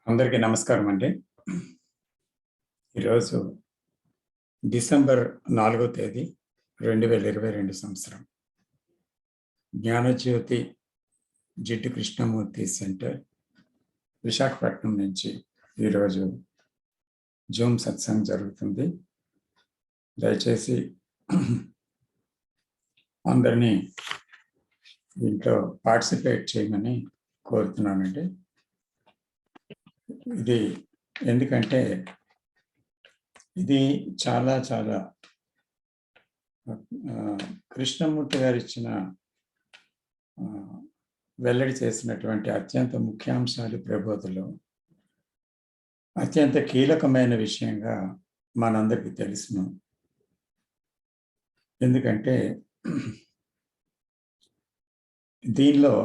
అందరికీ నమస్కారం అండి. ఈరోజు డిసెంబర్ 4వ తేదీ 2022 సంవత్సరం. జ్ఞానజ్యోతి జిడ్డు కృష్ణమూర్తి సెంటర్ విశాఖపట్నం నుంచి ఈరోజు జూమ్ సత్సంగ్ జరుగుతుంది. దయచేసి అందరినీ దీంట్లో పార్టిసిపేట్ చేయమని కోరుతున్నానండి. ఇది ఎందుకంటే ఇది చాలా చాలా కృష్ణమూర్తి గారు ఇచ్చిన వెల్లడి చేసినటువంటి అత్యంత ముఖ్యాంశాలు ప్రబోధలో అత్యంత కీలకమైన విషయంగా మనందరికీ తెలుసును. ఎందుకంటే దీనిలో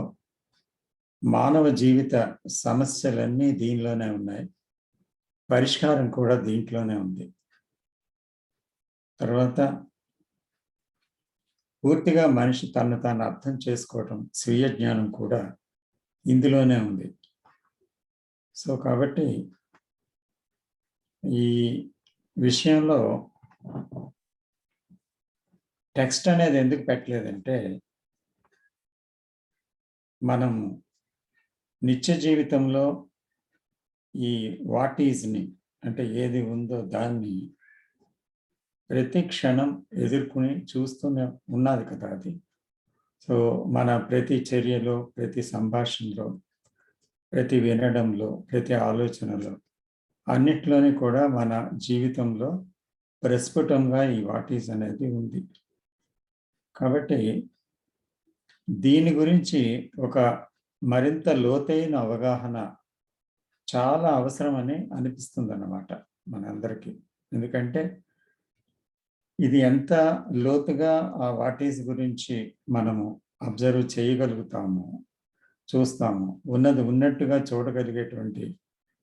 మానవ జీవిత సమస్యలన్నీ దీనిలోనే ఉన్నాయి, పరిష్కారం కూడా దీంట్లోనే ఉంది. తర్వాత పూర్తిగా మనిషి తను తాను అర్థం చేసుకోవటం, స్వీయ జ్ఞానం కూడా ఇందులోనే ఉంది. సో కాబట్టి ఈ విషయంలో టెక్స్ట్ అనేది ఎందుకు పెట్టలేదంటే, మనం నిత్య జీవితంలో ఈ వాట్ ఈజ్ని అంటే ఏది ఉందో దాన్ని ప్రతి క్షణం ఎదుర్కొని చూస్తూనే ఉన్నది కదా అది. సో మన ప్రతి చర్యలో, ప్రతి సంభాషణలో, ప్రతి వినడంలో, ప్రతి ఆలోచనలో అన్నిట్లోని కూడా మన జీవితంలో ప్రస్ఫుటంగా ఈ వాట్ ఈజ్ అనేది ఉంది. కాబట్టి దీని గురించి ఒక మరింత లోతైన అవగాహన చాలా అవసరమని అనిపిస్తుంది అన్నమాట మనందరికీ. ఎందుకంటే ఇది ఎంత లోతుగా ఆ వాట్ ఈజ్ గురించి మనము అబ్జర్వ్ చేయగలుగుతాము, చూస్తాము, ఉన్నది ఉన్నట్టుగా చూడగలిగేటువంటి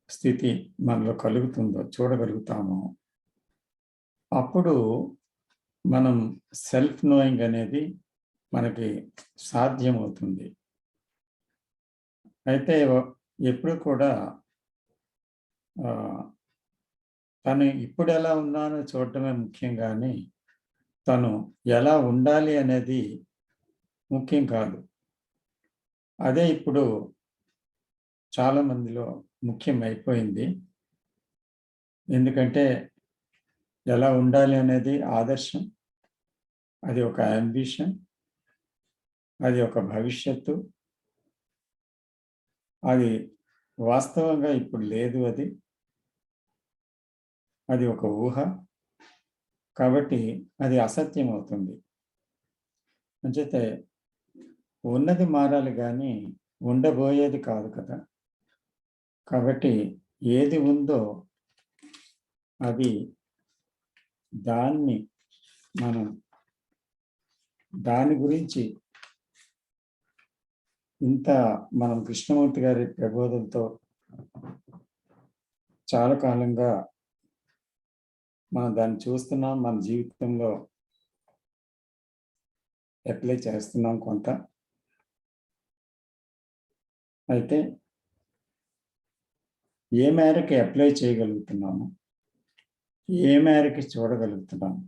స్థితి మనలో కలుగుతుందో చూడగలుగుతాము, అప్పుడు మనం సెల్ఫ్ నోయింగ్ అనేది మనకి సాధ్యమవుతుంది. అయితే ఎప్పుడు కూడా తను ఇప్పుడు ఎలా ఉన్నానో చూడటమే ముఖ్యం, కానీ తను ఎలా ఉండాలి అనేది ముఖ్యం కాదు. అదే ఇప్పుడు చాలా మందిలో ముఖ్యం అయిపోయింది. ఎందుకంటే ఎలా ఉండాలి అనేది ఆదర్శం, అది ఒక అంబిషన్, అది ఒక భవిష్యత్తు. అది వాస్తవంగా ఇప్పుడు లేదు, అది ఒక ఊహ. కాబట్టి అది అసత్యం అవుతుంది. అంచేతే ఉన్నది మారాలి కానీ ఉండబోయేది కాదు కదా. కాబట్టి ఏది ఉందో అది మనం దాని గురించి మనం కృష్ణమూర్తి గారి ప్రబోధంతో చాలా కాలంగా మనం దాన్ని చూస్తున్నాం, మన జీవితంలో అప్లై చేస్తున్నాం కొంత. అయితే ఏ మేరకి అప్లై చేయగలుగుతున్నాము, ఏ మేరకి చూడగలుగుతున్నాము,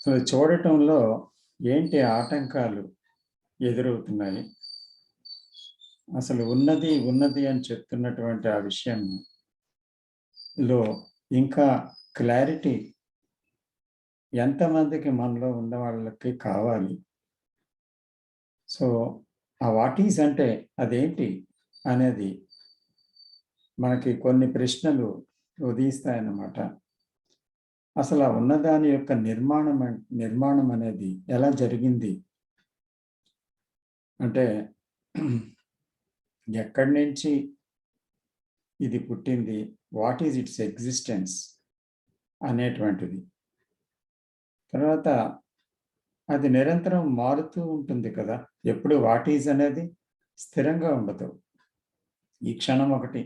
సో చూడటంలో ఏంటి ఆటంకాలు ఎదురవుతున్నాయి, అసలు ఉన్నది అని చెప్తున్నటువంటి ఆ విషయంలో ఇంకా క్లారిటీ ఎంతమందికి మనలో ఉన్న వాళ్ళకి కావాలి. సో ఆ వాట్ ఈజ్ అంటే అదేంటి అనేది మనకి కొన్ని ప్రశ్నలు ఉదయిస్తాయన్నమాట. అసలు ఆ ఉన్నదాని యొక్క నిర్మాణం అనేది ఎలా జరిగింది అంటే, ఎక్కడి నుంచి ఇది పుట్టింది, వాట్ ఈజ్ ఇట్స్ ఎగ్జిస్టెన్స్ అనేటువంటిది. తర్వాత అది నిరంతరం మారుతూ ఉంటుంది కదా! ఎప్పుడు వాట్ ఈజ్ అనేది స్థిరంగా ఉండదు. ఈ క్షణం ఒకటి,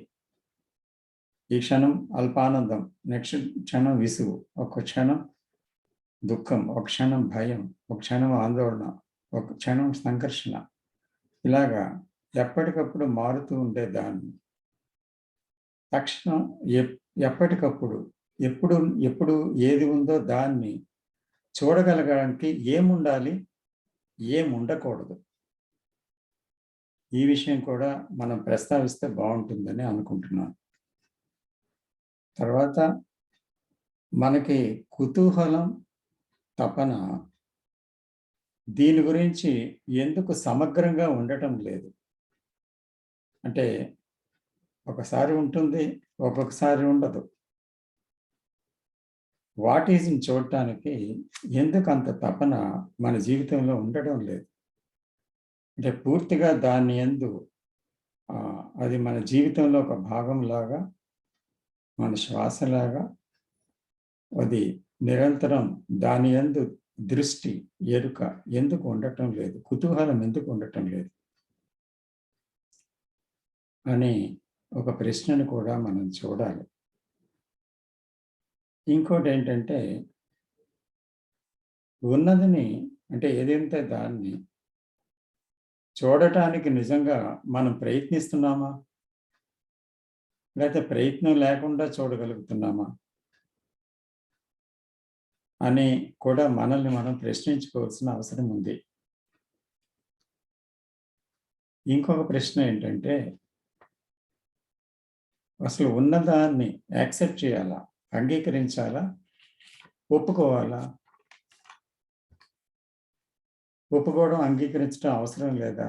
ఈ క్షణం అల్పానందం, నెక్స్ట్ క్షణం విసుగు, ఒక క్షణం దుఃఖం, ఒక క్షణం భయం, ఒక క్షణం ఆందోళన, ఒక క్షణం సంకర్షణ. ఇలాగా ఎప్పటికప్పుడు మారుతూ ఉండే దాన్ని తక్షణం ఎప్పటికప్పుడు ఎప్పుడు ఎప్పుడు ఏది ఉందో దాన్ని చూడగలగడానికి ఏముండాలి, ఏముండకూడదు. ఈ విషయం కూడా మనం ప్రస్తావిస్తే బాగుంటుందని అనుకుంటున్నాను. తర్వాత మనకి కుతూహలం, తపన దీని గురించి ఎందుకు సమగ్రంగా ఉండటం లేదు. అంటే ఒకసారి ఉంటుంది, ఒక్కొక్కసారి ఉండదు. వాట్ ఈజ్‌ని చూడటానికి ఎందుకు అంత తపన మన జీవితంలో ఉండడం లేదు. అంటే పూర్తిగా దాని యందు అది మన జీవితంలో ఒక భాగంలాగా, మన శ్వాసలాగా అది నిరంతరం దాని యందు దృష్టి, ఎరుక ఎందుకు ఉండటం లేదు? కుతూహలం ఎందుకు ఉండటం లేదు? అనే ఒక ప్రశ్నను కూడా మనం చూడాలి. ఇంకోటేంటంటే ఉన్నదిని అంటే ఏదైతే దాన్ని చూడటానికి నిజంగా మనం ప్రయత్నిస్తున్నామా? లేతే ప్రయత్నం లేకుండా చూడగలుగుతున్నామా? అని కూడా మనల్ని మనం ప్రశ్నించుకోవాల్సిన అవసరం ఉంది. ఇంకొక ప్రశ్న ఏంటంటే, అసలు ఉన్నదాన్ని యాక్సెప్ట్ చేయాలా? అంగీకరించాలా? ఒప్పుకోవాలా? ఒప్పుకోవడం, అంగీకరించడం అవసరం లేదా?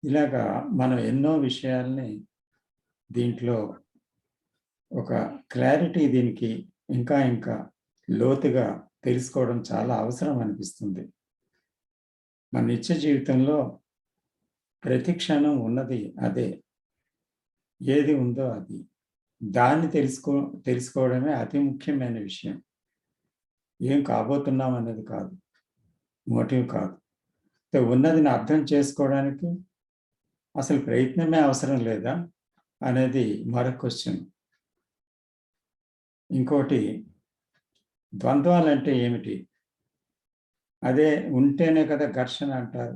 ఇలాగా మనం ఎన్నో విషయాల్ని దీంట్లో ఒక క్లారిటీ దీనికి ఇంకా లోతుగా తెలుసుకోవడం చాలా అవసరం అనిపిస్తుంది. మన నిత్య జీవితంలో ప్రతి క్షణం ఉన్నది అదే. ఏది ఉందో అది. దాన్ని తెలుసుకోవడమే అతి ముఖ్యమైన విషయం. ఏం కాబోతున్నాం అన్నది కాదు. మోటివ్ కాదు. ఉన్నదిని అర్థం చేసుకోవడానికి అసలు ప్రయత్నమే అవసరం లేదా? అనేది మరో క్వెషన్. ఇంకోటి ద్వంద్వాలంటే ఏమిటి? అదే ఉంటేనే కదా ఘర్షణ అంటారు.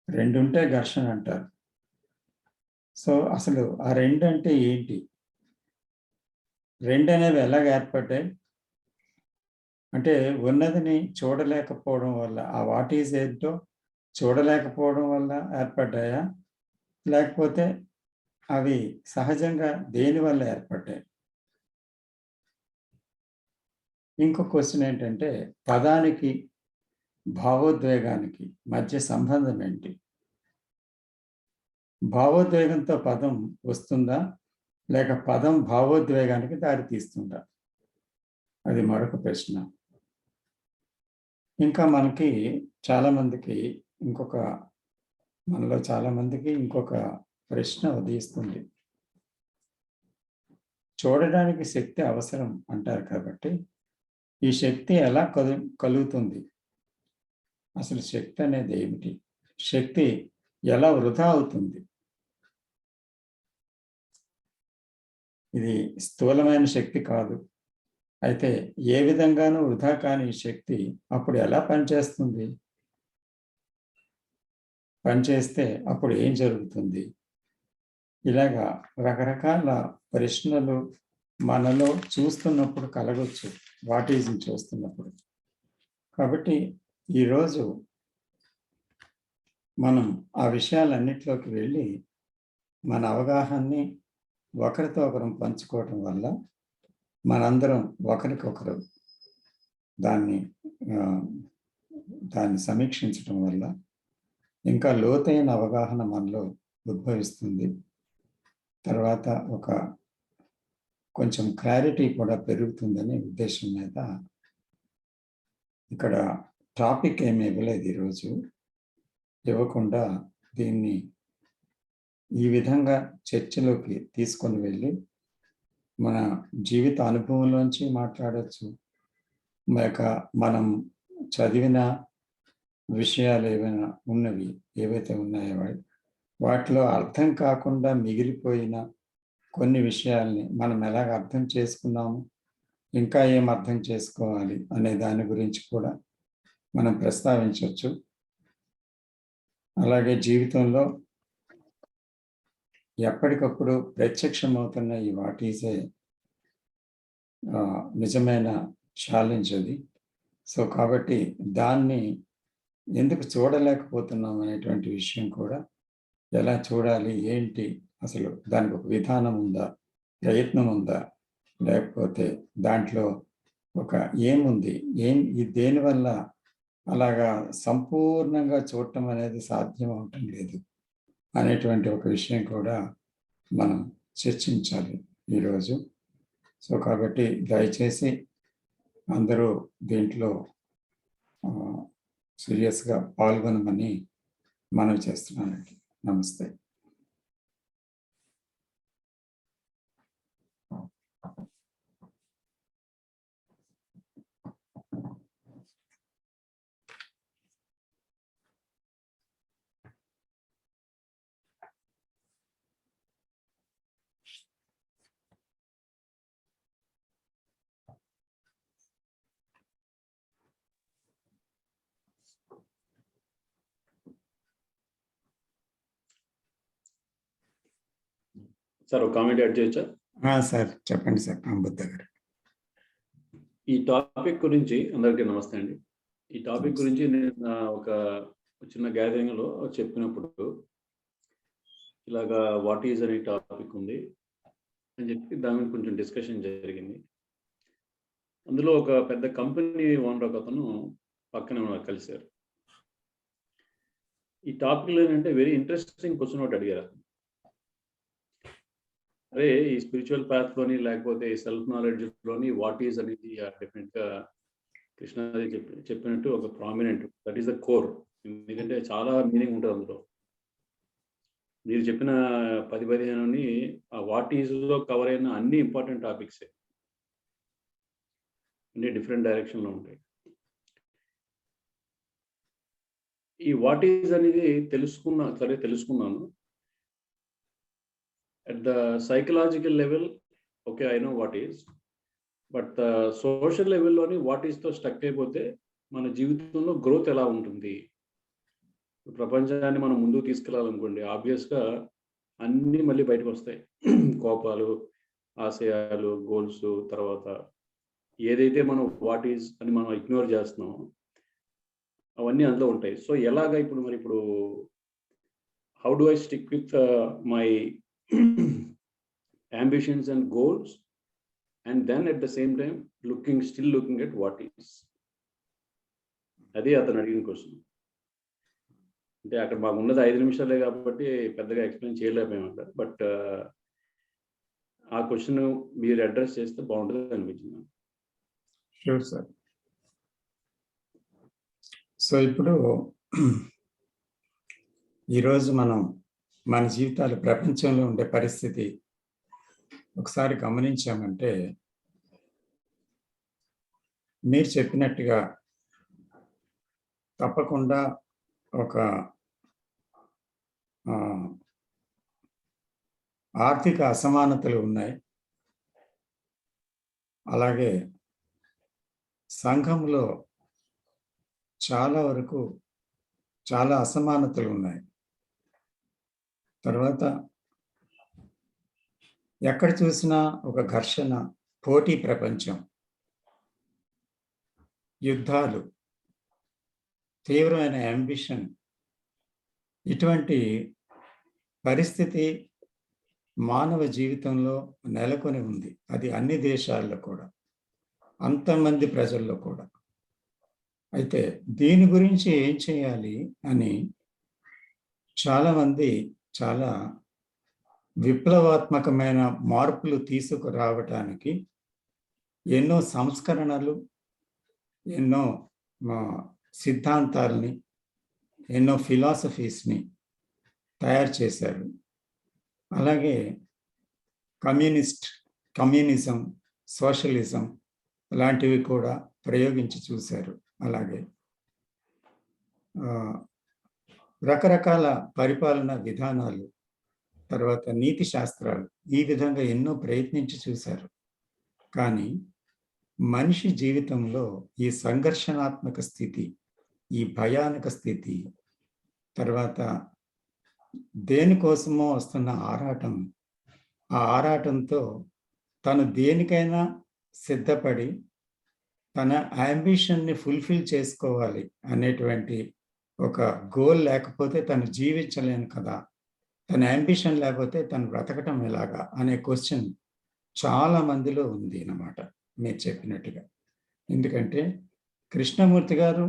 రెండుంటే ఘర్షణ అంటారు. సో, అసలు ఆ రెండంటే ఏంటి? రెండనేవి ఎలాగ ఏర్పడ్డాయి? అంటే ఉన్నదిని చూడలేకపోవడం వల్ల, ఆ వాట్ ఈజ్ ఏంటో చూడలేకపోవడం వల్ల ఏర్పడ్డాయా? లేకపోతే అవి సహజంగా దేనివల్ల ఏర్పడ్డాయి? ఇంకో క్వెషన్ ఏంటంటే, పదానికి, భావోద్వేగానికి మధ్య సంబంధం ఏంటి? భావోద్వేగంతో పదం వస్తుందా? లేక పదం భావోద్వేగానికి దారి తీస్తుందా? అది మరొక ప్రశ్న. ఇంకా మనకి చాలామందికి మనలో చాలామందికి ఇంకొక ప్రశ్న ఉదయిస్తుంది. చూడడానికి శక్తి అవసరం అంటారు కాబట్టి, ఈ శక్తి ఎలా కలుగుతుంది? అసలు శక్తి అనేది ఏమిటి? శక్తి ఎలా వృధా అవుతుంది? ఇది స్థూలమైన శక్తి కాదు. అయితే ఏ విధంగానూ వృధా కాని ఈ శక్తి అప్పుడు ఎలా పనిచేస్తుంది? పనిచేస్తే అప్పుడు ఏం జరుగుతుంది? ఇలాగా రకరకాల ప్రశ్నలు మనలో చూస్తున్నప్పుడు కలగొచ్చు. వాట్ ఈజ్‌ని చూస్తున్నప్పుడు. కాబట్టి ఈరోజు మనం ఆ విషయాలన్నిట్లోకి వెళ్ళి మన అవగాహనని ఒకరితో ఒకరం పంచుకోవటం వల్ల మనందరం ఒకరికొకరు దాన్ని దాన్ని సమీక్షించటం వల్ల ఇంకా లోతైన అవగాహన మనలో ఉద్భవిస్తుంది. తర్వాత కొంచెం క్లారిటీ కూడా పెరుగుతుందనే ఉద్దేశం మీద ఇక్కడ టాపిక్ ఏమి ఇవ్వలేదు ఈరోజు. ఇవ్వకుండా దీన్ని ఈ విధంగా చర్చలోకి తీసుకొని వెళ్ళి మన జీవిత అనుభవంలోంచి మాట్లాడచ్చు, లేక మనం చదివిన విషయాలు ఏవైనా ఉన్నవి ఏవైతే ఉన్నాయో వాటిలో అర్థం కాకుండా మిగిలిపోయిన కొన్ని విషయాల్ని మనం ఎలాగ అర్థం చేసుకున్నాము, ఇంకా ఏం అర్థం చేసుకోవాలి అనే దాని గురించి కూడా మనం ప్రస్తావించవచ్చు. అలాగే జీవితంలో ఎప్పటికప్పుడు ప్రత్యక్షమవుతున్న ఈ వాట్ ఈజ్ ఏ నిజమైన ఛాలెంజ్ అది. సో కాబట్టి దాన్ని ఎందుకు చూడలేకపోతున్నాం అనేటువంటి విషయం కూడా, ఎలా చూడాలి, ఏంటి, అసలు దానికి ఒక విధానం ఉందా, ప్రయత్నం ఉందా, లేకపోతే దాంట్లో ఒక ఏముంది, దేనివల్ల అలాగా సంపూర్ణంగా చూడటం అనేది సాధ్యం అవటం లేదు అనేటువంటి ఒక విషయం కూడా మనం చర్చించాలి ఈరోజు. సో కాబట్టి దయచేసి అందరూ దీంట్లో సీరియస్గా పాల్గొనమని మనవి చేస్తున్నానండి. నమస్తే. సార్ ఒక కామెంట్ యాడ్ చేయొచ్చా? సార్ చెప్పండి సార్. బుద్ధ గారు, ఈ టాపిక్ గురించి అందరికీ నమస్తే అండి. ఈ టాపిక్ గురించి నేను ఒక చిన్న గ్యాదరింగ్లో చెప్పినప్పుడు ఇలాగా వాట్ ఈజ్ అనే టాపిక్ ఉంది అని చెప్పి దాని మీద కొంచెం డిస్కషన్ జరిగింది. అందులో ఒక పెద్ద కంపెనీ ఓనర్ ఒక అతను పక్కనే కలిశారు. ఈ టాపిక్లో ఏంటంటే వెరీ ఇంట్రెస్టింగ్ క్వశ్చన్ ఒకటి అడిగారు. అరే ఈ స్పిరిచువల్ పాత్లోని లేకపోతే ఈ సెల్ఫ్ నాలెడ్జ్లోని వాట్ ఈజ్ అనేది డెఫినెట్గా కృష్ణాజీ చెప్పినట్టు ఒక prominent, that is the core. ఎందుకంటే చాలా మీనింగ్ ఉంటుంది అందులో. మీరు చెప్పిన 10-15 ఆ వాట్ ఈజ్లో కవర్ అయిన అన్ని ఇంపార్టెంట్ టాపిక్సే, అన్ని డిఫరెంట్ డైరెక్షన్లో ఉంటాయి. ఈ వాట్ ఈజ్ అనేది తెలుసుకున్నాను. At the psychological level, okay, I know what is, but the social level లోని వాట్ ఈస్తో స్టక్ అయిపోతే మన జీవితంలో గ్రోత్ ఎలా ఉంటుంది? ప్రపంచాన్ని మనం ముందుకు తీసుకెళ్ళాలనుకోండి, ఆబ్వియస్గా అన్నీ మళ్ళీ బయటకు వస్తాయి. కోపాలు, ఆశయాలు, గోల్స్, తర్వాత ఏదైతే మనం వాట్ ఈజ్ అని మనం ఇగ్నోర్ చేస్తున్నామో అవన్నీ అందులో ఉంటాయి. సో ఎలాగా ఇప్పుడు how do I stick with my ambitions and goals, and then at the same time still looking at what is. అదే అతను అడిగిన క్వశ్చన్. అంటే అక్కడ మాకు ఉన్నది 5 నిమిషాలే కాబట్టి పెద్దగా ఎక్స్ప్లెయిన్ చేయలేకపోయామంట. బట్ ఆ క్వశ్చన్ మీరు అడ్రస్ చేస్తే బాగుంటుంది అనిపించింది. Sure sir. సో ఇప్పుడు ఈరోజు మనం మన జీవితాలు, ప్రపంచంలో ఉండే పరిస్థితి ఒకసారి గమనించామంటే, మీరు చెప్పినట్టుగా తప్పకుండా ఒక ఆర్థిక అసమానతలు ఉన్నాయి. అలాగే సంఘంలో చాలా వరకు చాలా అసమానతలు ఉన్నాయి. తర్వాత ఎక్కడ చూసినా ఒక ఘర్షణ, పోటీ ప్రపంచం, యుద్ధాలు, తీవ్రమైన అంబిషన్, ఇటువంటి పరిస్థితి మానవ జీవితంలో నెలకొని ఉంది. అది అన్ని దేశాల్లో కూడా, అంతమంది ప్రజల్లో కూడా. అయితే దీని గురించి ఏం చేయాలి అని చాలామంది చాలా విప్లవాత్మకమైన మార్పులు తీసుకురావటానికి ఎన్నో సంస్కరణలు, ఎన్నో సిద్ధాంతాలని, ఎన్నో ఫిలాసఫీస్ని తయారు చేశారు. అలాగే కమ్యూనిస్ట్ కమ్యూనిజం, సోషలిజం లాంటివి కూడా ప్రయోగించి చూశారు. అలాగే రకరకాల పరిపాలన విధానాలు, తర్వాత నీతి శాస్త్రాలు, ఈ విధంగా ఎన్నో ప్రయత్నించి చూశారు. కానీ మనిషి జీవితంలో ఈ సంఘర్షణాత్మక స్థితి, ఈ భయానక స్థితి, తర్వాత దేనికోసమో వస్తున్న ఆరాటం, ఆ ఆరాటంతో తను దేనికైనా సిద్ధపడి తన యాంబిషన్ని ఫుల్ఫిల్ చేసుకోవాలి అనేటువంటి ఒక గోల్ లేకపోతే తను జీవించలేను కదా, తన యాంబిషన్ లేకపోతే తను బ్రతకటం ఎలాగా అనే క్వశ్చన్ చాలా మందిలో ఉంది అన్నమాట, మీరు చెప్పినట్టుగా. ఎందుకంటే కృష్ణమూర్తి గారు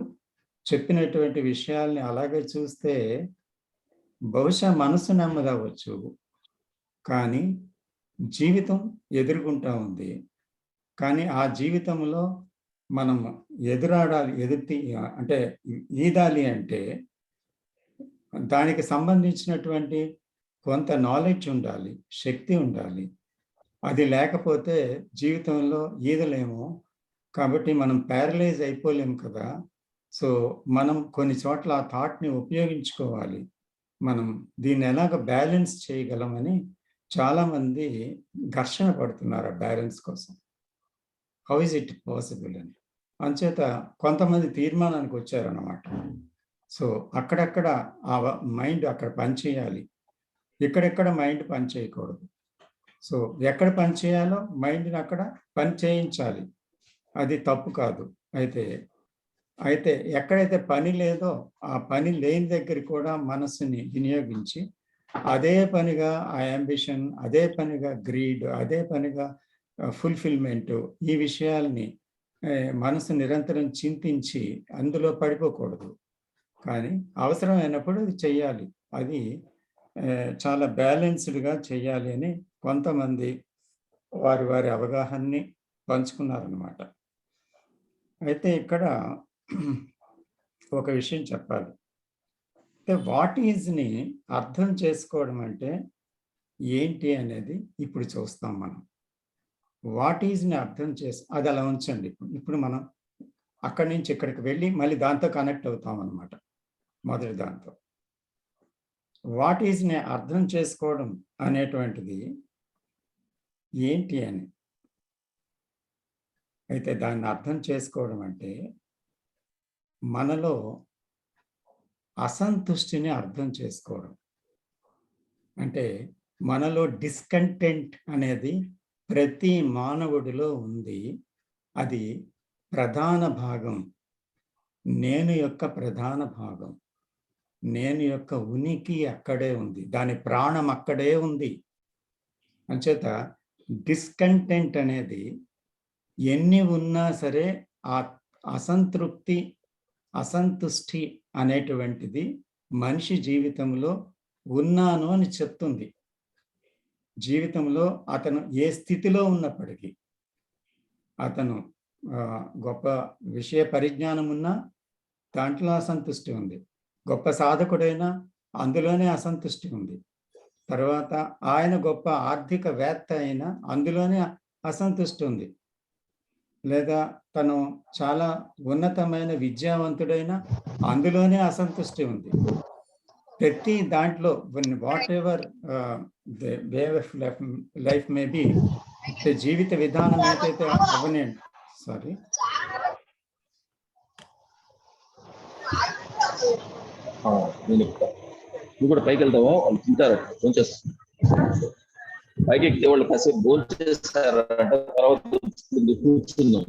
చెప్పినటువంటి విషయాల్ని అలాగే చూస్తే బహుశా మనసు నెమ్మదవచ్చు, కానీ జీవితం ఎదుర్కొంటా ఉంది. కానీ ఆ జీవితంలో మనం అంటే ఈదాలి అంటే దానికి సంబంధించినటువంటి కొంత నాలెడ్జ్ ఉండాలి, శక్తి ఉండాలి. అది లేకపోతే జీవితంలో ఈదలేము. కాబట్టి మనం ప్యారలైజ్ అయిపోలేము కదా. సో మనం కొన్ని చోట్ల ఆ థాట్ని ఉపయోగించుకోవాలి. మనం దీన్ని ఎలాగ బ్యాలెన్స్ చేయగలమని చాలామంది ఘర్షణ పడుతున్నారు ఆ బ్యాలెన్స్ కోసం. హౌ ఇస్ ఇట్ పాసిబుల్ అని. అంచేత కొంతమంది తీర్మానానికి వచ్చారన్నమాట. సో అక్కడక్కడ ఆ మైండ్ అక్కడ పనిచేయాలి, ఇక్కడెక్కడ మైండ్ పని చేయకూడదు. సో ఎక్కడ పని చేయాలో మైండ్ని అక్కడ పని చేయించాలి, అది తప్పు కాదు. అయితే ఎక్కడైతే పని లేదో ఆ పని లేని దగ్గర కూడా మనస్సుని వినియోగించి అదే పనిగా ఆ యాంబిషన్, అదే పనిగా గ్రీడ్, అదే పనిగా ఫుల్ఫిల్మెంట్, ఈ విషయాల్ని మనసు నిరంతరం చింతించి అందులో పడిపోకూడదు. కానీ అవసరమైనప్పుడు అది చెయ్యాలి. అది చాలా బ్యాలెన్స్డ్గా చెయ్యాలి అని కొంతమంది వారి వారి అవగాహనని పంచుకున్నారన్నమాట. అయితే ఇక్కడ ఒక విషయం చెప్పాలి. అంటే వాట్ ఈజ్ని అర్థం చేసుకోవడం అంటే ఏంటి అనేది ఇప్పుడు చూస్తాం మనం. వాట్ ఈజ్ని అర్థం అది అలా ఉంచండి. ఇప్పుడు మనం అక్కడి నుంచి ఇక్కడికి వెళ్ళి మళ్ళీ దాంతో కనెక్ట్ అవుతాం అన్నమాట, మొదటి దాంతో. వాట్ ఈజ్ని అర్థం చేసుకోవడం అనేటువంటిది ఏంటి అని. అయితే దాన్ని అర్థం చేసుకోవడం అంటే మనలో అసంతుష్టిని అర్థం చేసుకోవడం. అంటే మనలో డిస్కంటెంట్ అనేది ప్రతి మానవుడిలో ఉంది. అది ప్రధాన భాగం, నేను యొక్క ప్రధాన భాగం. నేను యొక్క ఉనికి అక్కడే ఉంది, దాని ప్రాణం అక్కడే ఉంది. అంచేత డిస్కంటెంట్ అనేది ఎన్ని ఉన్నా సరే ఆ అసంతృప్తి, అసంతుష్టి అనేటువంటిది మనిషి జీవితంలో ఉన్నాను అని చెప్తుంది. జీవితంలో అతను ఏ స్థితిలో ఉన్నప్పటికీ, అతను గొప్ప విషయ పరిజ్ఞానం ఉన్నా దాంట్లో అసంతుష్టి ఉంది, గొప్ప సాధకుడైనా అందులోనే అసంతుష్టి ఉంది, తర్వాత ఆయన గొప్ప ఆర్థికవేత్త అయినా అందులోనే అసంతుష్టి ఉంది, లేదా తను చాలా ఉన్నతమైన విద్యావంతుడైనా అందులోనే అసంతుష్టి ఉంది. ప్రతి దాంట్లో whatever way of life may be, జీవిత విధానం ఏదైతే అవనండి. సారీ, నువ్వు కూడా పైకి వెళ్తావా? వాళ్ళు తింటారు, ఫోన్ చేస్తారు. పైకి ఎక్కితే వాళ్ళు కాసేపు ఫోన్ చేస్తారంట, తర్వాత కూర్చుందాం.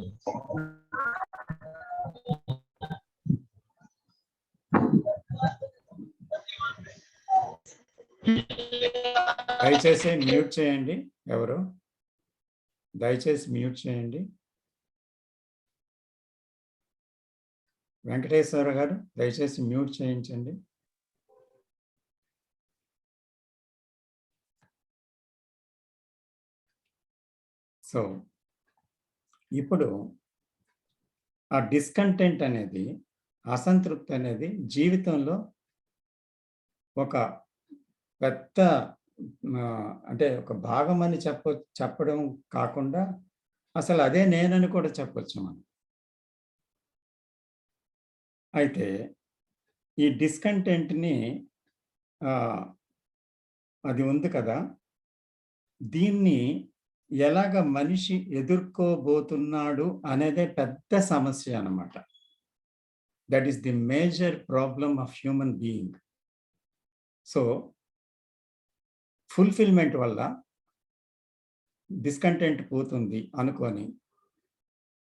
దయచేసి మ్యూట్ చేయండి. ఎవరు దయచేసి మ్యూట్ చేయండి. వెంకటేశ్వర గారు దయచేసి మ్యూట్ చేయించండి. సో ఇప్పుడు ఆ డిస్కంటెంట్ అనేది, అసంతృప్తి అనేది జీవితంలో ఒక పెద్ద అంటే ఒక భాగం అని చెప్పడం కాకుండా అసలు అదే నేనని కూడా చెప్పొచ్చు మనం. అయితే ఈ డిస్కంటెంట్‌ని అది ఉంది కదా! దీన్ని ఎలాగ మనిషి ఎదుర్కోబోతున్నాడు అనేదే పెద్ద సమస్య అన్నమాట. That is the major problem of human being. So, fulfilment వల్ల డిస్కంటెంట్ పోతుంది అనుకోని,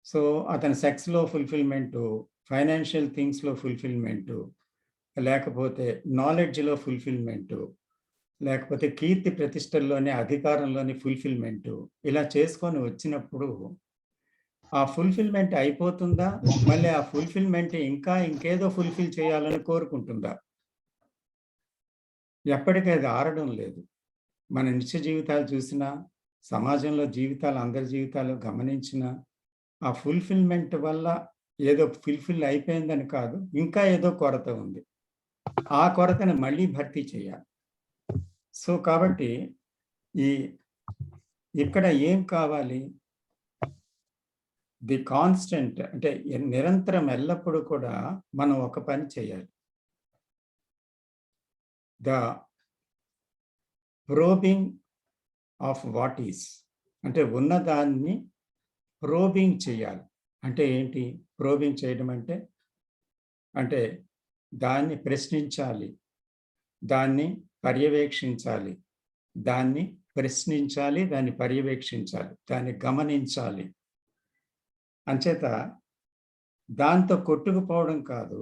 సో అతని సెక్స్‌లో ఫుల్‌ఫిల్‌మెంటు, ఫైనాన్షియల్ థింగ్స్‌లో ఫుల్‌ఫిల్‌మెంటు, లేకపోతే నాలెడ్జ్‌లో ఫుల్‌ఫిల్‌మెంటు, లేకపోతే కీర్తి ప్రతిష్టల్లోని, అధికారంలోని ఫుల్‌ఫిల్‌మెంటు, ఇలా చేసుకొని వచ్చినప్పుడు ఆ ఫుల్‌ఫిల్‌మెంట్ అయిపోతుందా? మళ్ళీ ఆ ఫుల్‌ఫిల్‌మెంట్ ఇంకా ఇంకేదో ఫుల్‌ఫిల్ చేయాలని కోరుకుంటుందా? ఎప్పటికీ అది ఆరడం లేదు. మన నిత్య జీవితాలు చూసినా, సమాజంలో జీవితాలు, అందరి జీవితాలు గమనించినా, ఆ ఫుల్‌ఫిల్‌మెంట్ వల్ల ఏదో ఫుల్‌ఫిల్ అయిపోయిందని కాదు, ఇంకా ఏదో కొరత ఉంది. ఆ కొరతను మళ్ళీ భర్తీ చేయాలి. సో, కాబట్టి ఈ ఇక్కడ ఏం కావాలి? ది కాన్స్టెంట్ అంటే నిరంతరం ఎల్లప్పుడూ కూడా మనం ఒక పని చేయాలి. The probing of what is, అంటే ఉన్నదాన్ని ప్రోబింగ్ చేయాలి. అంటే ఏంటి? ప్రోబింగ్ చేయడం అంటే దాన్ని ప్రశ్నించాలి, దాన్ని పర్యవేక్షించాలి, దాన్ని ప్రశ్నించాలి, దాన్ని పర్యవేక్షించాలి, దాన్ని గమనించాలి. అంచేత దాంతో కొట్టుకుపోవడం కాదు,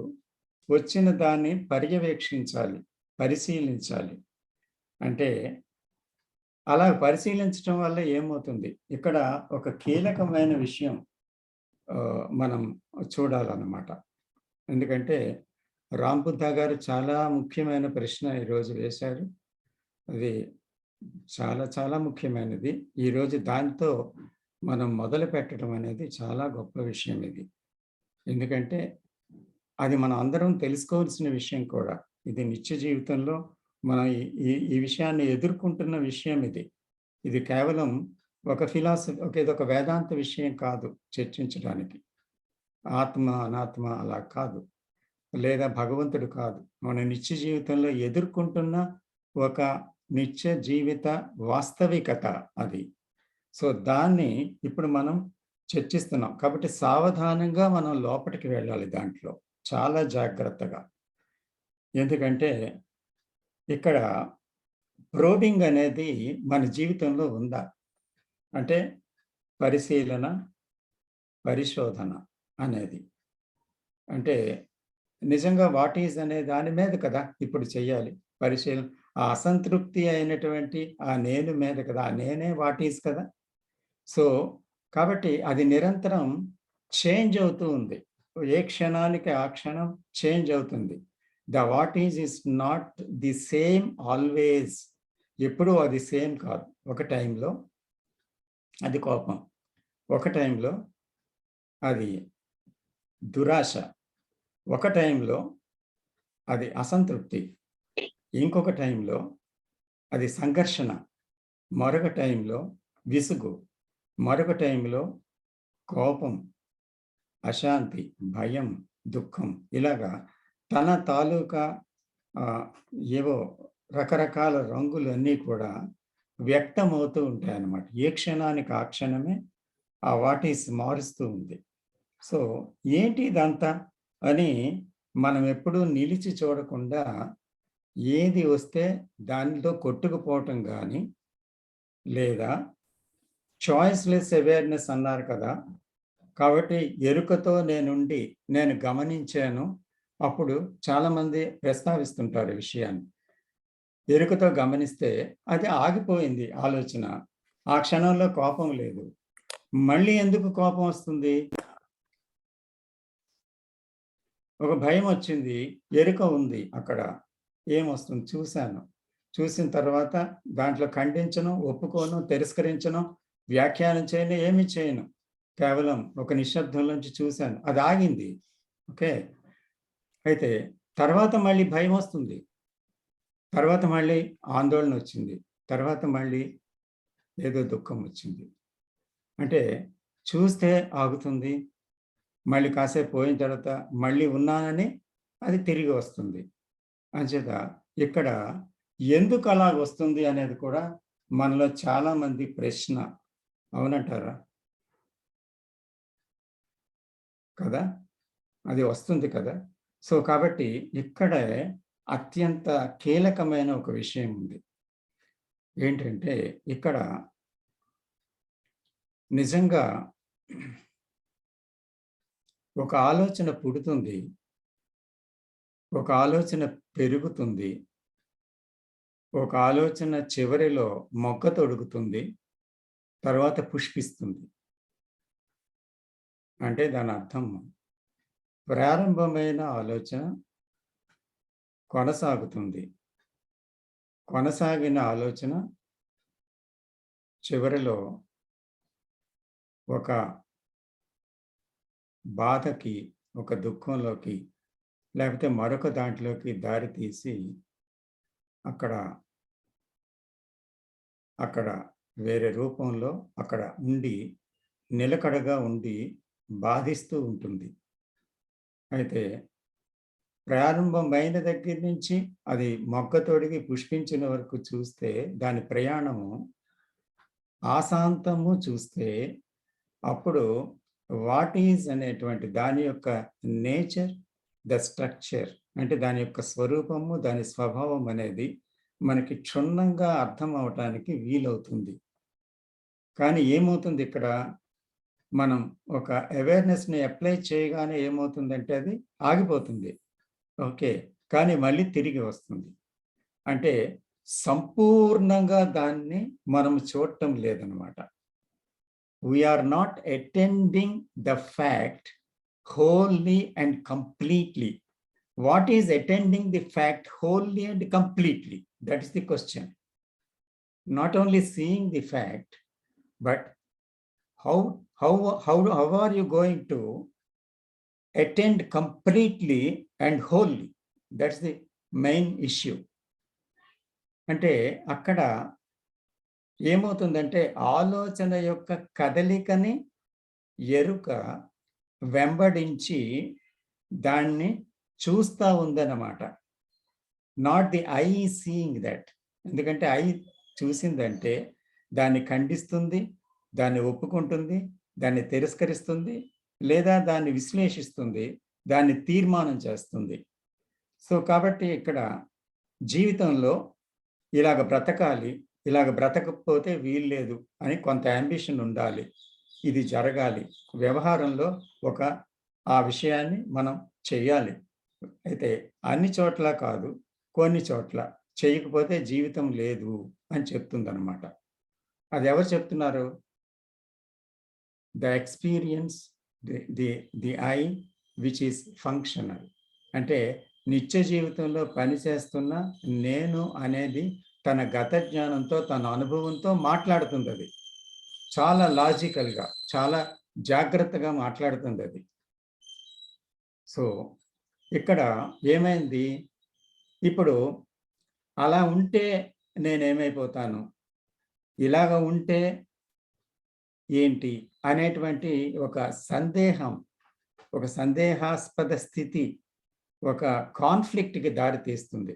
వచ్చిన దాన్ని పర్యవేక్షించాలి, పరిశీలించాలి. అంటే అలా పరిశీలించడం వల్ల ఏమవుతుంది? ఇక్కడ ఒక కీలకమైన విషయం మనం చూడాలన్నమాట. ఎందుకంటే రామ్ బుద్ధ గారు చాలా ముఖ్యమైన ప్రశ్న ఈరోజు వేశారు. అది చాలా చాలా ముఖ్యమైనది. ఈరోజు దాంతో మనం మొదలుపెట్టడం అనేది చాలా గొప్ప విషయం ఇది. ఎందుకంటే అది మనం అందరం తెలుసుకోవాల్సిన విషయం కూడా. ఇది నిత్య జీవితంలో మనం ఈ విషయాన్ని ఎదుర్కొంటున్న విషయం ఇది. ఇది కేవలం ఒక ఇదొక వేదాంత విషయం కాదు చర్చించడానికి. ఆత్మ, అనాత్మ అలా కాదు. లేదా భగవంతుడు కాదు. మన నిత్య జీవితంలో ఎదుర్కొంటున్న ఒక నిత్య జీవిత వాస్తవికత అది. సో, దాన్ని ఇప్పుడు మనం చర్చిస్తున్నాం. కాబట్టి సావధానంగా మనం లోపటికి వెళ్ళాలి దాంట్లో. చాలా జాగ్రత్తగా. ఎందుకంటే ఇక్కడ ప్రోబింగ్ అనేది మన జీవితంలో ఉందా? అంటే పరిశీలన, పరిశోధన అనేది. అంటే నిజంగా వాట్ ఈజ్ అనే దాని మీద కదా ఇప్పుడు చెయ్యాలి పరిశీలన. ఆ అసంతృప్తి అయినటువంటి ఆ నేను మీద కదా, ఆ నేనే వాట్ ఈజ్ కదా. సో, కాబట్టి అది నిరంతరం చేంజ్ అవుతూ ఉంది. ఏ క్షణానికి ఆ క్షణం చేంజ్ అవుతుంది. The what is not the same always. ఎప్పుడూ అది సేమ్ కాదు. ఒక టైంలో అది కోపం, ఒక టైంలో అది దురాశ, ఒక టైంలో అది అసంతృప్తి, ఇంకొక టైంలో అది సంఘర్షణ, మరొక టైంలో విసుగు, మరొక టైంలో కోపం, అశాంతి, భయం, దుఃఖం, ఇలాగా తన తాలూకా ఏవో రకరకాల రంగులన్నీ కూడా వ్యక్తమవుతూ ఉంటాయన్నమాట. ఏ క్షణానికి ఆ క్షణమే ఆ వాట్ ఈస్ మారుస్తూ ఉంది. సో, ఏంటి ఇదంతా అని మనం ఎప్పుడూ నిలిచి చూడకుండా ఏది వస్తే దానిలో కొట్టుకుపోవటం గానీ, లేదా చాయిస్‌లెస్ అవేర్‌నెస్ అన్నారు కదా! కాబట్టి ఎరుకతో నేను గమనించాను. అప్పుడు చాలామంది ప్రస్తావిస్తుంటారు ఈ విషయాన్ని. ఎరుకతో గమనిస్తే అది ఆగిపోయింది ఆలోచన. ఆ క్షణంలో కోపం లేదు. మళ్ళీ ఎందుకు కోపం వస్తుంది? ఒక భయం వచ్చింది. ఎరుక ఉంది అక్కడ. ఏమొస్తుంది? చూశాను. చూసిన తర్వాత దాంట్లో ఖండించను, ఒప్పుకోను, తిరస్కరించను, వ్యాఖ్యానం చేయను, ఏమీ చేయను. కేవలం ఒక నిశ్శబ్దంలోంచి చూశాను. అది ఆగింది. ఓకే. అయితే తర్వాత మళ్ళీ భయమొస్తుంది. తర్వాత మళ్ళీ ఆందోళనొచ్చింది. తర్వాత మళ్ళీ ఏదో దుఃఖం వచ్చింది. అంటే చూస్తే ఆగుతుంది, మళ్ళీ కాసేపు పోయిన తర్వాత మళ్ళీ ఉన్నానని అది తిరిగి వస్తుంది. అంచేత ఇక్కడ ఎందుకు అలా వస్తుంది అనేది కూడా మనలో చాలా మంది ప్రశ్న. అవునంటారా? కదా, అది వస్తుంది కదా. సో కాబట్టి ఇక్కడే అత్యంత కీలకమైన ఒక విషయం ఉంది. ఏంటంటే ఇక్కడ నిజంగా ఒక ఆలోచన పుడుతుంది, ఒక ఆలోచన పెరుగుతుంది, ఒక ఆలోచన చివరిలో మొగ్గ తొడుగుతుంది, తర్వాత పుష్పిస్తుంది. అంటే దాని అర్థం ప్రారంభమైన ఆలోచన కొనసాగుతుంది, కొనసాగిన ఆలోచన చివరిలో ఒక బాధకి, ఒక దుఃఖంలోకి, లేకపోతే మరొక దాంట్లోకి దారి తీసి అక్కడ వేరే రూపంలో అక్కడ ఉండి నిలకడగా ఉండి బాధిస్తూ ఉంటుంది. అయితే ప్రారంభమైన దగ్గర నుంచి అది మొగ్గ తొడిగి పుష్పించిన వరకు చూస్తే దాని ప్రయాణము ఆశాంతము చూస్తే అప్పుడు వాట్ ఈజ్ అనేటువంటి దాని యొక్క నేచర్, ద స్ట్రక్చర్, అంటే దాని యొక్క స్వరూపము, దాని స్వభావం అనేది మనకి క్షుణ్ణంగా అర్థం అవటానికి వీలవుతుంది. కానీ ఏమవుతుంది ఇక్కడ, మనం ఒక అవేర్నెస్ని అప్లై చేయగానే ఏమవుతుందంటే అది ఆగిపోతుంది. ఓకే, కానీ మళ్ళీ తిరిగి వస్తుంది. అంటే సంపూర్ణంగా దాన్ని మనం చూడటం లేదనమాట. We are not attending the fact wholly and completely. What is attending the fact wholly and completely? That is the question. Not only seeing the fact, but how are you going to attend completely and wholly? That's the main issue. అంటే అక్కడ ఏమవుతుందంటే ఆలోచన యొక్క కదలికని ఎరుక వెంబడించి దాన్ని చూస్తూ ఉందన్నమాట. Not the I seeing that. ఎందుకంటే ఐ చూసిందంటే దాన్ని ఖండిస్తుంది, దాన్ని ఒప్పుకుంటుంది, దాన్ని తిరస్కరిస్తుంది, లేదా దాన్ని విశ్లేషిస్తుంది, దాన్ని తీర్మానం చేస్తుంది. సో కాబట్టి ఇక్కడ జీవితంలో ఇలాగ బ్రతకాలి, ఇలాగ బ్రతకపోతే వీల్లేదు అని కొంత యాంబిషన్ ఉండాలి, ఇది జరగాలి, వ్యవహారంలో ఆ విషయాన్ని మనం చెయ్యాలి. అయితే అన్ని చోట్ల కాదు, కొన్ని చోట్ల చేయకపోతే జీవితం లేదు అని చెప్తుందన్నమాట. అది ఎవరు చెప్తున్నారు? The experience, the I which is functional. అంటే నిత్య జీవితంలో పనిచేస్తున్న నేను అనేది తన గత జ్ఞానంతో, తన అనుభవంతో మాట్లాడుతుంది. అది చాలా లాజికల్గా, చాలా జాగ్రత్తగా మాట్లాడుతుంది అది. సో ఇక్కడ ఏమైంది, ఇప్పుడు అలా ఉంటే నేనేమైపోతాను, ఇలాగ ఉంటే ఏంటి అనేటువంటి ఒక సందేహం, ఒక సందేహాస్పద స్థితి, ఒక కాన్ఫ్లిక్ట్కి దారి తీస్తుంది.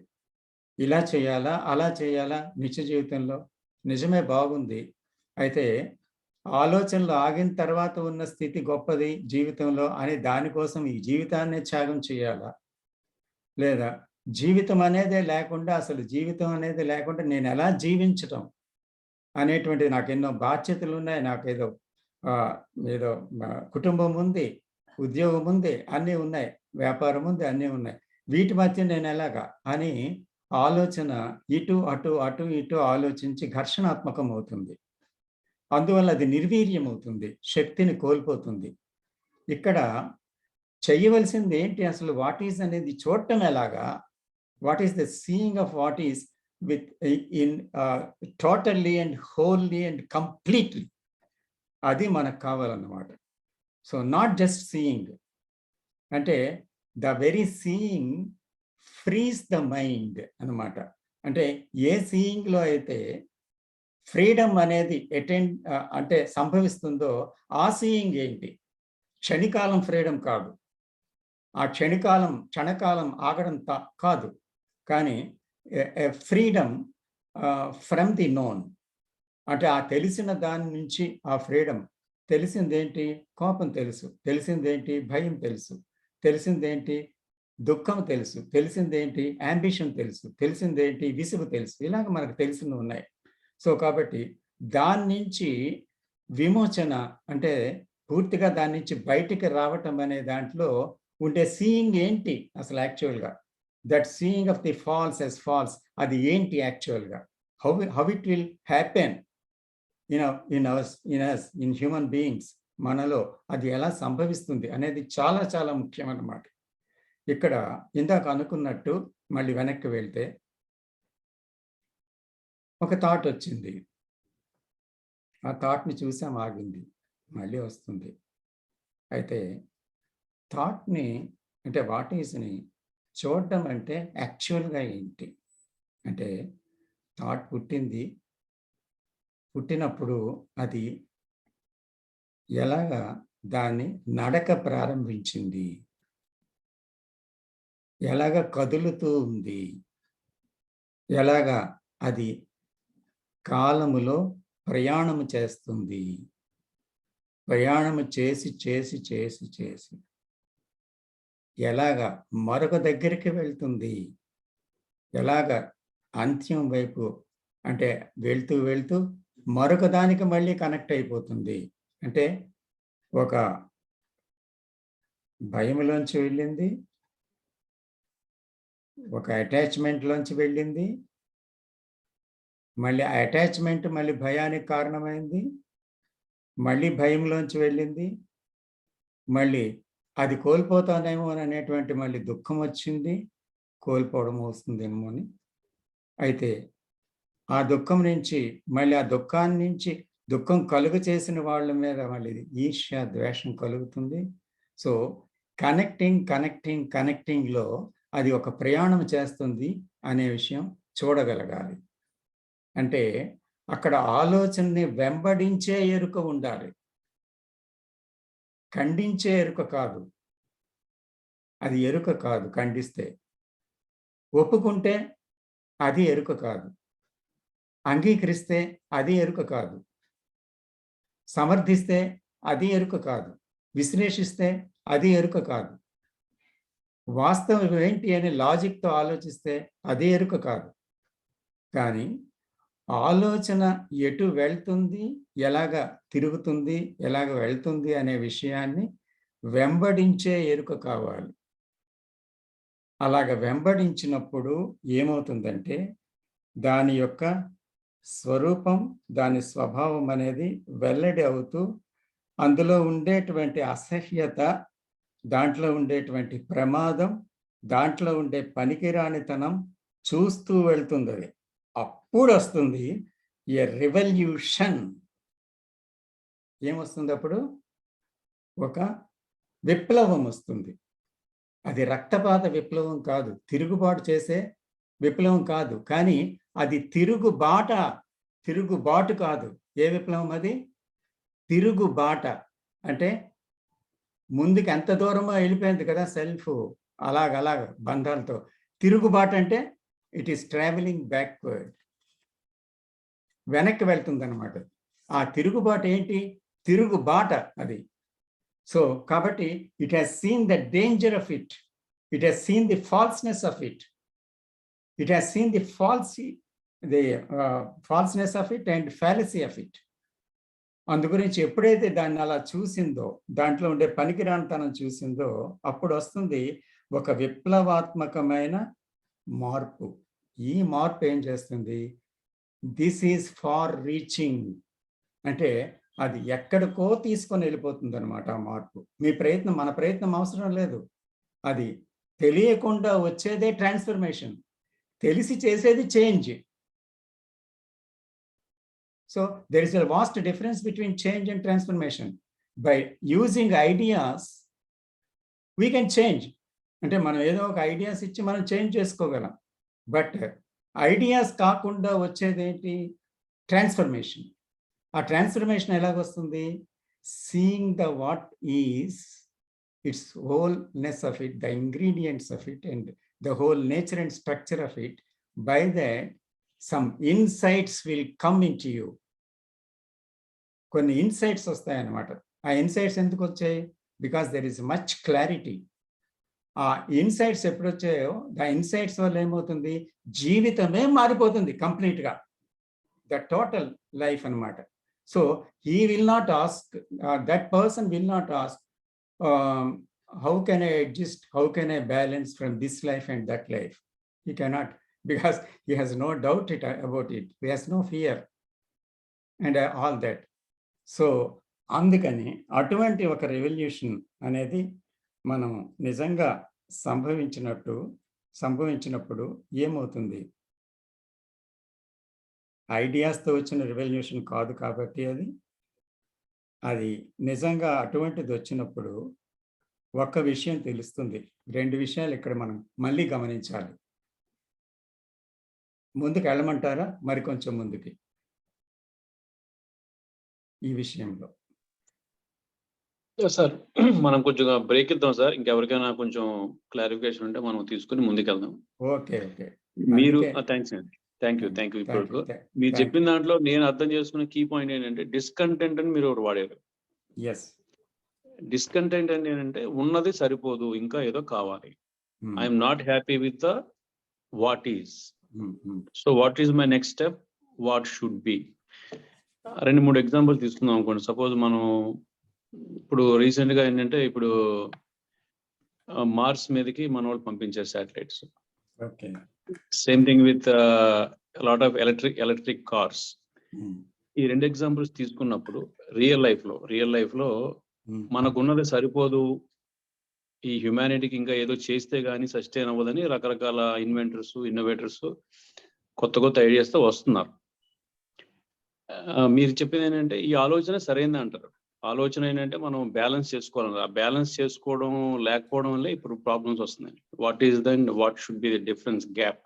ఇలా చేయాలా, అలా చేయాలా నిత్య జీవితంలో? నిజమే, బాగుంది. అయితే ఆలోచనలు ఆగిన తర్వాత ఉన్న స్థితి గొప్పది జీవితంలో అని దానికోసం ఈ జీవితాన్నే త్యాగం చేయాలా? లేదా జీవితం అనేదే లేకుండా, అసలు జీవితం అనేది లేకుండా నేను ఎలా జీవించటం అనేటువంటిది, నాకు ఎన్నో బాధ్యతలు ఉన్నాయి, నాకు ఏదో కుటుంబం ఉంది, ఉద్యోగం ఉంది, అన్నీ ఉన్నాయి, వ్యాపారం ఉంది, అన్నీ ఉన్నాయి, వీటి మధ్య నేను ఎలాగా అని ఆలోచన ఇటు అటు అటు ఇటు ఆలోచించి ఘర్షణాత్మకం అవుతుంది. అందువల్ల అది నిర్వీర్యం అవుతుంది, శక్తిని కోల్పోతుంది. ఇక్కడ చేయవలసింది ఏంటి అసలు? వాట్ ఈజ్ అనేది చూడటం ఎలాగా? What is the seeing of what is with in totally and wholly and completely, అది మనకు కావాలన్నమాట. సో నాట్ జస్ట్ సీయింగ్, అంటే the very seeing frees the mind అన్నమాట. అంటే ఏ సీయింగ్లో అయితే ఫ్రీడమ్ అనేది అంటే సంభవిస్తుందో ఆ సీయింగ్ ఏంటి? క్షణికాలం ఫ్రీడమ్ కాదు, ఆ క్షణకాలం ఆగడం కాదు, కానీ ఫ్రీడమ్ ఫ్రమ్ ది నోన్. అంటే ఆ తెలిసిన దాని నుంచి ఆ ఫ్రీడమ్. తెలిసిందేంటి? కోపం తెలుసు. తెలిసిందేంటి? భయం తెలుసు. తెలిసిందేంటి? దుఃఖం తెలుసు. తెలిసిందేంటి? యాంబిషన్ తెలుసు. తెలిసిందేంటి? విసుగు తెలుసు. ఇలాగ మనకు తెలిసినవి ఉన్నాయి. సో కాబట్టి దాని నుంచి విమోచన అంటే పూర్తిగా దాని నుంచి బయటికి రావటం అనే దాంట్లో ఉండే సీయింగ్ ఏంటి అసలు యాక్చువల్గా? That seeing of the false yes falls, అది ఏంటి యాక్చువల్గా? How it will happen in human beings, మనలో అది ఎలా సంభవిస్తుంది అనేది చాలా చాలా ముఖ్యమన్నమాట. ఇక్కడ ఇందాక అనుకున్నట్టు మళ్ళీ వెనక్కి వెళ్తే ఒక థాట్ వచ్చింది, ఆ థాట్ని చూసాం, ఆగింది, మళ్ళీ వస్తుంది. అయితే థాట్ని అంటే వాట్ ఈస్ని చూడడం అంటే యాక్చువల్గా ఏంటి అంటే, థాట్ పుట్టినప్పుడు అది ఎలాగా దాన్ని నడక ప్రారంభించింది, ఎలాగ కదులుతూ ఉంది, ఎలాగా అది కాలములో ప్రయాణము చేస్తుంది, ప్రయాణము చేసి చేసి చేసి చేసి ఎలాగా మరొక దగ్గరికి వెళ్తుంది, ఎలాగ అంత్యం వైపు అంటే వెళ్తూ వెళ్తూ మరొక దానికి మళ్ళీ కనెక్ట్ అయిపోతుంది. అంటే ఒక భయంలోంచి వెళ్ళింది, ఒక అటాచ్మెంట్లోంచి వెళ్ళింది, మళ్ళీ ఆ అటాచ్మెంట్ మళ్ళీ భయానికి కారణమైంది, మళ్ళీ భయంలోంచి వెళ్ళింది, మళ్ళీ అది కోల్పోతానేమో అనేటువంటి మళ్ళీ దుఃఖం వచ్చింది, కోల్పోవడం వస్తుందేమో అని. అయితే ఆ దుఃఖం నుంచి మళ్ళీ ఆ దుఃఖాన్ని నుంచి దుఃఖం కలుగు చేసిన వాళ్ళ మీద మళ్ళీ ఈర్ష్య ద్వేషం కలుగుతుంది. సో కనెక్టింగ్లో అది ఒక ప్రయాణం చేస్తుంది అనే విషయం చూడగలగాలి. అంటే అక్కడ ఆలోచనని వెంబడించే ఎరుక ఉండాలి, ఖండించే ఎరుక కాదు. అది ఎరుక కాదు. ఖండిస్తే ఒప్పుకుంటే అది ఎరుక కాదు, అంగీకరిస్తే అది ఎరుక కాదు, సమర్థిస్తే అది ఎరుక కాదు, విశ్లేషిస్తే అది ఎరుక కాదు, వాస్తవం ఏంటి అని లాజిక్తో ఆలోచిస్తే అది ఎరుక కాదు. కానీ ఆలోచన ఎటు వెళ్తుంది, ఎలాగ తిరుగుతుంది, ఎలాగ వెళ్తుంది అనే విషయాన్ని వెంబడించే ఎరుక కావాలి. అలాగ వెంబడించినప్పుడు ఏమవుతుందంటే దాని యొక్క స్వరూపం, దాని స్వభావం అనేది వెల్లడి అవుతూ అందులో ఉండేటువంటి అసహ్యత, దాంట్లో ఉండేటువంటి ప్రమాదం, దాంట్లో ఉండే పనికిరానితనం చూస్తూ వెళ్తుంది. అది అప్పుడు వస్తుంది ఏ రివల్యూషన్. ఏమొస్తుంది అప్పుడు? ఒక విప్లవం వస్తుంది. అది రక్తపాత విప్లవం కాదు, తిరుగుబాటు చేసే విప్లవం కాదు, కానీ అది తిరుగుబాటు కాదు. ఏ విప్లవం అది? తిరుగుబాట. అంటే ముందుకు ఎంత దూరమో వెళ్ళిపోయింది కదా సెల్ఫ్, అలాగ బంధాలతో. తిరుగుబాటు అంటే ఇట్ ఈస్ ట్రావెలింగ్ బ్యాక్వర్డ్, వెనక్కి వెళ్తుంది అనమాట. ఆ తిరుగుబాటు ఏంటి? తిరుగుబాట అది. సో కాబట్టి it has seen the danger of it, it has seen the falseness of it, it has seen the falseness of it and fallacy of it. అందు గురించి ఎప్పుడైతే దాన్ని అలా చూసిందో, దాంట్లో ఉండే పనికిరానితనం చూసిందో, అప్పుడు వస్తుంది ఒక విప్లవాత్మకమైన మార్పు. ఈ మార్పు ఏం చేస్తుంది? దిస్ ఈజ్ ఫార్ రీచింగ్, అంటే అది ఎక్కడికో తీసుకొని వెళ్ళిపోతుంది అనమాట ఆ మార్పు. మన ప్రయత్నం అవసరం లేదు. అది తెలియకుండా వచ్చేదే ట్రాన్స్ఫర్మేషన్, తెలిసి చేసేది change. So there is a vast difference between change and transformation. By using ideas, we can change. అంటే మనం ఏదో ఒక ఐడియాస్ ఇచ్చి మనం చేంజ్ చేసుకోగలం. బట్ ఐడియాస్ కాకుండా వచ్చేదేంటి? ట్రాన్స్ఫర్మేషన్. ఆ ట్రాన్స్ఫర్మేషన్ ఎలాగొస్తుంది? Seeing the what is, its wholeness of it, the ingredients of it, and the whole nature and structure of it. By that, some insights will come into you. కొన్ని insights వస్తాయన్నమాట. ఆ insights ఎందుకు వచ్చాయి? Because there is much clarity. ఆ insights ఎప్పుడు వచ్చాయో, ఆ insights వల్ల ఏమవుతుంది? జీవితమే మారిపోతుంది కంప్లీట్గా. ద టోటల్ లైఫ్ అన్నమాట. So he will not ask, that person will not ask, how can I adjust, how can I balance from this life and that life? He cannot, because he has no doubt about it. He has no fear and all that. So అందుకని అటువంటి ఒక revolution అనేది మనం నిజంగా సంభవించినప్పుడు ఏమవుతుంది? ఐడియాస్తో వచ్చిన revolution కాదు కాబట్టి అది నిజంగా అటువంటిది వచ్చినప్పుడు ఒక్క విషయం తెలుస్తుంది. 2 విషయాలు ఇక్కడ మనం మళ్ళీ గమనించాలి. ముందుకు వెళ్ళమంటారా? మరి కొంచెం ముందుకి ఈ విషయంలో. సార్ మనం కొంచెం బ్రేక్ ఇద్దాం సార్. ఇంకెవరికైనా కొంచెం క్లారిఫికేషన్ ఉంటే మనం తీసుకుని ముందుకెళ్దాం. ఓకే. మీరు థ్యాంక్స్ అండి. Thank you. ఇప్పుడు మీరు చెప్పిన దాంట్లో నేను అర్థం చేసుకున్న కీ పాయింట్ ఏంటంటే డిస్కంటెంట్ అని మీరు ఒకటి వాడారు. ఎస్. డిస్కంటెంట్ అని ఏంటంటే ఉన్నది సరిపోదు, ఇంకా ఏదో కావాలి. I'm not happy with the what is. So what is my next step, what should B. 2-3 example తీసుకుందాం అనుకోండి. సపోజ్ మనం ఇప్పుడు రీసెంట్ గా ఏంటంటే ఇప్పుడు మార్స్ మీదకి మన వాళ్ళు పంపించారు satellites. Same thing with lot of electric cars. ఈ 2 ఎగ్జాంపుల్స్ తీసుకున్నప్పుడు రియల్ లైఫ్ లో మనకున్నది సరిపోదు, ఈ హ్యుమానిటీకి ఇంకా ఏదో చేస్తే గానీ సస్టైన్ అవ్వదని రకరకాల ఇన్నోవేటర్స్ కొత్త ఐడియాస్ తో వస్తున్నారు. మీరు చెప్పింది ఏంటంటే ఈ ఆలోచన సరైనది అంటారు. ఆలోచన ఏంటంటే మనం బ్యాలెన్స్ చేసుకోవాలి. ఆ బ్యాలెన్స్ చేసుకోవడం లేకపోవడం వల్లే ఇప్పుడు ప్రాబ్లమ్స్ వస్తున్నాయి. What is then what should be the difference gap?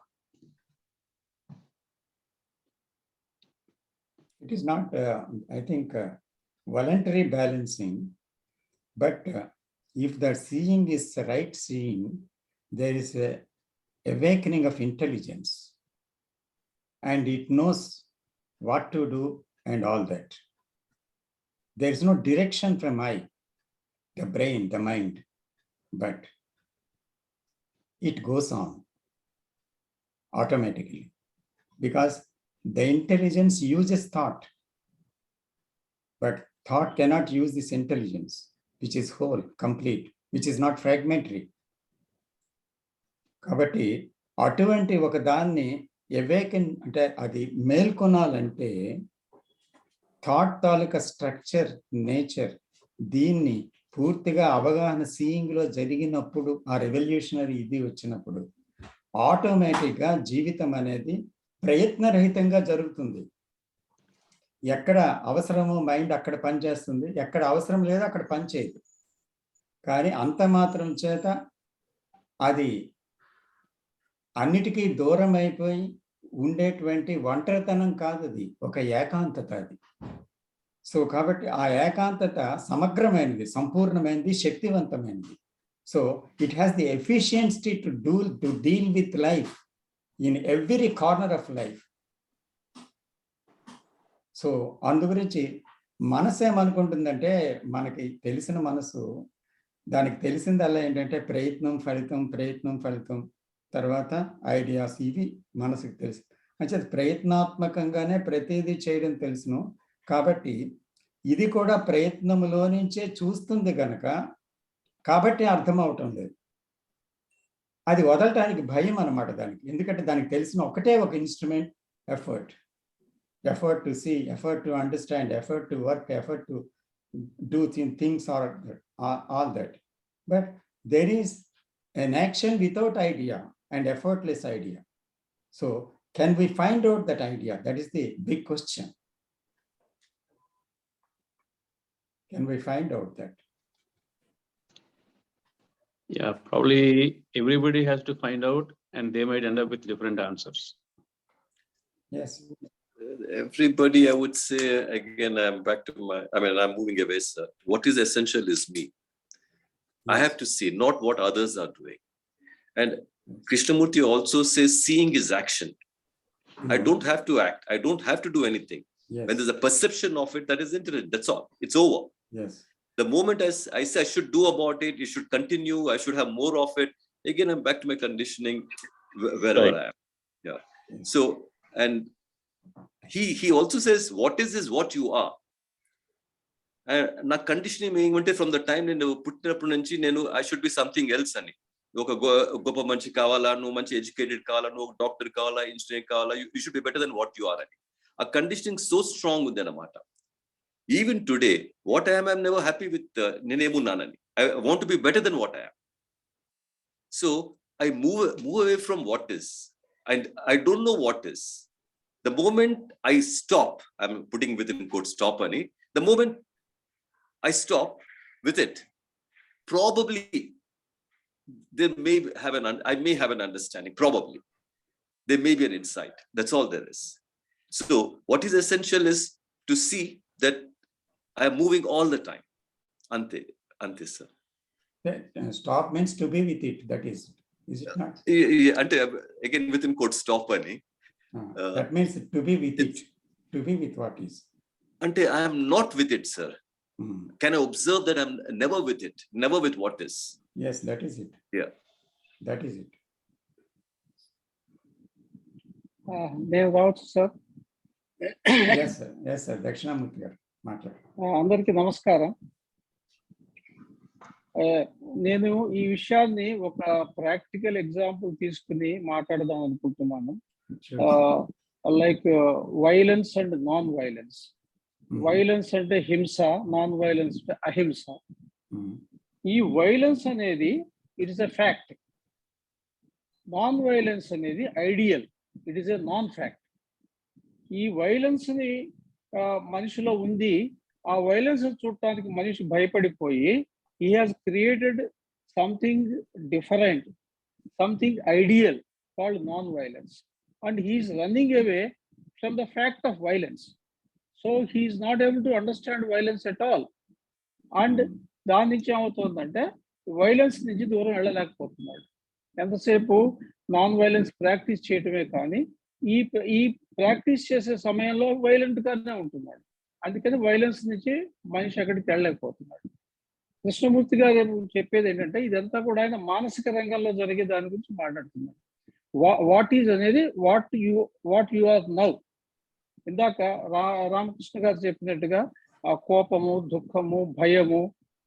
It is not, I think, voluntary balancing, but if the seeing is right seeing, there is a awakening of intelligence, and it knows what to do and all that. There is no direction from the brain, the mind, but it goes on automatically, because the intelligence uses thought, but thought cannot use this intelligence, which is whole, complete, which is not fragmentary. కాబట్టి అటువంటి ఒక దాన్ని awaken అంటే అది మేల్కొనాలంటే thought తాలూకా structure, nature, దీన్ని పూర్తిగా అవగాహన సీయింగ్లో జరిగినప్పుడు, ఆ రెవల్యూషనరీ ఇది వచ్చినప్పుడు ఆటోమేటిక్గా జీవితం అనేది ప్రయత్నరహితంగా జరుగుతుంది. ఎక్కడ అవసరమో మైండ్ అక్కడ పనిచేస్తుంది, ఎక్కడ అవసరం లేదో అక్కడ పనిచేయదు. కానీ అంత మాత్రం చేత అది అన్నిటికీ దూరం అయిపోయి ఉండేటువంటి ఒంటరితనం కాదు, అది ఒక ఏకాంతత. అది సో కాబట్టి ఆ ఏకాంతత సమగ్రమైనది, సంపూర్ణమైనది, శక్తివంతమైనది. So it has the efficiency to deal with life in every corner of life. So అందు గురించి మనసు ఏమనుకుంటుందంటే, మనకి తెలిసిన మనసు దానికి తెలిసిందల్లా ఏంటంటే ప్రయత్నం ఫలితం, తర్వాత ఐడియాస్, ఇవి మనసుకు తెలుసు. అంటే ప్రయత్నాత్మకంగానే ప్రతిదీ చేయడం తెలుసును. కాబట్టి ఇది కూడా ప్రయత్నంలో నుంచే చూస్తుంది కనుక, కాబట్టి అర్థం అవటం లేదు. అది వదలటానికి భయం అన్నమాట దానికి. ఎందుకంటే దానికి తెలిసిన ఒకటే ఒక instrument, effort to see, effort to understand, effort to work, effort to do things or all that. But there is an action without idea and effortless idea. So can we find out that idea? That is the big question. Can we find out that? Yeah, probably everybody has to find out, and they might end up with different answers. Yes. Everybody, I would say, again, I'm back to I'm moving away, sir. What is essential is me. I have to see, not what others are doing. And Krishnamurti also says, seeing is action. I don't have to act. I don't have to do anything. Yes. When there's a perception of it, that is internet. That's all. It's over. Yes. The moment I say I should do about it, it should continue. I should have more of it. Again, I'm back to my conditioning wherever I am. Yeah. So, and he also says, what is what you are. నా conditioning ఏమంటే from the time నేను పుట్టినప్పటి నుంచి I should be something else అని. ఒక గొప్ప మనిషి కావాలా, నువ్వు మంచి ఎడ్యుకేటెడ్ కావాలా, నువ్వు డాక్టర్ కావాలా, ఇంజనీర్ కావాలా, you should be better than what you are అని. ఆ కండిషనింగ్ సో స్ట్రాంగ్ ఉంది అనమాట. Even today what I'm never happy with నేనేమున్నానని. I want to be better than what I'm. So I move away from what is and I don't know what is. The moment I stop, I'm putting within quotes stop ani, the moment I stop with it, probably I may have an understanding, probably. There may be an insight. That's all there is. So what is essential is to see that I am moving all the time. Ante sir. Stop means to be with it, that is it not? Yeah, ante again within quotes stop ani. That means to be with it. To be with what is. Ante I am not with it, sir. Can I observe that I'm never with it, never with what is? Yes, that is it. Yeah. That is it. నేను రావచ్చు sir. Yes sir. Yes sir. Dakshinamurthy గారు మాట్లాడు. అందరికీ నమస్కారం. నేను ఈ విషయాన్ని ఒక ప్రాక్టికల్ ఎగ్జాంపుల్ తీసుకుని మాట్లాడదాం అనుకుంటున్నాను. Like violence and non violence. Violence అంటే హింస, నాన్ వైలెన్స్ అంటే అహింస. ఈ వైలెన్స్ అనేది it is a fact. Non violence అనేది ideal, it is a non fact. ఈ వైలెన్స్ ని మనిషిలో ఉంది. ఆ వైలెన్స్ చూడటానికి మనిషి భయపడిపోయి he has created something different, something ideal called non-violence, and he is running away from the fact of violence. So he is not able to understand violence at all, and దాని నుంచి ఏమవుతుందంటే violence నుంచి దూరం వెళ్ళలేకపోతున్నాడు. ఎంతసేపు non violence practice చేయటమే కానీ ఈ practice చేసే సమయంలో వైలెంట్ గానే ఉంటున్నాడు. అందుకని వైలెన్స్ నుంచి మనిషి అక్కడికి వెళ్ళలేకపోతున్నాడు. కృష్ణమూర్తి గారు చెప్పేది ఏంటంటే ఇదంతా కూడా ఆయన మానసిక రంగంలో జరిగే దాని గురించి మాట్లాడుతున్నారు. వాట్ ఈజ్ అనేది వాట్ యు ఆర్ నౌ. ఇందాక రామకృష్ణ గారు చెప్పినట్టుగా ఆ కోపము, దుఃఖము, భయము,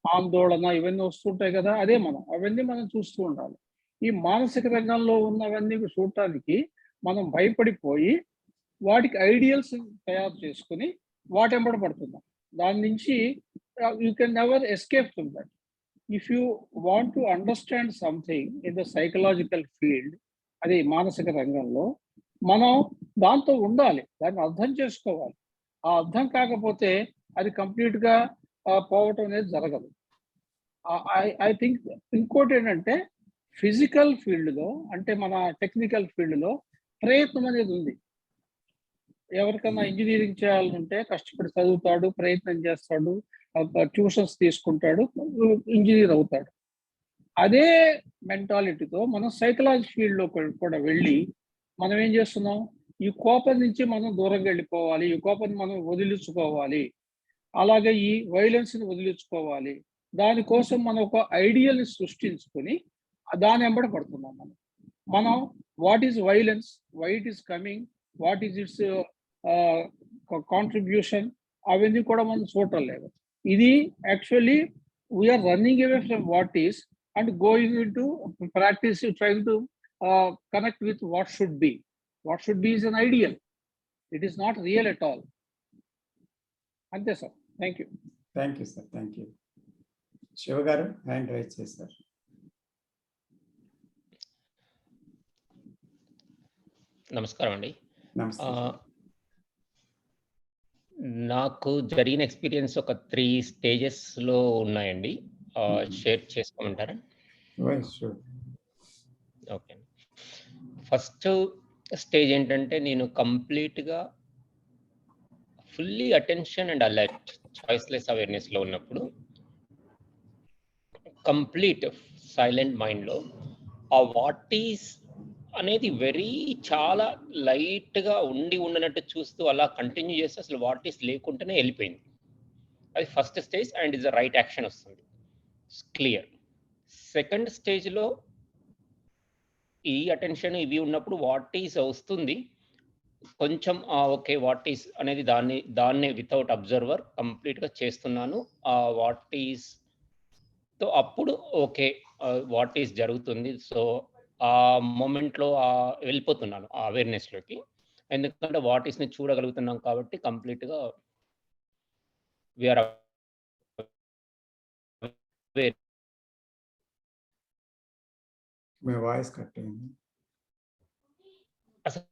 ఆందోళన ఇవన్నీ వస్తుంటాయి కదా, అదే అవన్నీ మనం చూస్తూ ఉండాలి. ఈ మానసిక రంగంలో ఉన్నవన్నీ చూడటానికి మనం భయపడిపోయి వాటికి ఐడియల్స్ తయారు చేసుకుని వాటెంబడి పడుతున్నాం. దాని నుంచి you can never escape from that. If you want to understand something in the psychological field, అది మానసిక రంగంలో మనం దాంతో ఉండాలి, దాన్ని అర్థం చేసుకోవాలి. ఆ అర్థం కాకపోతే అది కంప్లీట్ గా పోవటం అనేది జరగదు. ఐ థింక్ ఇంకోటి ఏంటంటే ఫిజికల్ ఫీల్డ్ లో, అంటే మన టెక్నికల్ ఫీల్డ్ లో ప్రయత్నం అనేది ఉంది. ఎవరికన్నా ఇంజనీరింగ్ చేయాలంటే కష్టపడి చదువుతాడు, ప్రయత్నం చేస్తాడు, ట్యూషన్స్ తీసుకుంటాడు, ఇంజనీర్ అవుతాడు. అదే మెంటాలిటీతో మనం సైకలాజీ ఫీల్డ్ లో కూడా వెళ్ళి మనం ఏం చేస్తున్నాం, ఈ కోపం నుంచి మనం దూరంగా వెళ్ళిపోవాలి, ఈ కోపాన్ని మనం వదిలించుకోవాలి, అలాగే ఈ వైలెన్స్ ని వదిలించుకోవాలి. దానికోసం మనం ఒక ఐడియల్ ని సృష్టించుకొని దాని వెంబడి పడుతున్నాం. మనం what is violence, why it is coming, what is its contribution, అవన్నీ కూడా మనం చూడటం లేదు. ఇది actually we are running away from what is and going into practice trying to connect with what should be. What should be is an ideal. It is not real at all. Ante sir. Thank you. Thank you sir. Thank you. Shiva garu hand raise chesaru. నమస్కారం అండి. నమస్తే. నాకు జరిగిన experience ఒక 3 స్టేజెస్లో ఉన్నాయండి. Share చేసుకోమంటారా? Okay. First stage ఏంటంటే నేను కంప్లీట్గా fully attention and alert choiceless awareness లో ఉన్నప్పుడు కంప్లీట్ సైలెంట్ మైండ్ లో ఆ వాట్ ఈస్ అనేది వెరీ చాలా లైట్ గా ఉండనట్టు చూస్తూ అలా కంటిన్యూ చేస్తే అసలు వాట్ ఈస్ లేకుండానే వెళ్ళిపోయింది. అది first stage and is the right action వస్తుంది, క్లియర్. సెకండ్ స్టేజ్ లో ఈ అటెన్షన్ ఇవి ఉన్నప్పుడు వాట్ ఈస్ వస్తుంది కొంచెం, ఓకే వాట్ ఈస్ అనేది దాన్ని వితౌట్ అబ్జర్వర్ కంప్లీట్ గా చేస్తున్నాను. వాట్ ఈస్ తో అప్పుడు ఓకే వాట్ ఈస్ జరుగుతుంది. సో ఆ మూమెంట్ లో వెళ్ళిపోతున్నాను ఆ అవేర్నెస్ లోకి, ఎందుకంటే వాట్ ఈస్ ని చూడగలుగుతున్నాం కాబట్టి కంప్లీట్ గా వీఆర్ అవేర్. మీ వాయిస్ కట్ అయింది. అసలు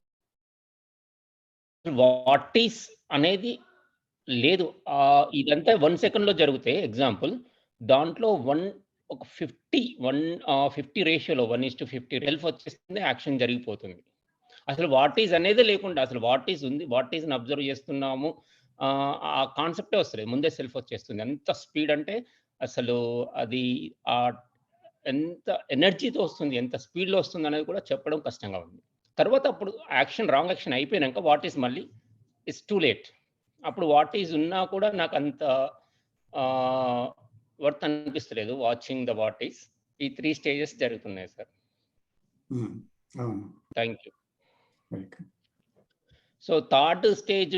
వాట్ ఈస్ అనేది లేదు. ఇదంతా 1 సెకండ్ లో జరిగితే ఎగ్జాంపుల్ దాంట్లో ఒక 50 రేషియోలో 1:50 సెల్ఫ్ వచ్చేస్తుంది, యాక్షన్ జరిగిపోతుంది. అసలు వాట్ ఈస్ అనేదే లేకుండా అసలు వాట్ ఈస్ ఉంది, వాట్ ఈస్ అబ్జర్వ్ చేస్తున్నాము ఆ కాన్సెప్టే వస్తుంది, ముందే సెల్ఫ్ వచ్చేస్తుంది. ఎంత స్పీడ్ అంటే అసలు అది ఎంత ఎనర్జీతో వస్తుంది, ఎంత స్పీడ్లో వస్తుంది అనేది కూడా చెప్పడం కష్టంగా ఉంది. తర్వాత అప్పుడు రాంగ్ యాక్షన్ అయిపోయినాక వాట్ ఈస్ మళ్ళీ ఇట్స్ టూ లేట్. అప్పుడు వాట్ ఈస్ ఉన్నా కూడా నాకు అంత వర్త్ అనిపిస్తలేదు వాచింగ్ ద వాట్ ఈస్. ఈ 3 స్టేజెస్ జరుగుతున్నాయి sir. Thank you. So third stage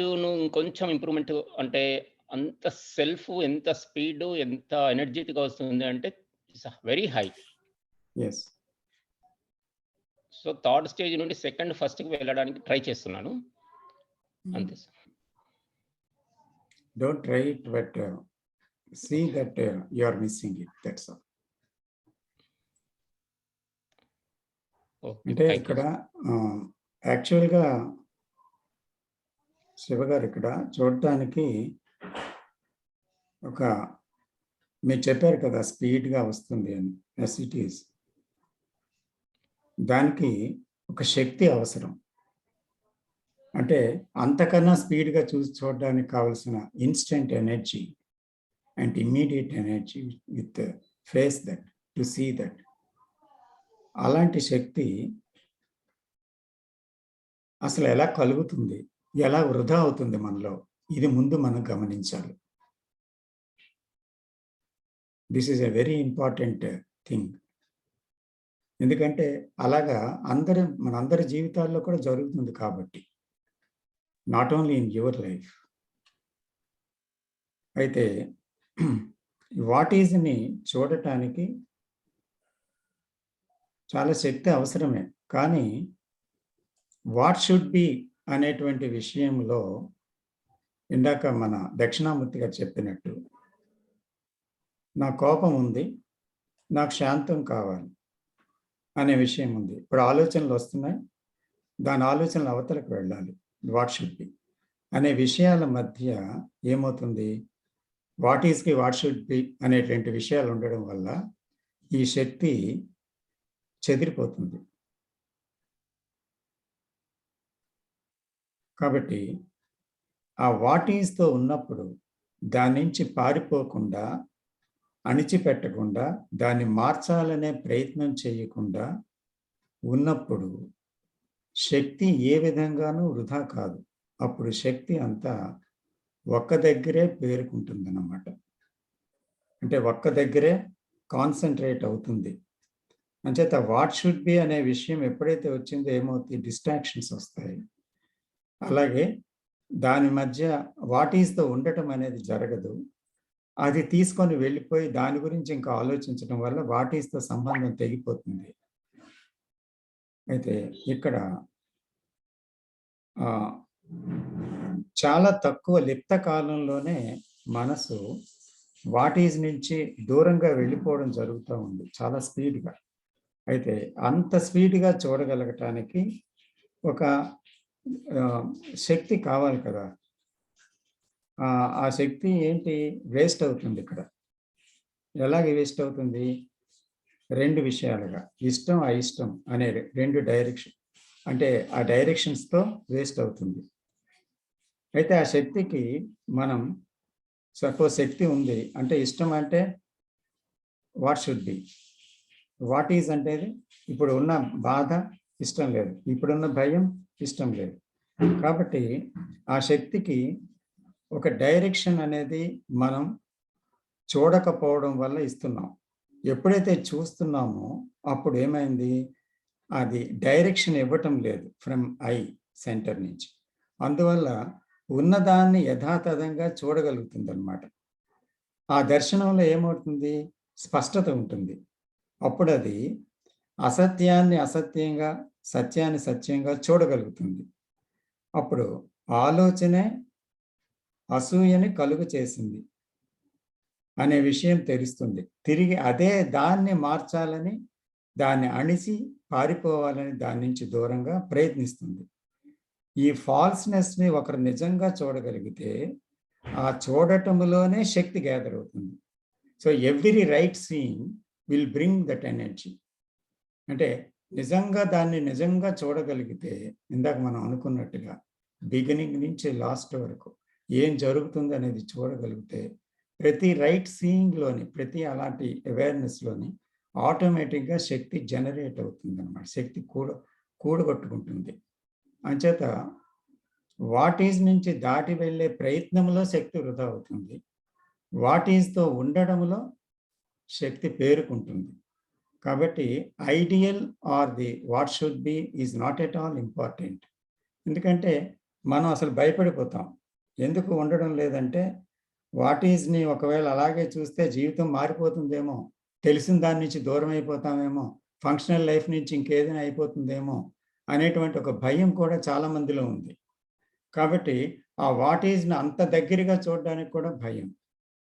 కొంచెం ఇంప్రూవ్మెంట్ అంటే అంత సెల్ఫ్ ఎంత స్పీడ్ ఎంత ఎనర్జెటిక్ వస్తుంది అంటే very high. So third stage నుండి ఫస్ట్ కి వెళ్ళడానికి ట్రై చేస్తున్నాను, అంతే sir. Don't try it, but see that you are missing it. That's all. అంటే ఇక్కడ యాక్చువల్గా శివ గారు ఇక్కడ చూడటానికి ఒక మీరు చెప్పారు కదా స్పీడ్గా వస్తుంది అని. Yes it is. దానికి ఒక శక్తి అవసరం. అంటే అంతకన్నా స్పీడ్గా చూడడానికి కావాల్సిన instant energy and immediate energy with face that to see that. అలాంటి శక్తి అసలు ఎలా కలుగుతుంది, ఎలా వృధా అవుతుంది మనలో, ఇది ముందు మనం గమనించాలి. This is a very important thing. ఎందుకంటే అలాగా మనందరి జీవితాల్లో కూడా జరుగుతుంది కాబట్టి, not only in your life. అయితే వాట్ ఈజ్ని చూడటానికి చాలా శక్తి అవసరమే, కానీ వాట్ షుడ్ బి అనేటువంటి విషయంలో ఇందాక మన దక్షిణామూర్తి గారు చెప్పినట్టు, నా కోపం ఉంది, నాకు శాంతం కావాలి అనే విషయం ఉంది. ఇప్పుడు ఆలోచనలు వస్తున్నాయి, దాని ఆలోచనలు అవతలకు వెళ్ళాలి. వాట్ షుడ్ బి అనే విషయాల మధ్య ఏమవుతుంది, వాట్ ఈస్కి వాట్ షుడ్ బి అనేటువంటి విషయాలు ఉండడం వల్ల ఈ శక్తి చెదిరిపోతుంది. కాబట్టి ఆ వాట్ ఈస్తో ఉన్నప్పుడు దాని నుంచి పారిపోకుండా, అణిచిపెట్టకుండా, దాన్ని మార్చాలనే ప్రయత్నం చేయకుండా ఉన్నప్పుడు శక్తి ఏ విధంగానూ వృధా కాదు. అప్పుడు శక్తి అంతా ఒక్క దగ్గరే పేరుకుంటుందన్నమాట. అంటే ఒక్క దగ్గరే కాన్సన్ట్రేట్ అవుతుంది. అంచేత వాట్ షుడ్ బి అనే విషయం ఎప్పుడైతే వచ్చిందో ఏమవుతుంది, డిస్ట్రాక్షన్స్ వస్తాయి. అలాగే దాని మధ్య వాట్ ఈస్తో ఉండటం అనేది జరగదు. అది తీసుకొని వెళ్ళిపోయి దాని గురించి ఇంకా ఆలోచించడం వల్ల వాట్ ఈస్తో సంబంధం తెగిపోతుంది. అయితే ఇక్కడ చాలా తక్కువ లిప్త కాలంలోనే మనసు వాట్ ఈజ్ నుంచి దూరంగా వెళ్ళిపోవడం జరుగుతూ ఉంది, చాలా స్పీడ్గా. అయితే అంత స్పీడ్గా చూడగలగటానికి ఒక శక్తి కావాలి కదా. ఆ శక్తి ఏంటి, వేస్ట్ అవుతుంది ఇక్కడ. ఎలాగే వేస్ట్ అవుతుంది, 2 విషయాలుగా, ఇష్టం అయిష్టం అనే 2 డైరెక్షన్, అంటే ఆ డైరెక్షన్స్తో వేస్ట్ అవుతుంది. అయితే ఆ శక్తికి మనం సపోజ్ శక్తి ఉంది అంటే ఇష్టం అంటే what should B, what is అంటే ఇప్పుడు ఉన్న బాధ ఇష్టం లేదు, ఇప్పుడున్న భయం ఇష్టం లేదు. కాబట్టి ఆ శక్తికి ఒక డైరెక్షన్ అనేది మనం చూడకపోవడం వల్ల ఇస్తున్నాం. ఎప్పుడైతే చూస్తున్నామో అప్పుడు ఏమైంది, అది డైరెక్షన్ ఇవ్వటం లేదు ఫ్రమ్ ఐ సెంటర్ నుంచి. అందువల్ల ఉన్నదాన్ని యథాతథంగా చూడగలుగుతుంది అన్నమాట. ఆ దర్శనంలో ఏమవుతుంది, స్పష్టత ఉంటుంది. అప్పుడు అది అసత్యాన్ని అసత్యంగా, సత్యాన్ని సత్యంగా చూడగలుగుతుంది. అప్పుడు ఆలోచనే అసూయని కలుగు చేసింది అనే విషయం తెలుస్తుంది. తిరిగి అదే దాన్ని మార్చాలని, దాన్ని అణిచి పారిపోవాలని దాని నుంచి దూరంగా ప్రయత్నిస్తుంది. ఈ ఫాల్స్నెస్ని ఒకరు నిజంగా చూడగలిగితే ఆ చూడటంలోనే శక్తి గ్యాదర్ అవుతుంది. So every right seeing will bring that energy. అంటే నిజంగా దాన్ని నిజంగా చూడగలిగితే ఇందాక మనం అనుకున్నట్టుగా బిగినింగ్ నుంచి లాస్ట్ వరకు ఏం జరుగుతుంది అనేది చూడగలిగితే ప్రతి రైట్ సీయింగ్లోని, ప్రతి అలాంటి అవేర్నెస్లోని ఆటోమేటిక్గా శక్తి జనరేట్ అవుతుంది అన్నమాట. శక్తి కూడగొట్టుకుంటుంది. అంచేత వాట్ ఈజ్ నుంచి దాటి వెళ్ళే ప్రయత్నంలో శక్తి వృధా అవుతుంది. వాట్ ఈజ్తో ఉండడంలో శక్తి పేరుకుంటుంది. కాబట్టి ideal or the what should be is not at all important. ఎందుకంటే మనం అసలు భయపడిపోతాం. ఎందుకు ఉండడం లేదంటే వాట్ ఈజ్ని ఒకవేళ అలాగే చూస్తే జీవితం మారిపోతుందేమో, తెలిసిన దాని నుంచి దూరం అయిపోతామేమో, ఫంక్షనల్ లైఫ్ నుంచి ఇంకేదైనా అయిపోతుందేమో అనేటువంటి ఒక భయం కూడా చాలా మందిలో ఉంది. కాబట్టి ఆ వాట్ ఈజ్ని అంత దగ్గరగా చూడడానికి కూడా భయం.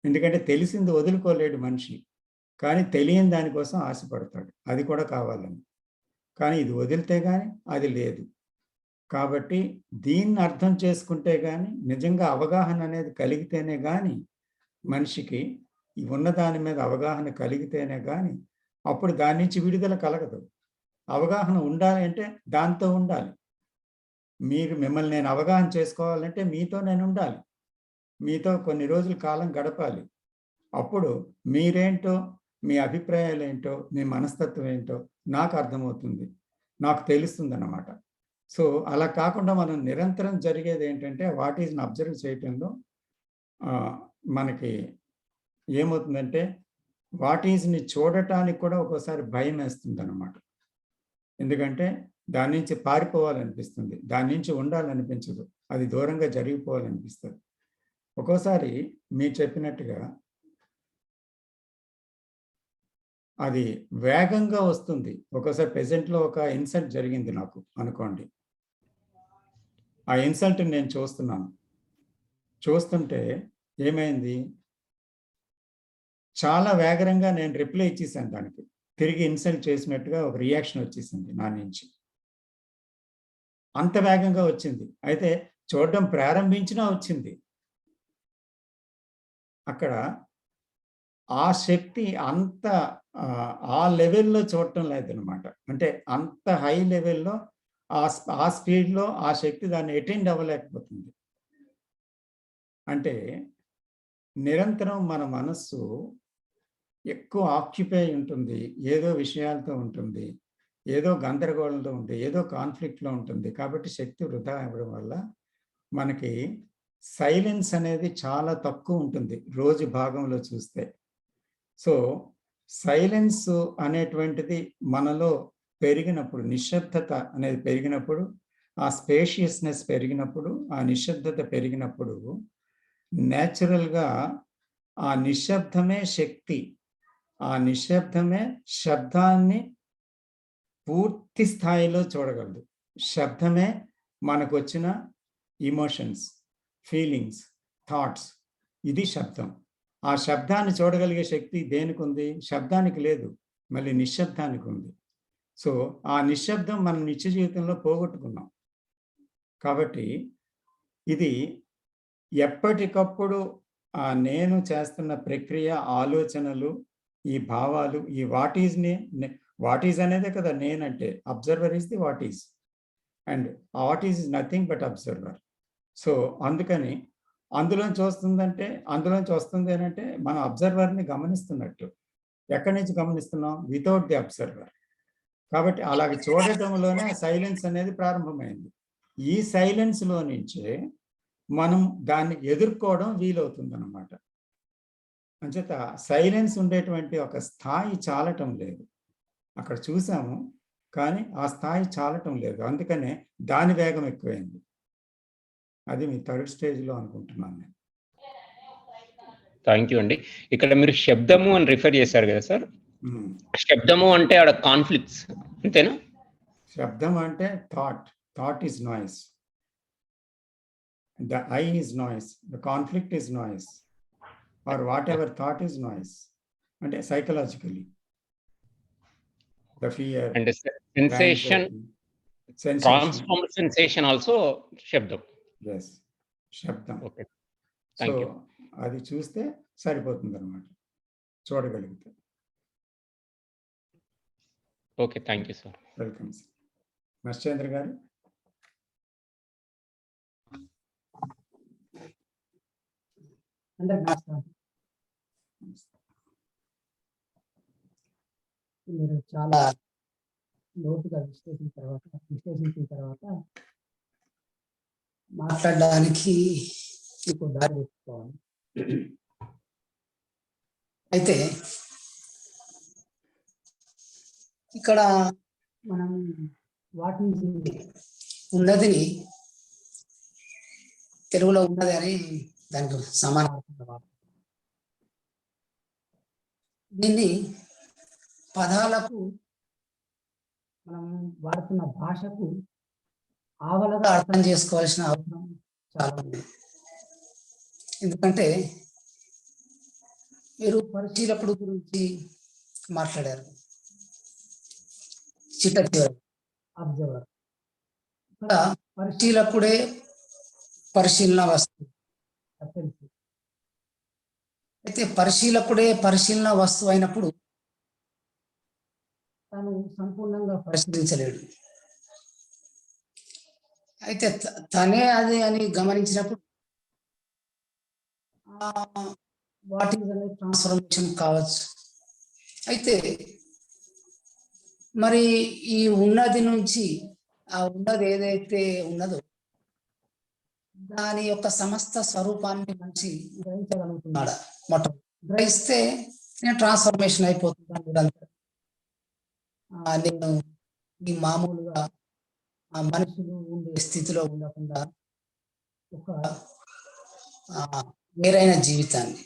ఎందుకంటే తెలిసింది వదులుకోలేడు మనిషి, కానీ తెలియని దానికోసం ఆశపడతాడు, అది కూడా కావాలని. కానీ ఇది వదిలితే కానీ అది లేదు. కాబట్టి దీన్ని అర్థం చేసుకుంటే కానీ, నిజంగా అవగాహన అనేది కలిగితేనే కానీ మనిషికి ఈ ఉన్న దాని మీద అవగాహన కలిగితేనే కానీ అప్పుడు దాని నుంచి విడుదల కలగదు. అవగాహన ఉండాలి అంటే దాంతో ఉండాలి. మిమ్మల్ని నేను అవగాహన చేసుకోవాలంటే మీతో నేను ఉండాలి, మీతో కొన్ని రోజుల కాలం గడపాలి. అప్పుడు మీరేంటో, మీ అభిప్రాయాలు ఏంటో, మీ మనస్తత్వం ఏంటో నాకు అర్థమవుతుంది, నాకు తెలుస్తుంది అన్నమాట. సో అలా కాకుండా మనం నిరంతరం జరిగేది ఏంటంటే వాట్ ఈజ్ని అబ్జర్వ్ చేయటంలో మనకి ఏమవుతుందంటే వాట్ ఈజ్ని చూడటానికి కూడా ఒక్కోసారి భయం వేస్తుంది అన్నమాట. ఎందుకంటే దాని నుంచి పారిపోవాలనిపిస్తుంది, దాని నుంచి ఉండాలనిపించదు, అది దూరంగా జరిగిపోవాలనిపిస్తుంది. ఒక్కోసారి మీరు చెప్పినట్టుగా అది వేగంగా వస్తుంది. ఒక్కోసారి ప్రెజెంట్లో ఒక ఇన్సల్ట్ జరిగింది నాకు అనుకోండి. ఆ ఇన్సల్ట్ నేను చూస్తున్నాను. చూస్తుంటే ఏమైంది, చాలా వేగంగా నేను రిప్లై ఇచ్చేసాను దానికి. తిరిగి ఇన్సల్ట్ చేసినట్టుగా ఒక రియాక్షన్ వచ్చేసింది నా నుంచి. అంత వేగంగా వచ్చింది. అయితే చూడడం ప్రారంభించినా వచ్చింది. అక్కడ ఆ శక్తి అంత ఆ లెవెల్లో చూడటం లేదనమాట. అంటే అంత హై లెవెల్లో ఆ స్పీడ్లో ఆ శక్తి దాన్ని అటెండ్ అవ్వలేకపోతుంది. అంటే నిరంతరం మన మనస్సు ఎక్కువ ఆక్యుపై ఉంటుంది, ఏదో విషయాలతో ఉంటుంది, ఏదో గందరగోళంలో ఉంటుంది, ఏదో కాన్ఫ్లిక్ట్లో ఉంటుంది. కాబట్టి శక్తి వృధా అవ్వడం వల్ల మనకి సైలెన్స్ అనేది చాలా తక్కువ ఉంటుంది రోజు భాగంలో చూస్తే. సో సైలెన్స్ అనేటువంటిది మనలో పెరిగినప్పుడు, నిశ్శబ్దత అనేది పెరిగినప్పుడు, ఆ స్పేషియస్నెస్ పెరిగినప్పుడు, ఆ నిశ్శబ్దత పెరిగినప్పుడు న్యాచురల్గా ఆ నిశ్శబ్దమే శక్తి, ఆ నిశ్శబ్దమే శబ్దాన్ని పూర్తి స్థాయిలో చూడగలదు. శబ్దమే మనకు వచ్చిన ఇమోషన్స్, ఫీలింగ్స్, థాట్స్, ఇది శబ్దం. ఆ శబ్దాన్ని చూడగలిగే శక్తి దేనికి ఉంది? శబ్దానికి లేదు, మళ్ళీ నిశ్శబ్దానికి ఉంది. సో ఆ నిశ్శబ్దం మనం నిత్య జీవితంలో పోగొట్టుకున్నాం. కాబట్టి ఇది ఎప్పటికప్పుడు నేను చేస్తున్న ప్రక్రియ, ఆలోచనలు, ఈ భావాలు, ఈ వాట్ ఈజ్ అనేదే కదా నేనంటే. Observer is the what is, and what is nothing but observer. So అందుకని అందులోంచి వస్తుంది అంటే మన అబ్జర్వర్ని గమనిస్తున్నట్టు. ఎక్కడి నుంచి గమనిస్తున్నాం? Without the observer. కాబట్టి అలాగే చూడటంలోనే సైలెన్స్ అనేది ప్రారంభమైంది. ఈ సైలెన్స్లో నుంచే మనం దాన్ని ఎదుర్కోవడం వీలవుతుంది అన్నమాట. అంచేత సైలెన్స్ ఉండేటువంటి ఒక స్థాయి చాలటం లేదు. అక్కడ చూసాము, కానీ ఆ స్థాయి చాలటం లేదు. అందుకనే దాని వేగం ఎక్కువైంది. అది మీ థర్డ్ స్టేజ్లో అనుకుంటున్నాను నేను. థ్యాంక్ యూ అండి. ఇక్కడ మీరు శబ్దము అని రిఫర్ చేశారు కదా సార్, శబ్దము అంటే ఆడ కాన్ఫ్లిక్ట్స్ అంతేనా? శబ్దం అంటే thought is noise, the I is noise, the conflict is noise, or whatever thought is noise. అంటే psychologically the fear and sensation, transformed sensation also shabdam. Yes, shabdam. Okay, thank you. అది చూస్తే సరిపోతుంది అన్నమాట, చూడగలిగితే. Okay, thank you sir. Welcome sir. నశ్చేంద్ర గారు. మీరు చాలా లోతుగా విశ్లేషించిన తర్వాత మాట్లాడడానికి మీకు దారి పెట్టుకోవాలి. అయితే ఇక్కడ మనం వాటిని ఉన్నదిని తెలుగులో ఉన్నది అని దానికి సమానార్థం. దీన్ని పదాలకు మనం వాడుతున్న భాషకు ఆవలగా అర్థం చేసుకోవాల్సిన అవసరం చాలా ఉంది. ఎందుకంటే మీరు పరిశీలకుడు గురించి మాట్లాడారు, అబ్జర్వర్. ఇక్కడ పరిశీలకుడే పరిశీలన వస్తువు తెలుసు. అయితే పరిశీలకుడే పరిశీలన వస్తువు అయినప్పుడు తను సంపూర్ణంగా పరిశీలించలేడు. అయితే తనే అది అని గమనించినప్పుడు వాట్ ఈజ్ అనేది ట్రాన్స్ఫర్మేషన్ కావచ్చు. అయితే మరి ఈ ఉన్నది నుంచి ఆ ఉన్నది ఏదైతే ఉన్నదో దాని యొక్క సమస్త స్వరూపాన్ని మంచి గ్రహించగలుగుతున్నాడా? గ్రహిస్తే ట్రాన్స్ఫర్మేషన్ అయిపోతుంది. నేను ఈ మామూలుగా మనుషులు ఉండే స్థితిలో ఉండకుండా ఒక వేరైన జీవితాన్ని,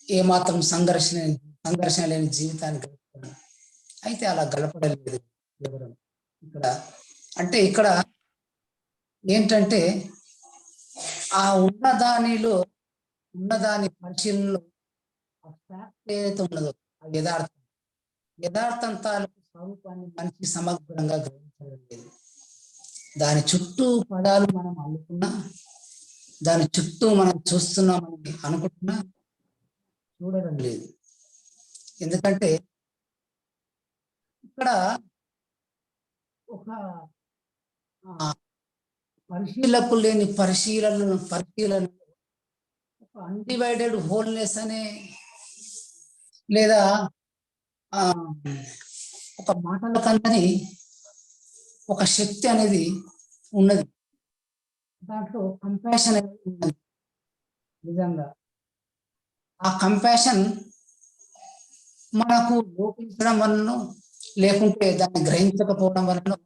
ఏమాత్రం సంఘర్షణ లేని జీవితాన్ని గడుపుతాను. అయితే అలా గడపడలేదు ఎవరు ఇక్కడ. అంటే ఇక్కడ ఏంటంటే ఆ ఉన్నదాని పరిశీలనలో ఆ ఫ్యాక్ట్ ఏదైతే ఉన్నదో ఆ యథార్థం తాలూకు స్వరూపాన్ని మనిషి సమగ్రంగా గ్రహించడం లేదు. దాని చుట్టూ పదాలు మనం అల్లుకున్నా, దాని చుట్టూ మనం చూస్తున్నామని అనుకుంటున్నా చూడడం లేదు. ఎందుకంటే ఇక్కడ ఒక పరిశీలకు లేని పరిశీలన ఒక అన్డివైడెడ్ హోల్నెస్ అనే లేదా ఒక మాటల కన్నది ఒక శక్తి అనేది ఉన్నది. దాంట్లో కంపాషన్ అనేది ఉన్నది. నిజంగా ఆ కంపాషన్ మనకు లోపించడం వలన లేకుంటే దాన్ని గ్రహించకపోవడం వలన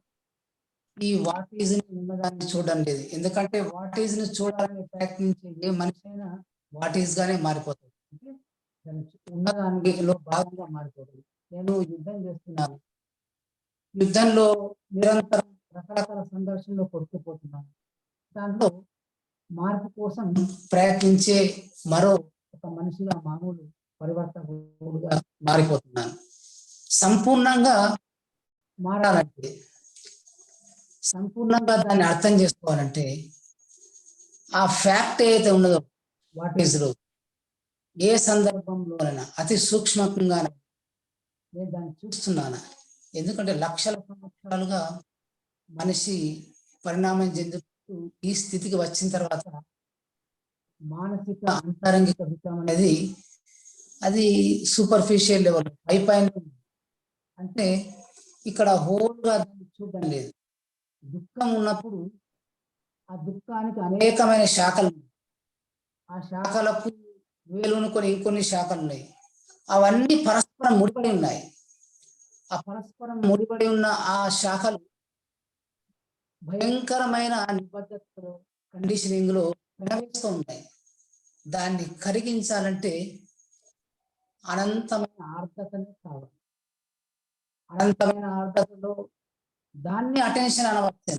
ఈ వాట్ ఈజ్ ని ఉన్నదాన్ని చూడడం లేదు. ఎందుకంటే వాట్ ఈజ్ ని చూడాలని ప్రయత్నించే ఏ మనిషి అయినా వాట్ ఈజ్ గానే మారిపోతుంది. అంటే ఉన్నదానిలో భాగంగా మారిపోతుంది. నేను యుద్ధం చేస్తున్నాను, యుద్ధంలో నిరంతరం రకరకాల సంఘర్షణలో కొట్టుకుపోతున్నాను. దాంట్లో మార్పు కోసం ప్రయత్నించే మరో ఒక మనిషిగా మామూలు పరివర్తకుడుగా మారిపోతున్నాను. సంపూర్ణంగా మారాలంటే, సంపూర్ణంగా దాన్ని అర్థం చేసుకోవాలంటే ఆ ఫ్యాక్ట్ ఏదైతే ఉన్నదో వాట్ ఈజ్ లో ఏ సందర్భంలోనైనా అతి సూక్ష్మంగా నేను దాన్ని చూస్తున్నాను. ఎందుకంటే లక్షల సంవత్సరాలుగా మనిషి పరిణామం ఈ స్థితికి వచ్చిన తర్వాత మానసిక అంతరంగిక దుఃఖం అనేది అది సూపర్ఫిషియల్ లెవెల్ పైన, అంటే ఇక్కడ హోల్గా దాన్ని చూడడం లేదు. దుఃఖం ఉన్నప్పుడు ఆ దుఃఖానికి అనేకమైన శాఖలు ఉన్నాయి. ఆ శాఖలకు వేలునుకొని ఇంకొన్ని శాఖలు ఉన్నాయి. అవన్నీ పరస్పరం ముడిపడి ఉన్నాయి. ఆ పరస్పరం ముడిపడి ఉన్న ఆ శాఖలు భయంకరమైన నిబద్ధతలో కండిషనింగ్ లో ప్రవేశిస్తూ ఉంటాయి. దాన్ని కరిగించాలంటే అనంతమైన ఆర్ద్రతనే కావాలి. అనంతమైన ఆర్ద్రతలో దాన్ని అటెన్షన్ అనవచ్చు.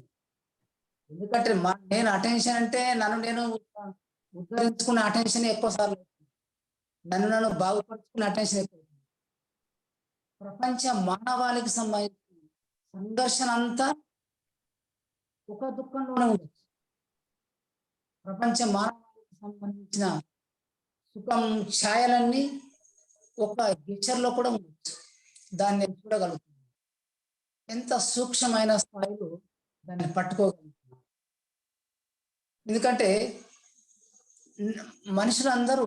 ఎందుకంటే నేను అటెన్షన్ అంటే నన్ను నేను ఉద్ధరించుకునే అటెన్షన్ ఎక్కువ సార్లు, నన్ను బాగుపరుచుకునే అటెన్షన్ ఎక్కువ. ప్రపంచ మానవాళికి సంబంధించిన సంఘర్షణ అంతా ఒక దుఃఖంలోనే ఉండొచ్చు. ప్రపంచ మానవాళికి సంబంధించిన సుఖం ఛాయలన్నీ ఒక గిచర్లో కూడా ఉండొచ్చు. దాన్ని నేను చూడగలుగుతున్నాను. ఎంత సూక్ష్మమైన స్థాయిలో దాన్ని పట్టుకోగలుగుతున్నాను. ఎందుకంటే మనుషులందరూ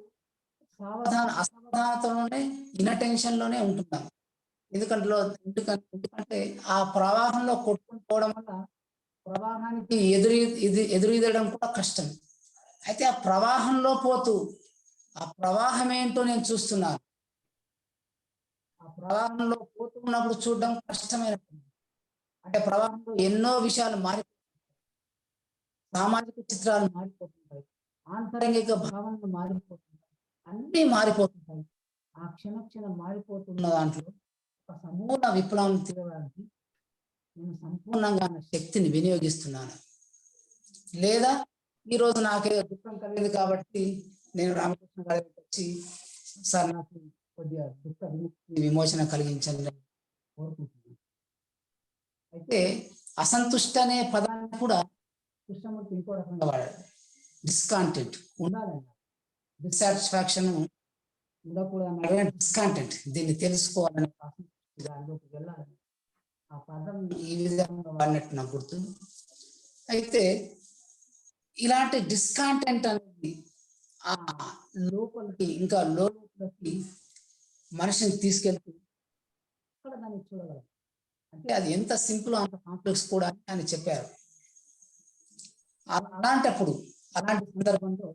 అసావధానతలోనే ఇన్అటెన్షన్లోనే ఉంటున్నాం. ఎందుకంటే ఆ ప్రవాహంలో కొట్టుకుని పోవడం వల్ల ప్రవాహానికి ఎదురీదడం కూడా కష్టం. అయితే ఆ ప్రవాహంలో పోతూ ఆ ప్రవాహం ఏంటో నేను చూస్తున్నాను. ఆ ప్రవాహంలో పోతున్నప్పుడు చూడడం కష్టమైన పని. అంటే ప్రవాహంలో ఎన్నో విషయాలు మారిపోతుంటాయి. సామాజిక చిత్రాలు మారిపోతుంటాయి, ఆంతరంగిక భావనలు మారిపోతుంటాయి, అన్నీ మారిపోతుంటాయి. ఆ క్షణం మారిపోతున్న దాంట్లో ఒక సమూల విప్లవం తీయడానికి నేను సంపూర్ణంగా నా శక్తిని వినియోగిస్తున్నాను. లేదా ఈరోజు నాకే దుఃఖం కలిగింది కాబట్టి నేను రామకృష్ణ గారికి వచ్చి, సార్ నాకు కొద్దిగా దుఃఖ విమోచన కలిగించండి కోరుకుంటున్నాను. అయితే అసంతుష్ట అనే పదాన్ని కూడా కృష్ణమూర్తి ఇంకో రకంగా వాడాడు. డిస్కాంటెంట్ ఉండాలన్నా, డిస్సాటిస్ఫాక్షన్ ఉండకూడదన్నా డిస్కాంటెంట్, దీన్ని తెలుసుకోవాలనే దానిలోకి వెళ్ళాలని ఆ పదం ఈ విధంగా వాడినట్టు నాకు గుర్తు. అయితే ఇలాంటి డిస్కాంటెంట్ అనేది ఆ లోపలికి ఇంకా లోపలికి మనిషిని తీసుకెళ్తూ అక్కడ దాన్ని చూడగలం. అంటే అది ఎంత సింపుల్ అంత కాంప్లెక్స్ కూడా అని చెప్పారు. అలాంటప్పుడు అలాంటి సందర్భంలో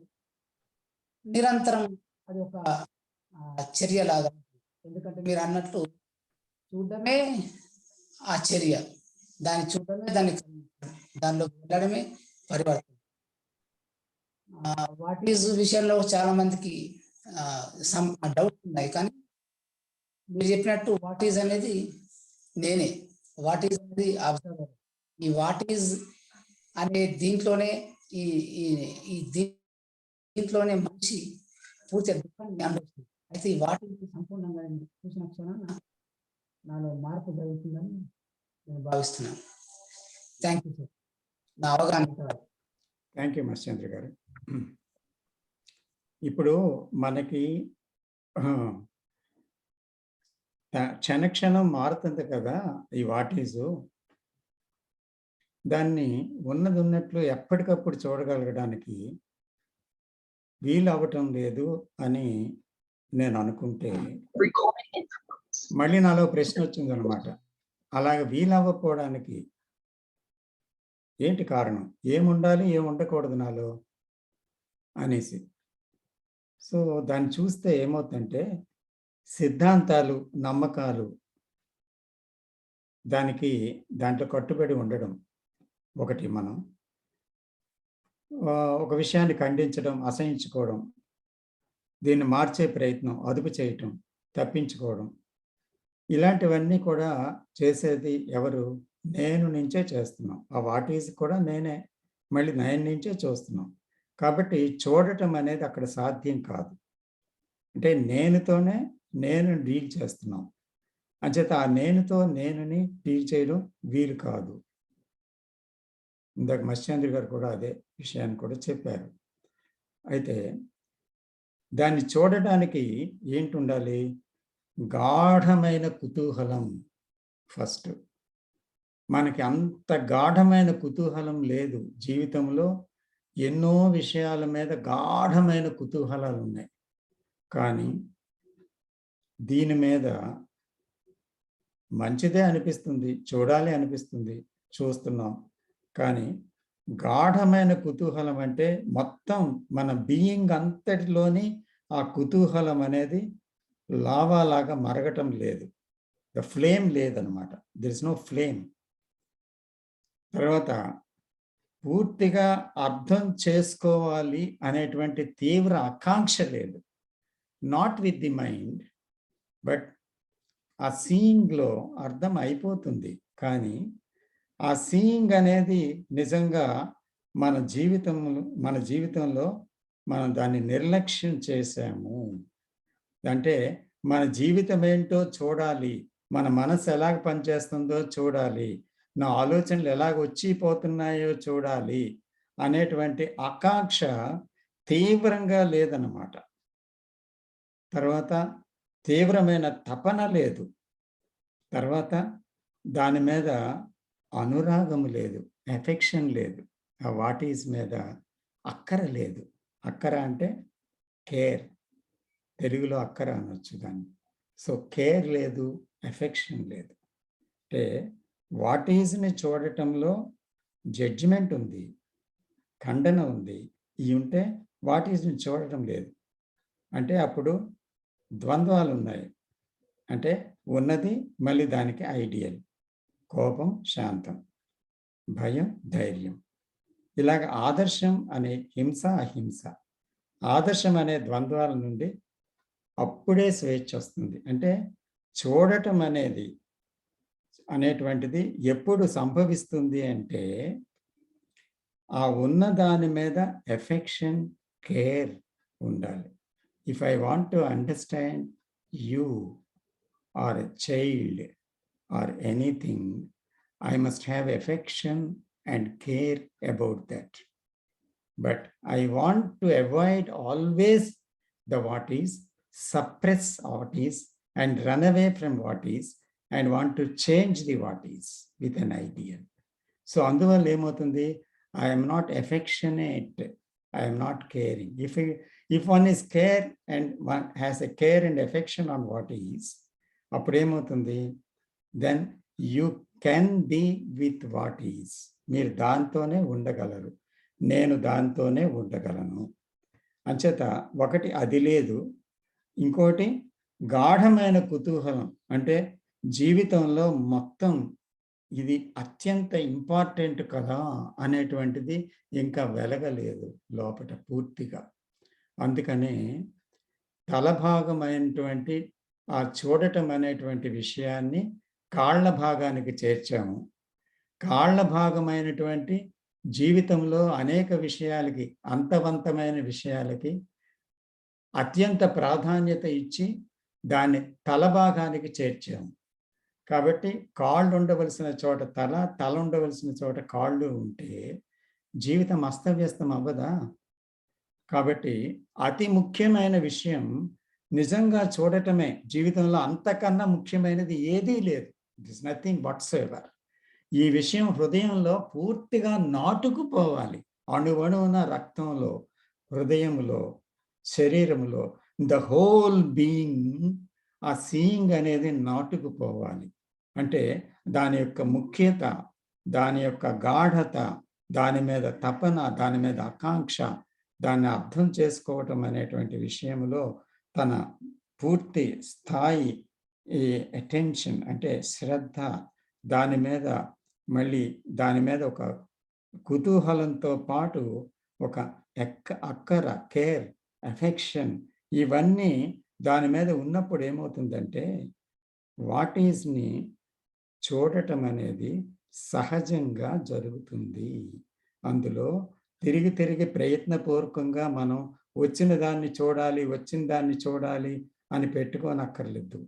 నిరంతరం అది ఒక చర్యలాగా, ఎందుకంటే మీరు అన్నట్లు చూడడమే ఆ చర్య, దాన్ని చూడడమే దానిలో వెళ్ళడమే పరివర్తన. వాట్ ఈజ్ విషయంలో చాలా మందికి డౌట్ ఉన్నాయి. కానీ మీరు చెప్పినట్టు వాట్ ఈజ్ అనేది నేనే, వాట్ ఈజ్ అనేది అబ్జర్వర్. ఈ వాట్ ఈజ్ అనే దీంట్లోనే ఈ దీంట్లోనే మనిషి పూర్తి దుఃఖాన్ని అనుభవిస్తుంది. అయితే ఈ వాట్ ఈజ్ సంపూర్ణంగా చూసిన క్షణాన నాలో మార్పు జరుగుతుందని నేను భావిస్తున్నాను. థ్యాంక్ యూ సార్, నా అవగాహన. థ్యాంక్ యూ మత్స్యేంద్ర గారు. ఇప్పుడు మనకి క్షణక్షణం మారుతుంది కదా ఈ వాట్ ఈజు. దాన్ని ఉన్నది ఉన్నట్లు ఎప్పటికప్పుడు చూడగలగడానికి వీలు అవ్వటం లేదు అని నేను అనుకుంటే మళ్ళీ నాలో ప్రశ్న వచ్చిందనమాట. అలాగే వీలు అవ్వకపోవడానికి ఏంటి కారణం, ఏముండాలి ఏం ఉండకూడదు నాలో అనేసి. సో దాన్ని చూస్తే ఏమవుతుందంటే సిద్ధాంతాలు, నమ్మకాలు దాంట్లో కట్టుబడి ఉండడం ఒకటి. మనం ఒక విషయాన్ని ఖండించడం, అసహించుకోవడం, దీన్ని మార్చే ప్రయత్నం, అదుపు చేయటం, తప్పించుకోవడం, ఇలాంటివన్నీ కూడా చేసేది ఎవరు? నేను నుంచే చేస్తున్నాం. ఆ వాట్ ఈజ్ కూడా నేనే, మళ్ళీ నేను నుంచే చూస్తున్నాం. కాబట్టి చూడటం అనేది అక్కడ సాధ్యం కాదు. అంటే నేనుతోనే నేను డీల్ చేస్తున్నాం. అంచేత ఆ నేనుతో నేనుని డీల్ చేయడం వీలు కాదు. ఇందాక మత్స్యేంద్ర గారు కూడా అదే విషయాన్ని కూడా చెప్పారు. అయితే దాన్ని చూడడానికి ఏంటి ఉండాలి? గాఢమైన కుతూహలం ఫస్ట్. మనకి అంత గాఢమైన కుతూహలం లేదు. జీవితంలో ఎన్నో విషయాల మీద గాఢమైన కుతూహలాలు ఉన్నాయి. కానీ దీని మీద మంచిదే అనిపిస్తుంది, చూడాలి అనిపిస్తుంది, చూస్తున్నాం. కానీ గాఢమైన కుతూహలం అంటే మొత్తం మన బీయింగ్ అంతటిలోని ఆ కుతూహలం అనేది లావాలాగా మరగటం లేదు. ద ఫ్లేమ్ లేదనమాట. There is no flame. తర్వాత పూర్తిగా అర్థం చేసుకోవాలి అనేటువంటి తీవ్ర ఆకాంక్ష లేదు. Not with the mind, but ఆ సీయింగ్లో అర్థం అయిపోతుంది. కానీ ఆ సీయింగ్ అనేది నిజంగా మన జీవితంలో మనం దాన్ని నిర్లక్ష్యం చేశాము. అంటే మన జీవితం ఏంటో చూడాలి, మన మనసు ఎలాగ పనిచేస్తుందో చూడాలి, నా ఆలోచనలు ఎలాగ వచ్చిపోతున్నాయో చూడాలి అనేటువంటి ఆకాంక్ష తీవ్రంగా లేదన్నమాట. తర్వాత తీవ్రమైన తపన లేదు. తర్వాత దాని మీద అనురాగము లేదు, ఎఫెక్షన్ లేదు. ఆ వాట్ ఈజ్ మీద అక్కర లేదు. అక్కర అంటే కేర్, తెలుగులో అక్కర అనొచ్చు దాన్ని. సో కేర్ లేదు, ఎఫెక్షన్ లేదు. అంటే వాట్ ఈజ్ని చూడటంలో జడ్జిమెంట్ ఉంది, ఖండన ఉంది. ఇవి ఉంటే వాట్ ఈజ్ని చూడటం లేదు. అంటే అప్పుడు ద్వంద్వాలు ఉన్నాయి. అంటే ఉన్నది మళ్ళీ దానికి ఐడియల్, కోపం శాంతం, భయం ధైర్యం. ఇలాగ ఆదర్శం అనే హింస అహింస, ఆదర్శం అనే ద్వంద్వాల నుండి అప్పుడే స్వేచ్ఛ వస్తుంది. అంటే చూడటం అనేటువంటిది ఎప్పుడు సంభవిస్తుంది అంటే ఆ ఉన్న దాని మీద ఎఫెక్షన్, కేర్ ఉండాలి. If I want to understand you or a child or anything, I must have affection and care about that. But I want to avoid always the what is, suppress what is, and run away from what is, and want to change the what is with an ideal. So, అందువల్ల ఏమవుతుంది? I am not affectionate, I am not caring. If one is care and one has a care and affection on what is, అప్పుడు ఏమవుతుంది? Then you can be with what is. మీరు దాంతోనే ఉండగలరు, నేను దాంతోనే ఉండగలను. అంచేత ఒకటి అది లేదు. ఇంకోటి గాఢమైన కుతూహలం, అంటే జీవితంలో మొత్తం ఇది అత్యంత ఇంపార్టెంట్ కదా అనేటువంటిది ఇంకా వెలగలేదు లోపట పూర్తిగా. అందుకనే తలభాగమైనటువంటి ఆ చూడటం అనేటువంటి విషయాన్ని కాళ్ళ భాగానికి చేర్చాము. కాళ్ళ భాగమైనటువంటి జీవితంలో అనేక విషయాలకి, అంతవంతమైన విషయాలకి అత్యంత ప్రాధాన్యత ఇచ్చి దాన్ని తల భాగానికి చేర్చాము. కాబట్టి కాళ్ళు ఉండవలసిన చోట తల ఉండవలసిన చోట కాళ్ళు ఉంటే జీవితం అస్తవ్యస్తం అవ్వదా? కాబట్టి అతి ముఖ్యమైన విషయం నిజంగా చూడటమే. జీవితంలో అంతకన్నా ముఖ్యమైనది ఏదీ లేదు. It is nothing whatsoever. ఈ విషయం హృదయంలో పూర్తిగా నాటుకుపోవాలి. అణువణువున రక్తంలో, హృదయంలో, శరీరంలో, ద హోల్ బీయింగ్ ఆ సీయింగ్ అనేది నాటుకుపోవాలి. అంటే దాని యొక్క ముఖ్యత, దాని యొక్క గాఢత, దాని మీద తపన, దాని మీద ఆకాంక్ష, దాన్ని అర్థం చేసుకోవటం అనేటువంటి విషయంలో తన పూర్తి స్థాయి ఈ అటెన్షన్ అంటే శ్రద్ధ, దాని మీద మళ్ళీ దాని మీద ఒక కుతూహలంతో పాటు ఒక అక్కర, కేర్, అఫెక్షన్, ఇవన్నీ దాని మీద ఉన్నప్పుడు ఏమవుతుందంటే వాట్ ఈజ్ని చూడటం అనేది సహజంగా జరుగుతుంది. అందులో తిరిగి తిరిగి ప్రయత్నపూర్వకంగా మనం వచ్చిన దాన్ని చూడాలి అని పెట్టుకోనక్కర్లేదు.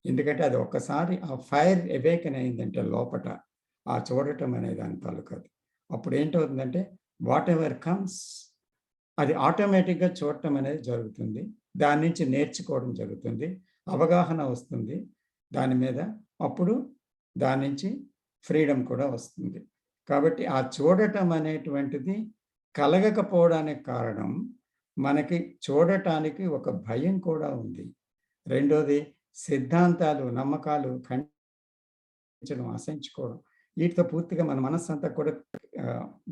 ఎందుకంటే అది ఒక్కసారి ఆ ఫైర్ అవేకన్ అయిందంటే లోపట ఆ చూడటం అనేది దాని తాలూకాది. అప్పుడు ఏంటవుతుందంటే వాట్ ఎవర్ కమ్స్ అది ఆటోమేటిక్గా చూడటం అనేది జరుగుతుంది. దాని నుంచి నేర్చుకోవడం జరుగుతుంది, అవగాహన వస్తుంది దాని మీద. అప్పుడు దాని నుంచి ఫ్రీడమ్ కూడా వస్తుంది. కాబట్టి ఆ చూడటం అనేటువంటిది కలగకపోవడానికి కారణం మనకి చూడటానికి ఒక భయం కూడా ఉంది. రెండోది సిద్ధాంతాలు, నమ్మకాలు ఖండించడం, అసహించుకోవడం, వీటితో పూర్తిగా మన మనస్సంతా కూడా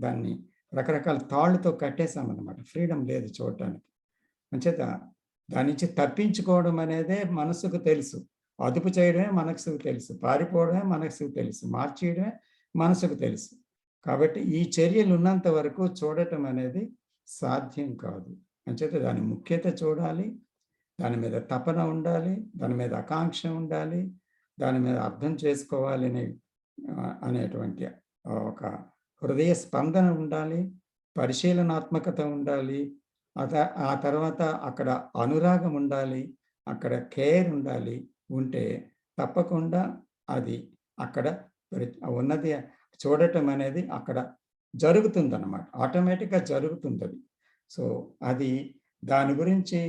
దాన్ని రకరకాల తాళ్ళతో కట్టేసామన్నమాట. ఫ్రీడమ్ లేదు చూడటానికి. అంచేత దాని నుంచి తప్పించుకోవడం అనేదే మనసుకు తెలుసు. అదుపు చేయడమే మనసుకు తెలుసు. పారిపోవడమే మనసుకు తెలుసు. మార్చేయడమే మనసుకు తెలుసు. కాబట్టి ఈ చర్యలు ఉన్నంత వరకు చూడటం అనేది సాధ్యం కాదు. అంచేత దాని ముఖ్యత చూడాలి, దాని మీద తపన ఉండాలి, దాని మీద ఆకాంక్ష ఉండాలి, దాని మీద అర్థం చేసుకోవాలి అనేటువంటి ఒక హృదయ స్పందన ఉండాలి, పరిశీలనాత్మకత ఉండాలి, ఆ తర్వాత అక్కడ అనురాగం ఉండాలి, అక్కడ కేర్ ఉండాలి. ఉంటే తప్పకుండా అది అక్కడ ఉన్నది చూడటం అనేది అక్కడ జరుగుతుందన్నమాట. ఆటోమేటిక్గా జరుగుతుంది అది. సో అది దాని గురించి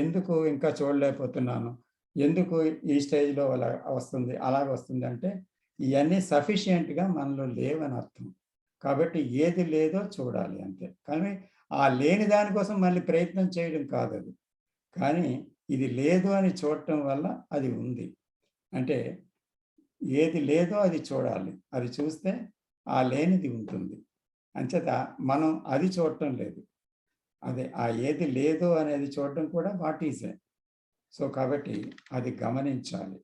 ఎందుకు ఇంకా చూడలేకపోతున్నాను, ఎందుకు ఈ స్టేజ్లో అలా వస్తుంది, అలాగ వస్తుంది అంటే ఇవన్నీ సఫిషియెంట్గా మనలో లేవని అర్థం. కాబట్టి ఏది లేదో చూడాలి అంతే. కానీ ఆ లేని దానికోసం మళ్ళీ ప్రయత్నం చేయడం కాదు అది. కానీ ఇది లేదు అని చూడటం వల్ల అది ఉంది. అంటే ఏది లేదో అది చూడాలి. అది చూస్తే ఆ లేనిది ఉంటుంది. అంచేత మనం అది చూడటం లేదు. అదే ఆ ఏది లేదో అనేది చూడటం కూడా వాట్ ఈజ్ ఏ. సో కాబట్టి అది గమనించాలి.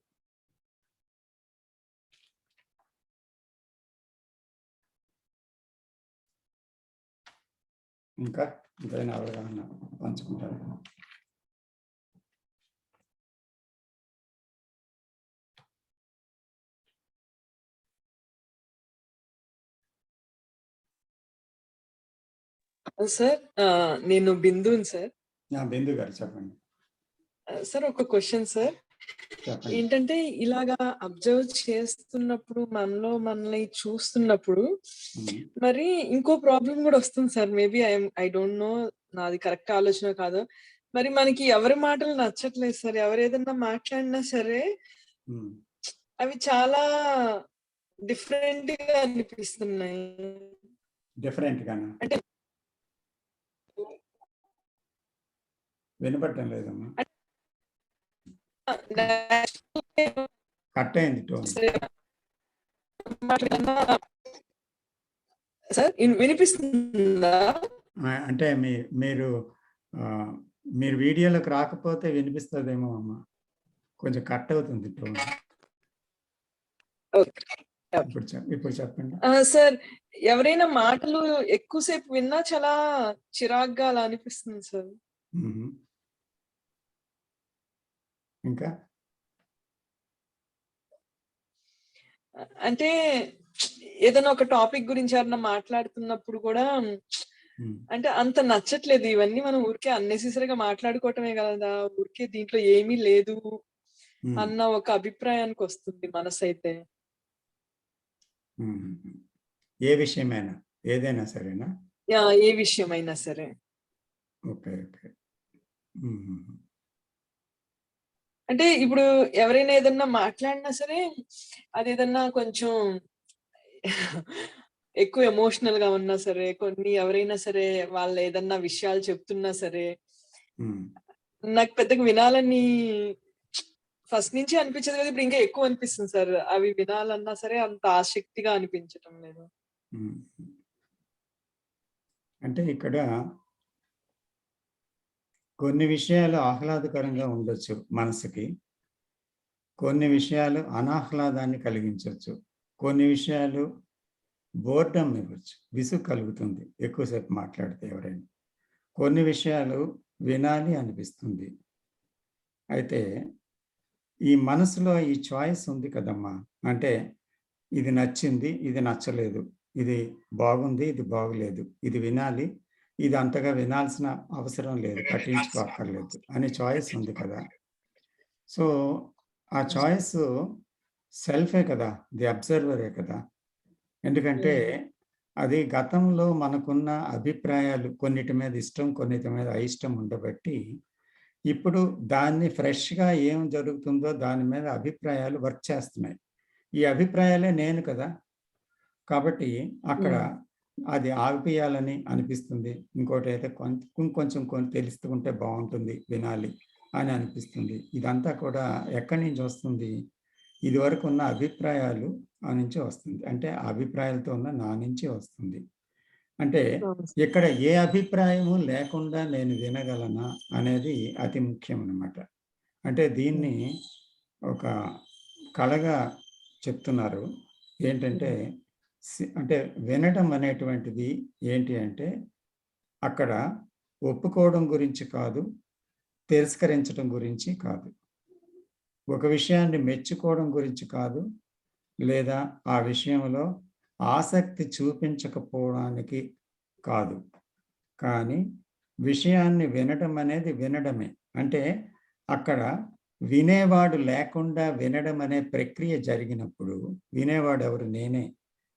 ఇంకా ఇంకైనా అవగాహన పంచుకుంటారు. సార్ నేను బిందుని సార్. బిందు గారు చెప్పండి. సార్ ఒక క్వశ్చన్ సార్. ఏంటంటే ఇలాగా అబ్జర్వ్ చేస్తున్నప్పుడు మనలో మనల్ని చూస్తున్నప్పుడు మరి ఇంకో ప్రాబ్లం కూడా వస్తుంది sir. Maybe I don't no, నాది కరెక్ట్ ఆలోచన కాదు. మరి మనకి ఎవరి మాటలు నచ్చట్లేదు సార్. ఎవరు ఏదన్నా మాట్లాడినా సరే అవి చాలా డిఫరెంట్ గా అనిపిస్తున్నాయి. డిఫరెంట్ గానా? అంటే వినపడటం లేదమ్మా, కట్ అయింది టోన్. సార్ వినిపిస్తుందా? అంటే మీరు వీడియోలోకి రాకపోతే వినిపిస్తుందేమో అమ్మా, కొంచెం కట్ అవుతుంది టోన్. ఇప్పుడు చెప్పండి సార్. ఎవరైనా మాటలు ఎక్కువసేపు విన్నా చాలా చిరాగ్గా అలా అనిపిస్తుంది సార్. ఇంకా అంటే ఏదైనా ఒక టాపిక్ గురించి ఎవరన్నా మాట్లాడుతున్నప్పుడు కూడా అంటే అంత నచ్చట్లేదు. ఇవన్నీ మనం ఊరికే అన్నెసెసరీగా మాట్లాడుకోవటమే కదా, ఊరికే దీంట్లో ఏమీ లేదు అన్న ఒక అభిప్రాయానికి వస్తుంది మనసు అయితే. ఏ విషయమైనా, ఏదైనా సరేనా? ఏ విషయమైనా సరే. Okay okay. అంటే ఇప్పుడు ఎవరైనా ఏదన్నా మాట్లాడినా సరే అది ఏదన్నా కొంచెం ఎక్కువ ఎమోషనల్ గా ఉన్నా సరే, కొన్ని ఎవరైనా సరే వాళ్ళు ఏదన్నా విషయాలు చెప్తున్నా సరే నాకు పెద్దగా వినాలని ఫస్ట్ నుంచి అనిపించదు కదా, ఇప్పుడు ఇంకా ఎక్కువ అనిపిస్తుంది సార్. అవి వినాలన్నా సరే అంత ఆసక్తిగా అనిపించటం లేదు. అంటే ఇక్కడ కొన్ని విషయాలు ఆహ్లాదకరంగా ఉండొచ్చు మనసుకి, కొన్ని విషయాలు అనాహ్లాదాన్ని కలిగించవచ్చు, కొన్ని విషయాలు బోర్డమ్ ఇవ్వచ్చు, విసుగు కలుగుతుంది ఎక్కువసేపు మాట్లాడితే ఎవరైనా, కొన్ని విషయాలు వినాలి అనిపిస్తుంది. అయితే ఈ మనసులో ఈ చాయిస్ ఉంది కదమ్మా. అంటే ఇది నచ్చింది, ఇది నచ్చలేదు, ఇది బాగుంది, ఇది బాగులేదు, ఇది వినాలి, ఇది అంతగా వినాల్సిన అవసరం లేదు, పట్టించుకోక్కర్లేదు అనే చాయిస్ ఉంది కదా. సో ఆ చాయిస్ సెల్ఫే కదా, ది అబ్జర్వరే కదా. ఎందుకంటే అది గతంలో మనకున్న అభిప్రాయాలు, కొన్నిటి మీద ఇష్టం, కొన్నిటి మీద అయిష్టం ఉండబట్టి ఇప్పుడు దాన్ని ఫ్రెష్గా ఏం జరుగుతుందో దాని మీద అభిప్రాయాలు వర్క్ చేస్తున్నాయి. ఈ అభిప్రాయాలే నేను కదా. కాబట్టి అక్కడ అది ఆగిపియాలని అనిపిస్తుంది. ఇంకోటి అయితే కొంచెం తెలుసుకుంటే బాగుంటుంది, వినాలి అని అనిపిస్తుంది. ఇదంతా కూడా ఎక్కడి నుంచి వస్తుంది? ఇదివరకు ఉన్న అభిప్రాయాలు నుంచి వస్తుంది. అంటే అభిప్రాయాలతో ఉన్న నా నుంచి వస్తుంది. అంటే ఇక్కడ ఏ అభిప్రాయము లేకుండా నేను వినగలనా అనేది అతి ముఖ్యం అన్నమాట. అంటే దీన్ని ఒక కళగా చెప్తున్నారు. ఏంటంటే అంటే వినడం అనేటువంటిది ఏంటి అంటే అక్కడ ఒప్పుకోవడం గురించి కాదు, తిరస్కరించడం గురించి కాదు, ఒక విషయాన్ని మెచ్చుకోవడం గురించి కాదు, లేదా ఆ విషయంలో ఆసక్తి చూపించకపోవడానికి కాదు, కానీ విషయాన్ని వినడం అనేది వినడమే. అంటే అక్కడ వినేవాడు లేకుండా వినడం అనే ప్రక్రియ జరిగినప్పుడు వినేవాడు ఎవరు?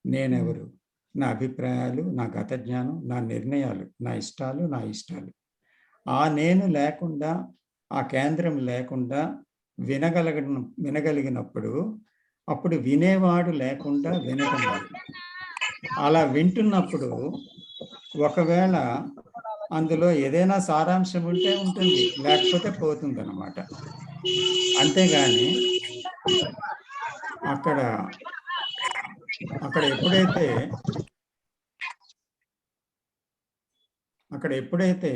నేనెవరు? నా అభిప్రాయాలు, నా గత జ్ఞానం, నా నిర్ణయాలు, నా ఇష్టాలు. ఆ నేను లేకుండా, ఆ కేంద్రం లేకుండా వినగలిగినప్పుడు అప్పుడు వినేవాడు లేకుండా వినటం. అలా వింటున్నప్పుడు ఒకవేళ అందులో ఏదైనా సారాంశం ఉంటే ఉంటుంది, లేకపోతే పోతుంది అన్నమాట. అంతేగాని అక్కడ ఎప్పుడైతే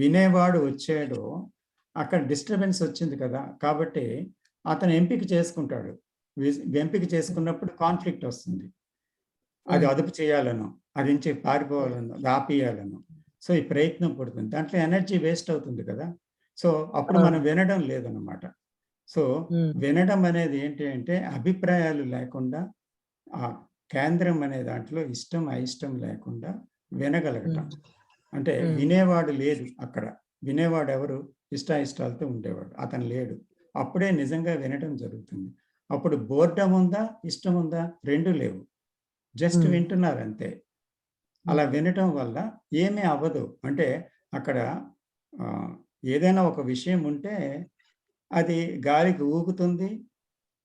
వినేవాడు వచ్చాడో అక్కడ డిస్టర్బెన్స్ వచ్చింది కదా. కాబట్టి అతను ఎంపిక చేసుకుంటాడు. ఎంపిక చేసుకున్నప్పుడు కాన్ఫ్లిక్ట్ వస్తుంది. అది అదుపు చేయాలను, అది నుంచి పారిపోవాలను, ఆపేయాలను. సో ఈ ప్రయత్నం పడుతుంది, దాంట్లో ఎనర్జీ వేస్ట్ అవుతుంది కదా. సో అప్పుడు మనం వినడం లేదన్నమాట. సో వినడం అనేది ఏంటి అంటే అభిప్రాయాలు లేకుండా, ఆ కేంద్రం అనే దాంట్లో ఇష్టం అయిష్టం లేకుండా వినగలగటం. అంటే వినేవాడు లేదు అక్కడ. వినేవాడు ఎవరు? ఇష్టాయిష్టాలతో ఉండేవాడు, అతను లేడు. అప్పుడే నిజంగా వినడం జరుగుతుంది. అప్పుడు బోర్డం ఉందా, ఇష్టం ఉందా? రెండు లేవు, జస్ట్ వింటున్నారు అంతే. అలా వినటం వల్ల ఏమీ అవ్వదు. అంటే అక్కడ ఏదైనా ఒక విషయం ఉంటే అది గాలికి ఊగుతుంది,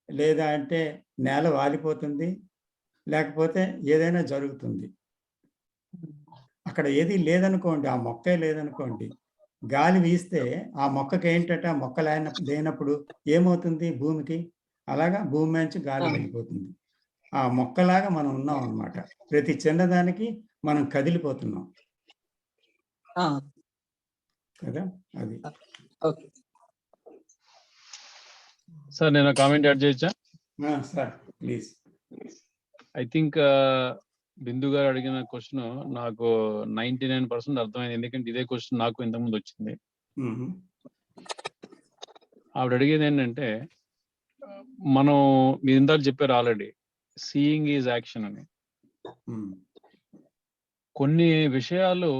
లేదా అంటే నేల వాలిపోతుంది, లేకపోతే ఏదైనా జరుగుతుంది. అక్కడ ఏది లేదనుకోండి, ఆ మొక్కే లేదనుకోండి, గాలి వీస్తే ఆ మొక్కకి ఏంటంటే ఆ మొక్క లేనప్పుడు ఏమవుతుంది భూమికి? అలాగా భూమి నుంచి గాలి వెళ్ళిపోతుంది. ఆ మొక్కలాగా మనం ఉన్నాం అన్నమాట. ప్రతి చిన్నదానికి మనం కదిలిపోతున్నాం కదా. అది సార్ నేను కామెంట్ యాడ్ చేయొచ్చా? Sir please. ఐ థింక్ బిందు గారు అడిగిన క్వశ్చన్ నాకు 99% అర్థమైంది. ఎందుకంటే ఇదే క్వశ్చన్ నాకు ఇంతకుముందు వచ్చింది. ఆవిడ అడిగేది ఏంటంటే, మనం మీరు ఇందాక చెప్పారు ఆల్రెడీ, సీయింగ్ ఈజ్ యాక్షన్ అని. కొన్ని విషయాలు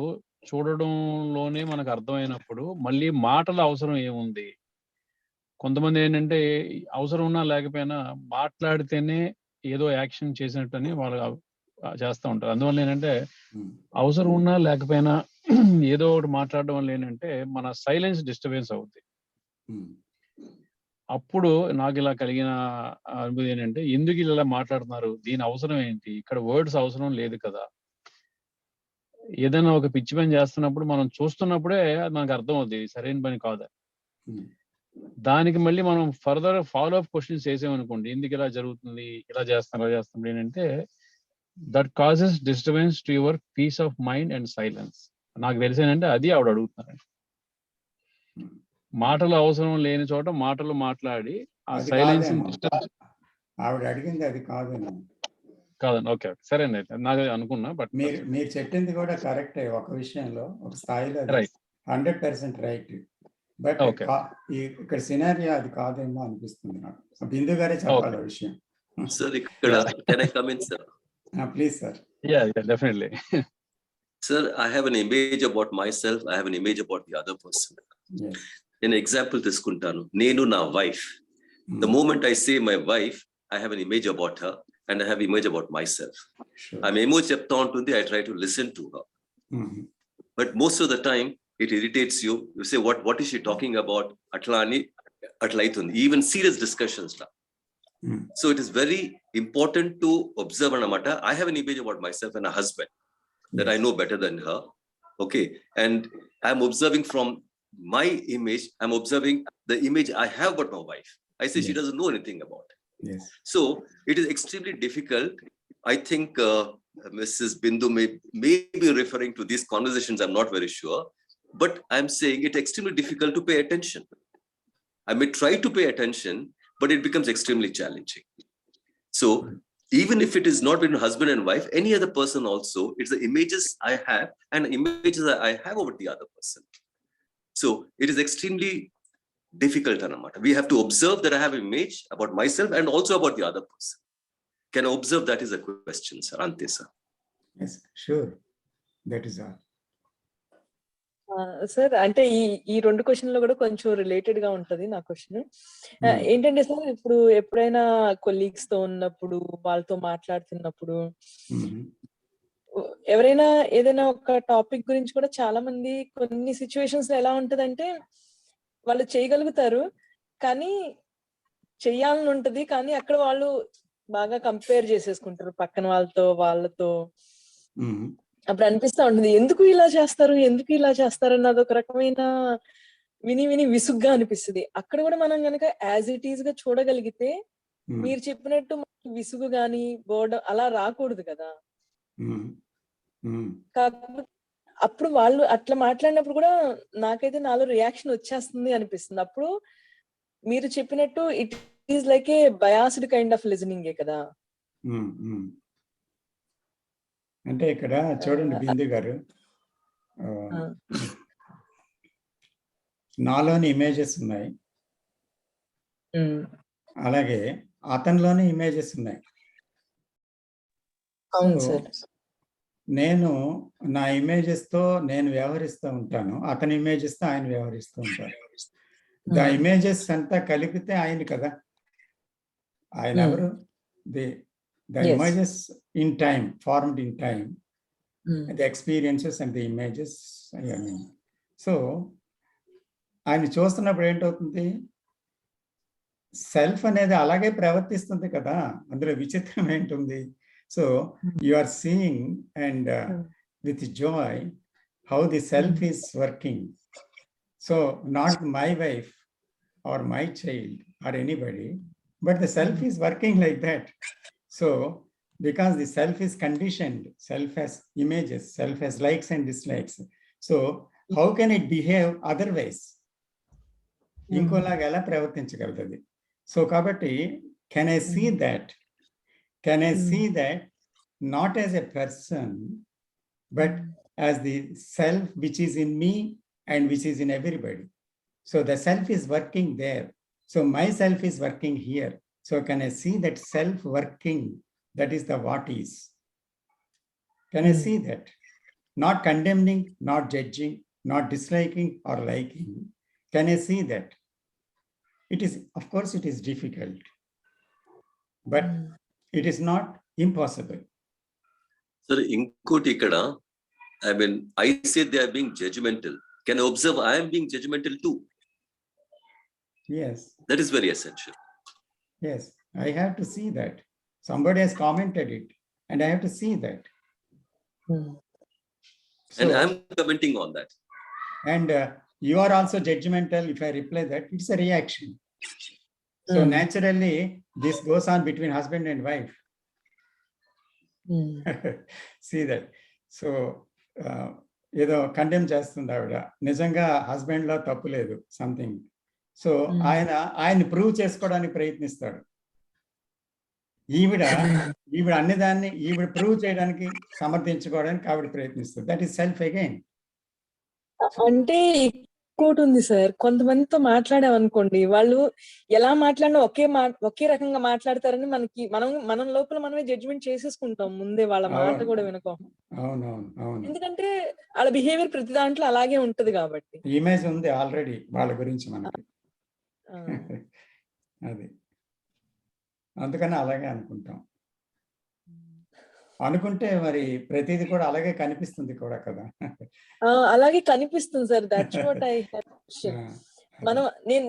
చూడడంలోనే మనకు అర్థమైనప్పుడు మళ్ళీ మాటల అవసరం ఏముంది? కొంతమంది ఏంటంటే అవసరం ఉన్నా లేకపోయినా మాట్లాడితేనే ఏదో యాక్షన్ చేసినట్టని వాళ్ళు చేస్తూ ఉంటారు. అందువల్ల ఏంటంటే అవసరం ఉన్నా లేకపోయినా ఏదో ఒకటి మాట్లాడడం వల్ల ఏంటంటే మన సైలెన్స్ డిస్టర్బెన్స్ అవుద్ది. అప్పుడు నాకు ఇలా కలిగిన అనుభూతి ఏంటంటే, ఎందుకు ఇలా మాట్లాడుతున్నారు, దీని అవసరం ఏంటి, ఇక్కడ వర్డ్స్ అవసరం లేదు కదా. ఏదైనా ఒక పిచ్చి పని చేస్తున్నప్పుడు మనం చూస్తున్నప్పుడే మనకు అర్థం అవుతుంది సరైన పని కాదు. దానికి మళ్ళీ మనం ఫర్దర్ ఫాలో అప్ క్వశ్చన్స్ చేసామనుకోండి, ఎందుకు ఇలా జరుగుతుంది, ఇలా చేస్తాం ఏంటంటే that causes disturbance to your peace of mind and silence. నాకు తెలిసేనంటే అది ఆవిడ అడుగుతున్నారు. మాటలు అవసరం లేని చోట మాటలు మాట్లాడి ఆ సైలెన్స్ ఆవిడ అడిగింది అది కాదండి. ఓకే సరేనండి, నాకు అనుకున్నా. బట్ మీరు చెప్పింది కూడా కరెక్టే ఒక విషయంలో, ఒక స్థాయిలో 100% రైట్. బట్ ఇక్కడ సినారియో అది కాదేమో అనిపిస్తుంది నాకు. బిందు గారే చెప్పాలి ఆ విషయం. సార్ ఇక్కడ can I come in, sir? Please sir. Yeah, definitely. Sir, I have an image about myself, I have an image about the other person. Yes. An example తీసుకుంటాను. నేను నా wife. The moment I say my wife, I have an image about her and I have image about myself. Sure. ఆమె ఏమో చెప్తా ఉంటుంది, I try to listen to her. But most of the time it irritates you. You say what is she talking about? అట్లా అవుతుంది. Even serious discussions law So it is very important to observe anamata. I have an image about myself and a husband that I know better than her. Okay, and I'm observing from my image, I'm observing the image I have about my wife. I say she doesn't know anything about it. Yes. So it is extremely difficult. I think Mrs. Bindu may be referring to these conversations, I'm not very sure, but I'm saying it's extremely difficult to pay attention. I may try to pay attention, but it becomes extremely challenging. So even if it is not between husband and wife, any other person also, it's the images I have and the images that I have over the other person. So it is extremely difficult, Anamata. We have to observe that I have an image about myself and also about the other person. Can I observe? That is a question, sir. Ante, sir. Yes, sure. That is all. Sir అంటే ఈ 2 క్వశ్చన్లు కూడా కొంచెం related గా ఉంటది నా question. ఏంటంటే sir, ఇప్పుడు ఎప్పుడైనా కొలీగ్స్ తో ఉన్నప్పుడు, వాళ్ళతో మాట్లాడుతున్నప్పుడు, ఎవరైనా ఏదైనా ఒక టాపిక్ గురించి కూడా చాలా మంది కొన్ని సిచ్యువేషన్స్ లో ఎలా ఉంటదంటే వాళ్ళు చేయగలుగుతారు, కానీ చెయ్యాలని ఉంటది, కానీ అక్కడ వాళ్ళు బాగా కంపేర్ చేసేసుకుంటారు పక్కన వాళ్ళతో. అప్పుడు అనిపిస్తా ఉంటుంది, ఎందుకు ఇలా చేస్తారు అన్నది ఒక రకమైన విని విసుగ్గా అనిపిస్తుంది. అక్కడ కూడా మనం గనక యాజ్ ఇట్ ఈజ్ గా చూడగలిగితే మీరు చెప్పినట్టు విసుగు గాని బోర్డం అలా రాకూడదు కదా. కాకపోతే అప్పుడు వాళ్ళు అట్లా మాట్లాడినప్పుడు కూడా నాకైతే నాలో రియాక్షన్ వచ్చేస్తుంది అనిపిస్తుంది. అప్పుడు మీరు చెప్పినట్టు it is like a biased kind of లిజనింగే కదా. అంటే ఇక్కడ చూడండి బిందు గారు, నాలోని ఇమేజెస్ ఉన్నాయి, అలాగే అతనిలోని ఇమేజెస్ ఉన్నాయి. నేను నా ఇమేజెస్ తో నేను వ్యవహరిస్తూ ఉంటాను, అతని ఇమేజెస్ తో ఆయన వ్యవహరిస్తూ ఉంటారు. ద ఇమేజెస్ అంతా కలిపితే ఆయన కదా. ఆయన ఎవరు? The images in time, formed in time, the experiences and the images, I mean. So, ఆయన చూస్తున్నప్పుడు ఏంటవుతుంది, సెల్ఫ్ అనేది అలాగే ప్రవర్తిస్తుంది కదా. అందులో విచిత్రం ఏంటుంది? So you are seeing and with joy how the self is working. So not my wife or my child or anybody, but the self is working like that. So because the self is conditioned, self has images, self has likes and dislikes, so how can it behave otherwise? ఇంకోలాగా ఎలా ప్రవర్తించగలుగుతుంది? So కాబట్టి can I see that not as a person but as the self which is in me and which is in everybody. So the self is working there. So myself is working here. So can I see that self working? That is the what is. Can I see that? Not condemning, not judging, not disliking or liking. Can I see that? It is, of course, it is difficult, but it is not impossible. Sir, inkoti ikkada, I mean, I say they are being judgmental. Can I observe I am being judgmental too? Yes. That is very essential. Yes, I have to see that. Somebody has commented it, and I have to see that. And I'm commenting on that. And you are also judgmental. If I reply that, it's a reaction. So naturally, this goes on between husband and wife. See that. So, ఏదో condemn చేస్తుంది ఆవిడ, నిజంగా husband లో తప్పు లేదు, something. So ఆయన prove చేసుకోవడానికి ప్రయత్నిస్తాడు. ఈవిడ అన్నిదాన్ని ఈవిడ ప్రూవ్ చేయడానికి, సమర్థించుకోవడానికి ఆవిడ ప్రయత్నిస్తుంది. That is self again. అంటే ఇంకోటి ఉంది సార్, కొంతమందితో మాట్లాడామనుకోండి, వాళ్ళు ఎలా మాట్లాడినా ఒకే రకంగా మాట్లాడతారని మనం లోపల మనమే జడ్జిమెంట్ చేసేసుకుంటాం ముందే, వాళ్ళ మాట కూడా వినకం. అవును. ఎందుకంటే వాళ్ళ బిహేవియర్ ప్రతి దాంట్లో అలాగే ఉంటది కాబట్టి. ఇమేజ్ ఉంది ఆల్రెడీ వాళ్ళ గురించి మనకి. అది అందుకని అలాగే అనుకుంటాం. అనుకుంటే మరి ప్రతిది కూడా అలాగే కనిపిస్తుంది కూడా కదా. అలాగే కనిపిస్తుంది sir. That's what I have.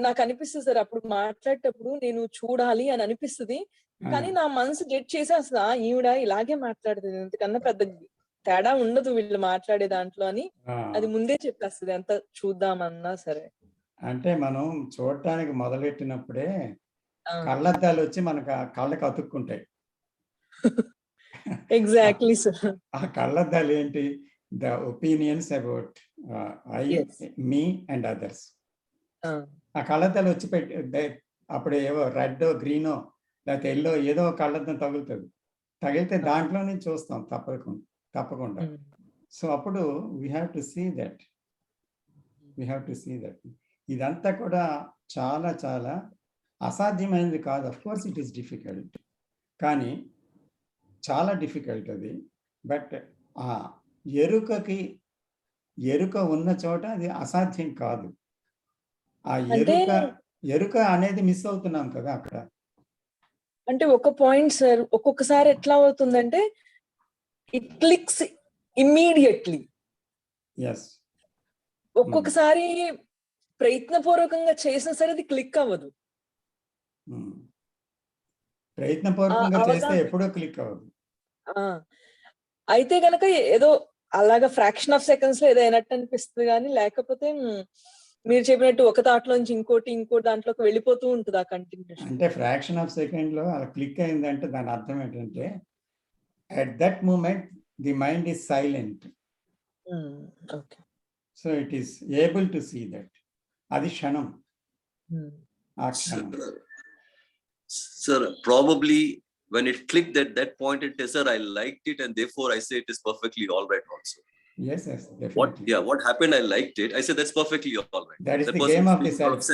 నాకు అనిపిస్తుంది సార్, అప్పుడు మాట్లాడేటప్పుడు నేను చూడాలి అని అనిపిస్తుంది, కానీ నా మనసు గెట్ చేసేస్తా ఈవిడ ఇలాగే మాట్లాడుతుంది, ఎందుకన్నా పెద్ద తేడా ఉండదు వీళ్ళు మాట్లాడే దాంట్లో అని అది ముందే చెప్పేస్తుంది ఎంత చూద్దామన్నా సరే. అంటే మనం చూడటానికి మొదలెట్టినప్పుడే కళ్ళద్దాలు వచ్చి మనకు కళ్ళకి అతుక్కుంటాయి. Exactly sir. ఆ కళ్ళద్దాలు ఏంటి? The opinions about I, me and others. ఆ కళ్ళద్దాలు వచ్చి అప్పుడు ఏవో రెడ్ గ్రీనో లేకపోతే ఎల్లో ఏదో కళ్ళద్దం తగిలితే దాంట్లో నుంచి చూస్తాం తప్పకుండా. సో అప్పుడు we have to see that. ఇదంతా కూడా చాలా చాలా అసాధ్యమైనది కాదు. Of course it is difficult, కానీ చాలా డిఫికల్ట్ అది. బట్ ఆ ఎరుక ఉన్న చోట అది అసాధ్యం కాదు. ఆ ఎరుక అనేది మిస్ అవుతున్నాం కదా అక్కడ. అంటే ఒక పాయింట్ సార్, ఒక్కొక్కసారి ఎట్లా అవుతుందంటే ఇట్ క్లిక్స్ ఇమ్మీడియట్లీ. ఒక్కొక్కసారి ప్రయత్నపూర్వకంగా చేసినా సరే అది క్లిక్ అవ్వదు. ప్రయత్నపూర్వకంగా చేస్తే ఎప్పుడో క్లిక్ అవ్వదు. అయితే గనక ఏదో అలాగా ఫ్రాక్షన్ ఆఫ్ సెకండ్స్ లో ఏదో అయినట్టు అనిపిస్తుంది, కానీ లేకపోతే మీరు చెప్పినట్టు ఒక దాంట్లోంచి ఇంకోటి దాంట్లోకి వెళ్ళిపోతూ ఉంటుంది ఆ కంటిన్యూషన్. అంటే ఫ్రాక్షన్ ఆఫ్ సెకండ్ లో అలా క్లిక్ అయిందంటే దాని అర్థం ఏంటంటే at that moment the mind is silent. So it is able to see that. అది క్షణం, ఆ క్షణం. Sir, probably when it clicked at that point, it says, sir, I liked it, and therefore I say it is perfectly all right also. Yes, definitely. What happened? I liked it. I said that's perfectly all right. That is the game of the self.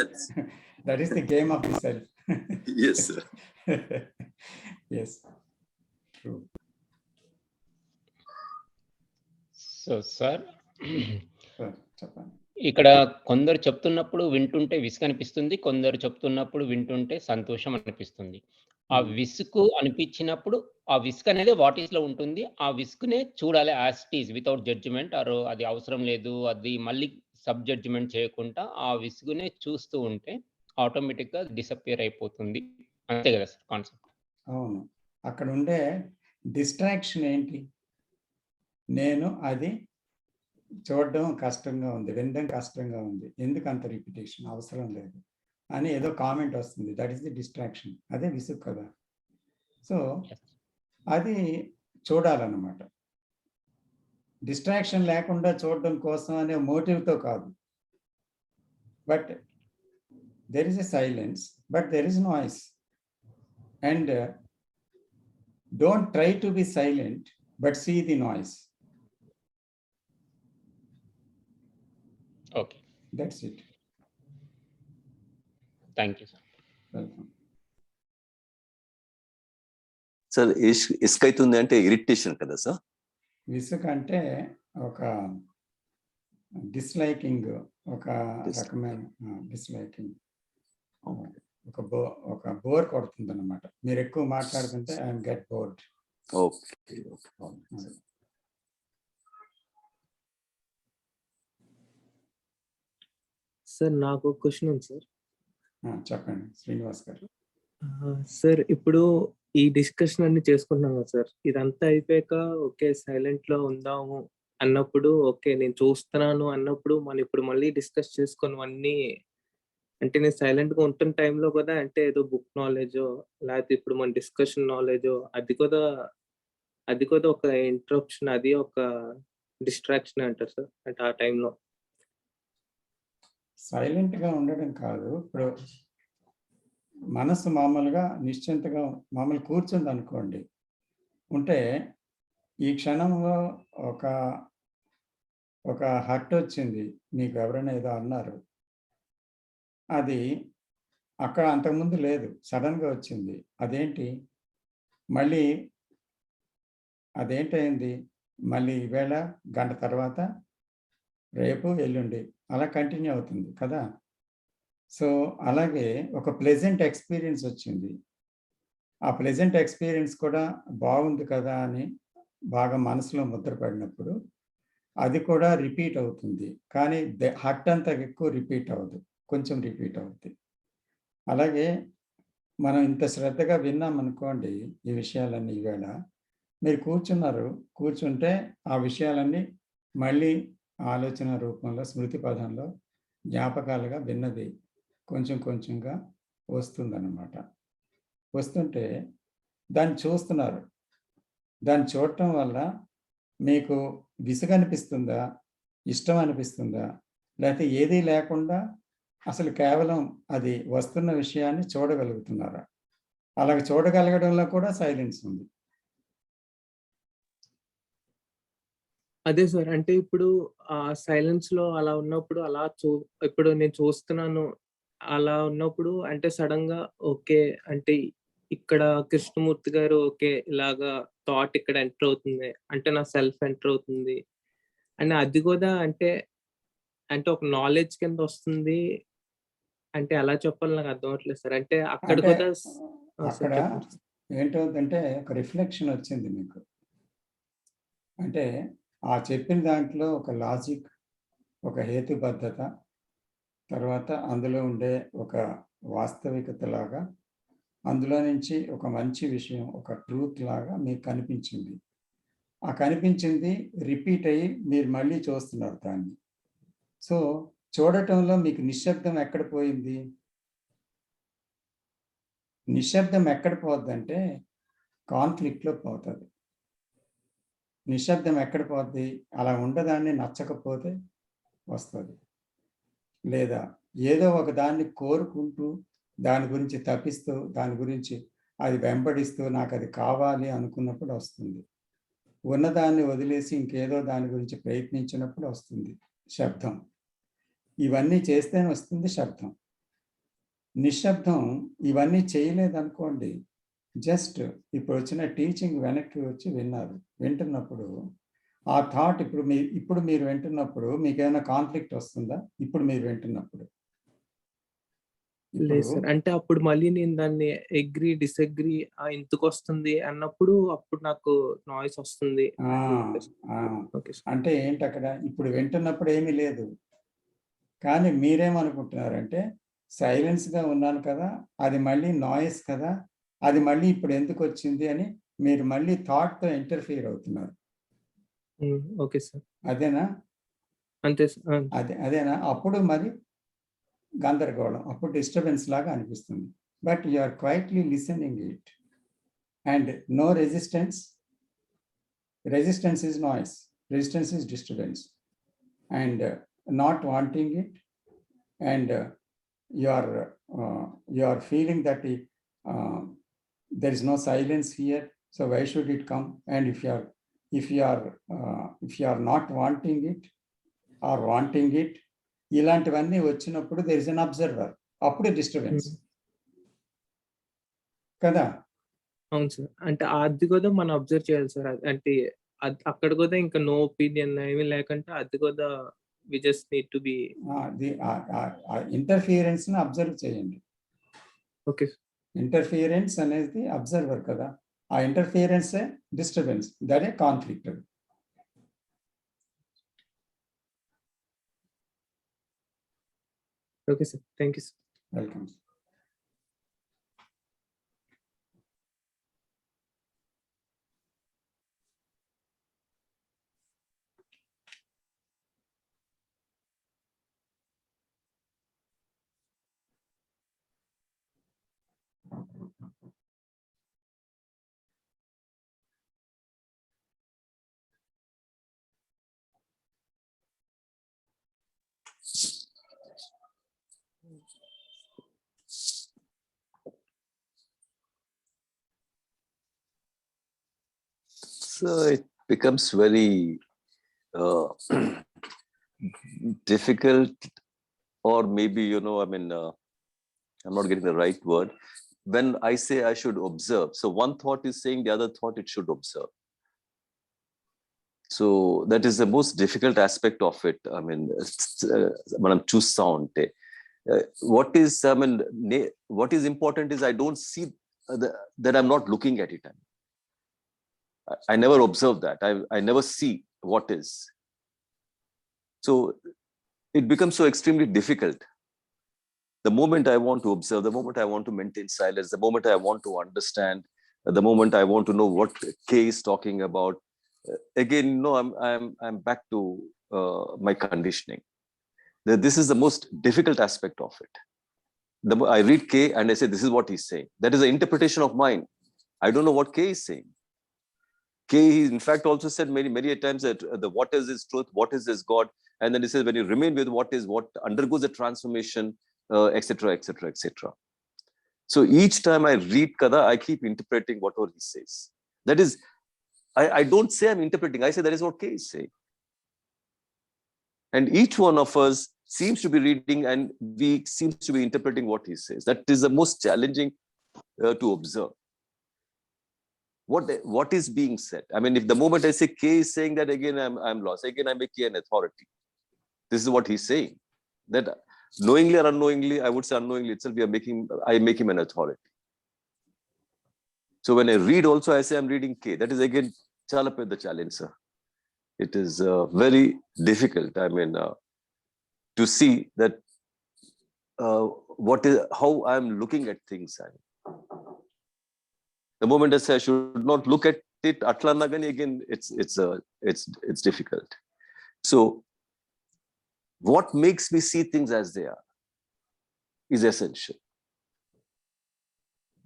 That is the game of the self. Yes, sir. Yes, true. So, sir, ఇక్కడ కొందరు చెప్తున్నప్పుడు వింటుంటే విసుగు అనిపిస్తుంది, కొందరు చెప్తున్నప్పుడు వింటుంటే సంతోషం అనిపిస్తుంది. ఆ విసుగు అనిపించినప్పుడు ఆ విసుగు అనేది వాట్ ఈస్ లో ఉంటుంది, ఆ విసుగునే చూడాలి as it is without judgement. అది అవసరం లేదు, అది మళ్ళీ సబ్ జడ్జిమెంట్ చేయకుండా ఆ విసుగునే చూస్తూ ఉంటే ఆటోమేటిక్ గా డిసపియర్ అయిపోతుంది. అంతే కదా సార్ కాన్సెప్ట్? అవును. అక్కడ ఉండే డిస్ట్రాక్షన్ ఏంటి? నేను అది చూడడం కష్టంగా ఉంది, వినడం కష్టంగా ఉంది, ఎందుకు అంత రిపిటేషన్, అవసరం లేదు అని ఏదో కామెంట్ వస్తుంది. That is the distraction. అదే విసుగు కదా. సో అది చూడాలన్నమాట. డిస్ట్రాక్షన్ లేకుండా చూడడం కోసం అనే మోటివ్తో కాదు. But there is a silence, but there is noise. And don't try to be silent, but see the noise. Okay. That's it. Thank you, sir. Welcome. Sir, ఇసుకైతుంది అంటే ఇరిటేషన్ కదా సార్? విసుగు అంటే ఒక డిస్లైకింగ్, ఒక రకమైన డిస్లైకింగ్, ఒక bore కొడుతుంది అన్నమాట. మీరు ఎక్కువ మాట్లాడుతుంటే I'm get bored. Okay. Sir నాకు క్వశ్చన్ ఉంది సార్. చెప్పండి శ్రీనివాస్ గారు. సార్ ఇప్పుడు ఈ డిస్కషన్ అన్ని చేసుకుంటున్నాం కదా సార్, ఇదంతా అయిపోయాక ఓకే సైలెంట్ లో ఉందాము అన్నప్పుడు, ఓకే నేను చూస్తున్నాను అన్నప్పుడు మనం ఇప్పుడు మళ్ళీ డిస్కస్ చేసుకొని అన్ని, అంటే నేను సైలెంట్ గా ఉంటున్న టైంలో కదా, అంటే ఏదో బుక్ నాలెడ్జో లేకపోతే ఇప్పుడు మన డిస్కషన్ నాలెడ్జో అది కూడా ఒక ఇంటరప్షన్, అది ఒక డిస్ట్రాక్షన్ అంటారు సార్. అంటే ఆ టైంలో సైలెంట్గా ఉండడం కాదు. ఇప్పుడు మనసు మామూలుగా నిశ్చింతగా మామూలు కూర్చుంది అనుకోండి, ఉంటే ఈ క్షణంలో ఒక హర్ట్ వచ్చింది, మీకు ఎవరైనా ఏదో అన్నారు, అది అక్కడ అంతకుముందు లేదు, సడన్గా వచ్చింది. అదేంటి మళ్ళీ అదేంటైంది, మళ్ళీ ఈవేళ గంట తర్వాత రేపు ఎల్లుండి అలా కంటిన్యూ అవుతుంది కదా. సో అలాగే ఒక ప్లెజెంట్ ఎక్స్పీరియన్స్ వచ్చింది, ఆ ప్లెజెంట్ ఎక్స్పీరియన్స్ కూడా బాగుంది కదా అని బాగా మనసులో ముద్రపడినప్పుడు అది కూడా రిపీట్ అవుతుంది, కానీ హర్ట్ అంత ఎక్కువ రిపీట్ అవ్వదు. కొంచెం రిపీట్ అవుద్ది. అలాగే మనం ఇంత శ్రద్ధగా విన్నాం అనుకోండి ఈ విషయాలన్నీ ఈవేళ, మీరు కూర్చుంటే ఆ విషయాలన్నీ మళ్ళీ ఆలోచన రూపంలో, స్మృతి పదంలో జ్ఞాపకాలుగా విన్నది కొంచెం కొంచెంగా వస్తుందన్నమాట. వస్తుంటే దాన్ని చూస్తున్నారు. దాన్ని చూడటం వల్ల మీకు విసుగనిపిస్తుందా? ఇష్టం అనిపిస్తుందా? లేకపోతే ఏదీ లేకుండా అసలు కేవలం అది వస్తున్న విషయాన్ని చూడగలుగుతున్నారా? అలాగ చూడగలగడంలో కూడా సైలెన్స్ ఉంది. అదే సార్. అంటే ఇప్పుడు ఆ సైలెన్స్‌లో అలా ఉన్నప్పుడు ఇప్పుడు నేను చూస్తున్నాను. అలా ఉన్నప్పుడు అంటే సడెన్‌గా ఓకే. అంటే ఇక్కడ కృష్ణమూర్తి గారు ఓకే. ఇలాగా థాట్ ఇక్కడ ఎంటర్ అవుతుంది. అంటే నా సెల్ఫ్ ఎంటర్ అవుతుంది. అని అది కూడా అంటే ఒక నాలెడ్జ్ కింద వస్తుంది. అంటే ఎలా చెప్పాలో నాకు అర్థం అవ్వట్లేదు సార్. అంటే అక్కడ అంటే కూడా సార్ అక్కడ చెప్పండి. ఏంటవుతుందంటే ఒక రిఫ్లెక్షన్ వచ్చింది మీకు. అంటే ఆ చెప్పిన దాంట్లో ఒక లాజిక్, ఒక హేతుబద్ధత, తర్వాత అందులో ఉండే ఒక వాస్తవికతలాగా, అందులో నుంచి ఒక మంచి విషయం, ఒక ట్రూత్ లాగా మీకు కనిపించింది. ఆ కనిపించింది రిపీట్ అయ్యి మీరు మళ్ళీ చూస్తున్నారు దాన్ని. సో, చూడటంలో మీకు నిశ్శబ్దం ఎక్కడ పోయింది? నిశ్శబ్దం ఎక్కడ పోద్దంటే కాన్ఫ్లిక్ట్‌లో పోతది. నిశ్శబ్దం ఎక్కడ పోద్ది? అలా ఉండదాన్ని నచ్చకపోతే వస్తది. లేదా ఏదో ఒక దాన్ని కోరుకుంటూ, దాని గురించి తపిస్తూ, దాని గురించి అది వెంబడిస్తూ నాకది కావాలి అనుకున్నప్పుడు వస్తుంది. ఉన్నదాన్ని వదిలేసి ఇంకేదో దాని గురించి ప్రయత్నించినప్పుడు వస్తుంది శబ్దం. ఇవన్నీ చేస్తేనే వస్తుంది శబ్దం. నిశ్శబ్దం ఇవన్నీ చేయలేదనుకోండి, జస్ట్ ఇప్పుడొచ్చిన టీచింగ్ వెనక్కి వచ్చి విన్నారు. వింటున్నప్పుడు ఆ థాట్ ఇప్పుడు మీరు వింటున్నప్పుడు మీకేమైనా కాన్ఫ్లిక్ట్ వస్తుందా? ఇప్పుడు మీరు వింటున్నప్పుడు? లేదు ఇప్పుడు సార్. అంటే అప్పుడు మళ్ళీ నేను దాన్ని అగ్రీ, డిసగ్రీ ఎందుకొస్తుంది అన్నప్పుడు అప్పుడు నాకు నాయిస్ వస్తుంది. ఆ! ఆ! Okay sir. అంటే ఏంటక్కడ? ఇప్పుడు వింటున్నప్పుడు ఏమీ లేదు. కానీ మీరేమనుకుంటున్నారంటే, సైలెన్స్‌గా ఉన్నాను కదా! అది మళ్ళీ నాయిస్ కదా! అది మళ్ళీ ఇప్పుడు ఎందుకొచ్చింది అని మీరు మళ్ళీ థాట్‌తో ఇంటర్ఫియర్ అవుతున్నారు. Okay sir. అదేనా? అంతే సార్. అదేనా? అప్పుడు మరి గందరగోళం. అప్పుడు డిస్టర్బెన్స్ లాగా అనిపిస్తుంది. But you are quietly listening it and no resistance. Resistance is noise. Resistance is disturbance. And not wanting it and you are feeling that there is no silence here, so why should it come? And if you are not wanting it or wanting it, ఇలాంటివన్నీ వచ్చినప్పుడు there is an observer, అప్పుడు disturbance కదా. అవును sir. అంటే అది కూడా మనం observe చేయాలి సార్. అంటే అక్కడ కూడా ఇంకా నో ఒపీనియన్ ఏమీ లేకుంటే అది కూడా we just need to be ఇంటర్ఫియరెన్స్‌ని అబ్జర్వ్ చేయండి. ఓకే. ఇంటర్ఫియరెన్స్ అనేది అబ్జర్వర్ కదా. ఆ ఇంటర్ఫియరెన్సే disturbance. That a conflict. Okay sir. Thank you sir. Welcome. So it becomes very difficult, or maybe, I'm not getting the right word. When I say I should observe, so one thought is saying the other thought it should observe. So that is the most difficult aspect of it. Manam choose sound. What is important is I don't see that I'm not looking at it. I never observe that. I never see what is. So it becomes so extremely difficult. The moment I want to observe, the moment I want to maintain silence, the moment I want to understand, the moment I want to know what K is talking about, again, no, I'm back to my conditioning. This is the most difficult aspect of it. I read K and I say, this is what he's saying. That is an interpretation of mine. I don't know what K is saying. K, he in fact also said many times that the what is his truth, what is his God, and then he says when you remain with what undergoes a transformation, etc., etc., etc. So each time I read Kada, I keep interpreting whatever he says. That is, I don't say I'm interpreting. I say that is what K is saying. And each one of us seems to be reading and we seems to be interpreting what he says. That is the most challenging to observe. What is being said? I mean, if the moment I say K is saying that, again I'm lost. Again I make K an authority. This is what he's saying. That knowingly or unknowingly, I would say unknowingly itself, I make him an authority. So when I read also, I say I'm reading K. That is again chalaped the challenge, sir. It is very difficult. I mean, to see that how I'm looking at things. The moment I say I should not look at it, Atlanagani, again, it's difficult. So what makes me see things as they are is essential.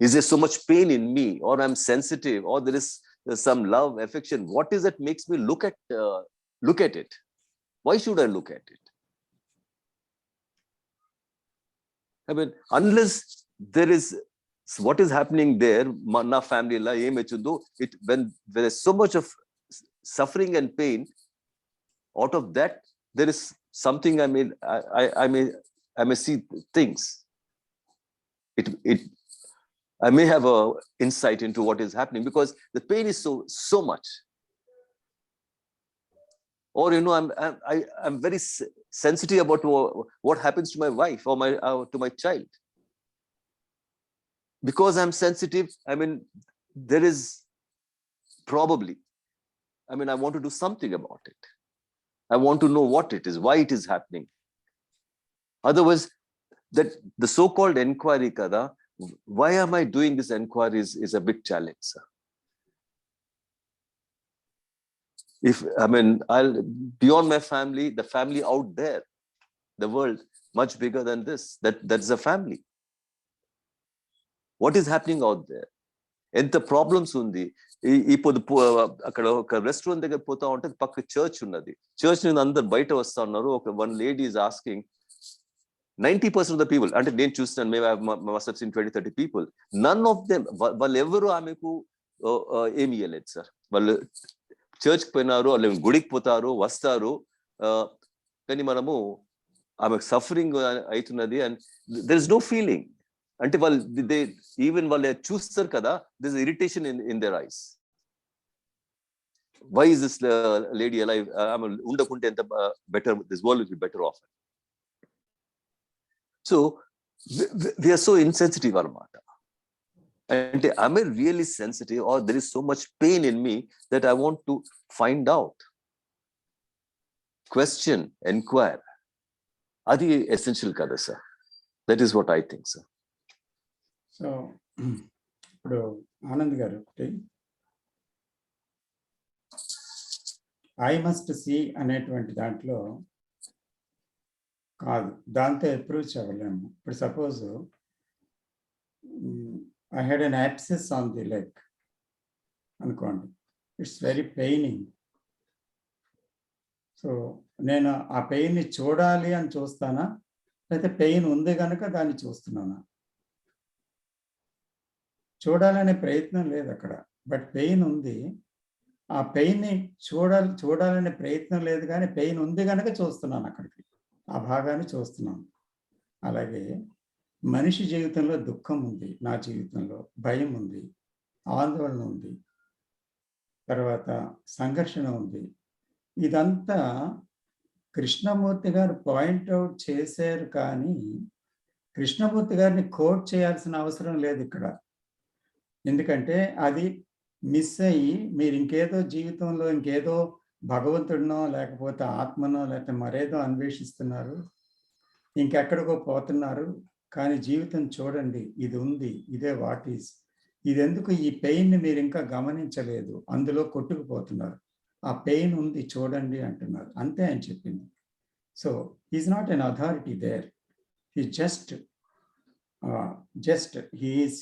Is there so much pain in me, or I'm sensitive, or there is some love, affection? What is that makes me look at it? Why should I look at it? I mean, unless there is what is happening there, na family la when there is so much of suffering and pain, out of that there is something. I mean, I may see things. I may have a insight into what is happening because the pain is so much. Or I'm very sensitive about what happens to my wife or to my child. Because I'm sensitive, I mean, there is probably, I mean, I want to do something about it. I want to know what it is, why it is happening. Otherwise, that the so-called enquiry, Kada, why am I doing this enquiry is a big challenge, sir. Beyond my family, the family out there, the world, much bigger than this, that's a family. What is happening out there? ఎంత problems ఉంది. ఇప్పుడు అక్కడ ఒక restaurant దగ్గర పోతా ఉంటే పక్క church ఉన్నది. చర్చ్ నుంచి అందరు బయట వస్తా ఉన్నారు. one lady is asking 90% of the people, అంటే నేను చూస్తున్నాను, maybe I must have seen 20-30 people, none of them, వాళ్ళు ఎవరు ఆమెకు ఏమి ఇవ్వలేదు సార్. వాళ్ళు చర్చ్కి పోయినారు, వాళ్ళు గుడికి పోతారు, వస్తారు, కానీ మనము ఆమెకు సఫరింగ్ అవుతున్నది and there is no feeling. అంటే వాళ్ళు చూస్తారు కదా, there is irritation in their eyes. Why is this lady alive? ఉండకుంటే ఎంత better, this world will be better off. So we are so insensitive అన్నమాట. అంటే am I really sensitive, or there is so much pain in me that I want to find out, question, inquire. అది essential కదా sir. That is what I think, sir. So ఇప్పుడు ఆనంద్ గారు ఒకటి, I must see అనేటువంటి దాంట్లో కాదు, దాంతో approach అవ్వలేము. ఇప్పుడు suppose I had an abscess on the leg అనుకోండి, ఇట్స్ వెరీ పెయినింగ్. సో నేను ఆ పెయిన్ని చూడాలి అని చూస్తానా, లేకపోతే పెయిన్ ఉంది కనుక దాన్ని చూస్తున్నానా? చూడాలనే ప్రయత్నం లేదు అక్కడ, బట్ పెయిన్ ఉంది. ఆ పెయిన్ని చూడాలనే ప్రయత్నం లేదు, కానీ పెయిన్ ఉంది కనుక చూస్తున్నాను, అక్కడికి ఆ భాగాన్ని చూస్తున్నాను. అలాగే మనిషి జీవితంలో దుఃఖం ఉంది, నా జీవితంలో భయం ఉంది, ఆందోళన ఉంది, తర్వాత సంఘర్షణ ఉంది. ఇదంతా కృష్ణమూర్తి గారు పాయింట్అవుట్ చేశారు, కానీ కృష్ణమూర్తి గారిని కోట్ చేయాల్సిన అవసరం లేదు ఇక్కడ. ఎందుకంటే అది మిస్ అయ్యి మీరు ఇంకేదో జీవితంలో ఇంకేదో భగవంతుడినో లేకపోతే ఆత్మనో లేకపోతే మరేదో అన్వేషిస్తున్నారు, ఇంకెక్కడికో పోతున్నారు. కానీ జీవితం చూడండి, ఇది ఉంది, ఇదే వాట్ ఈస్. ఇది ఎందుకు, ఈ పెయిన్ని మీరు ఇంకా గమనించలేదు, అందులో కొట్టుకుపోతున్నారు. ఆ పెయిన్ ఉంది చూడండి అంటున్నారు, అంతే అని చెప్పింది. So is not an authority there, he just he is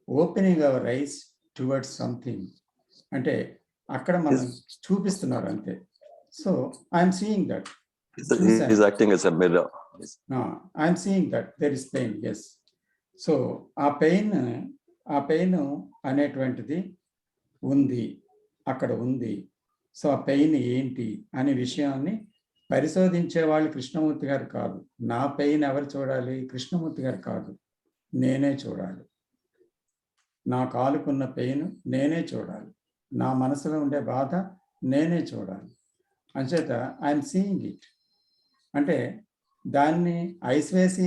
opening our eyes towards something. అంటే అక్కడ మనం చూపిస్తున్నారు అంతే. So I'm seeing that. He's acting as a mirror. I'm seeing that there is pain. Yes. So ఆ pain అనేటువంటిది ఉంది, అక్కడ ఉంది. సో ఆ పెయిన్ ఏంటి అనే విషయాన్ని పరిశోధించే వాళ్ళు కృష్ణమూర్తి గారు కాదు. నా పెయిన్ ఎవరు చూడాలి? కృష్ణమూర్తి గారు కాదు, నేనే చూడాలి. నా కాలుకున్న పెయిన్ నేనే చూడాలి, నా మనసులో ఉండే బాధ నేనే చూడాలి. అంచేత ఐఎమ్ సీయింగ్ ఇట్. అంటే దాన్ని ఐస్ వేసి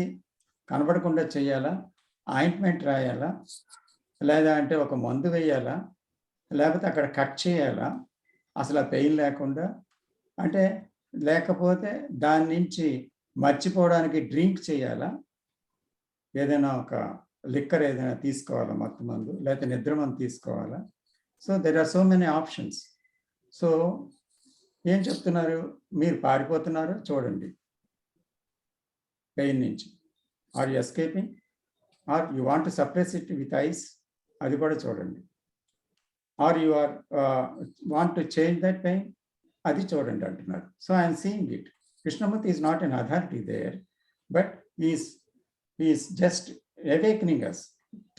కనబడకుండా చేయాలా, ఆయింట్మెంట్ రాయాలా, లేదా అంటే ఒక మందు వేయాలా, లేకపోతే అక్కడ కట్ చేయాలా అసలు ఆ పెయిన్ లేకుండా? అంటే లేకపోతే దాని నుంచి మర్చిపోవడానికి డ్రింక్ చేయాలా, ఏదైనా ఒక లిక్కర్ ఏదైనా తీసుకోవాలా, మత్తు మందు, లేకపోతే నిద్ర మందు తీసుకోవాలా? So there are so many options. So ఏం చెప్తున్నారు? మీరు పారిపోతున్నారు చూడండి పెయిన్ నుంచి. Are you escaping or you want to suppress it with ice, అది కూడా చూడండి. Or you or want to change that pain, అది చూడండి అంటున్నారు. So I'm seeing it. Krishnamurti is not an authority there, but is just awakening us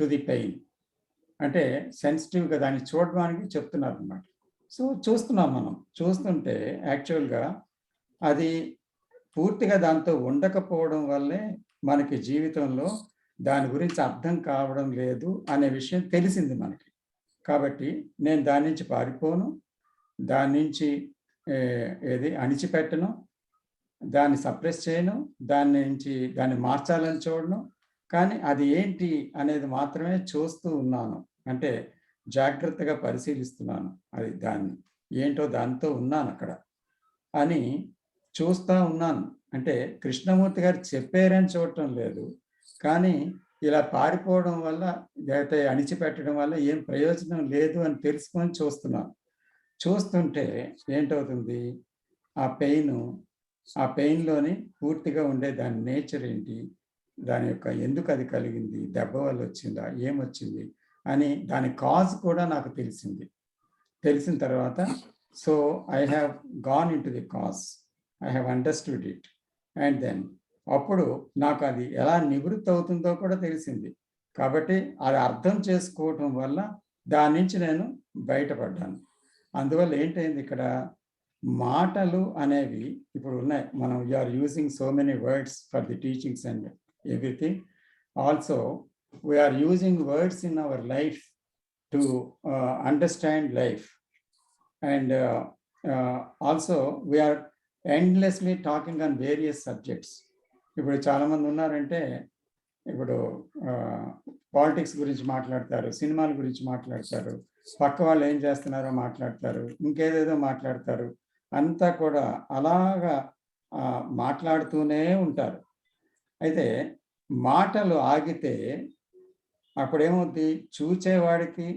to the pain. అంటే సెన్సిటివ్గా దాన్ని చూడడానికి చెప్తున్నారు అన్నమాట. సో చూస్తున్నాం మనం. చూస్తుంటే యాక్చువల్గా అది పూర్తిగా దాంతో ఉండకపోవడం వల్లే మనకి జీవితంలో దాని గురించి అర్థం కావడం లేదు అనే విషయం తెలిసింది మనకి. కాబట్టి నేను దాని నుంచి పారిపోను, దాని నుంచి అణిచిపెట్టను, దాన్ని సప్రెస్ చేయను, దాన్ని మార్చాలని చూడను. కానీ అది ఏంటి అనేది మాత్రమే చూస్తూ ఉన్నాను. అంటే జాగ్రత్తగా పరిశీలిస్తున్నాను, అది దాన్ని ఏంటో దాంతో ఉన్నాను అక్కడ అని చూస్తూ ఉన్నాను. అంటే కృష్ణమూర్తి గారు చెప్పారని చూడటం లేదు, కానీ ఇలా పారిపోవడం వల్ల లేకపోతే అణిచిపెట్టడం వల్ల ఏం ప్రయోజనం లేదు అని తెలుసుకొని చూస్తున్నాను. చూస్తుంటే ఏంటవుతుంది, ఆ పెయిన్లోని పూర్తిగా ఉండే దాని నేచర్ ఏంటి, దాని యొక్క ఎందుకు అది కలిగింది, దెబ్బ వల్ల వచ్చిందా, ఏమొచ్చింది అని దాని కాజ్ కూడా నాకు తెలిసింది. తెలిసిన తర్వాత so I have gone into the cause, I have understood it. And then అప్పుడు నాకు అది ఎలా నివృత్తి అవుతుందో కూడా తెలిసింది. కాబట్టి అది అర్థం చేసుకోవటం వల్ల దాని నుంచి నేను బయటపడ్డాను. అందువల్ల ఏంటైంది, ఇక్కడ మాటలు అనేవి ఇప్పుడు ఉన్నాయి. మనం you are using so many words for the teachings and everything. Also we are using words in our life to understand life. And also we are endlessly talking on various subjects. ఇప్పుడు చాలామంది ఉన్నారంటే ఇప్పుడు పాలిటిక్స్ గురించి మాట్లాడతారు, సినిమాల గురించి మాట్లాడతారు, పక్క వాళ్ళు ఏం చేస్తున్నారో మాట్లాడతారు, ఇంకేదేదో మాట్లాడతారు. అంతా కూడా అలాగా మాట్లాడుతూనే ఉంటారు. అయితే మాటలు ఆగితే అప్పుడేమవుద్ది, చూచేవాడికి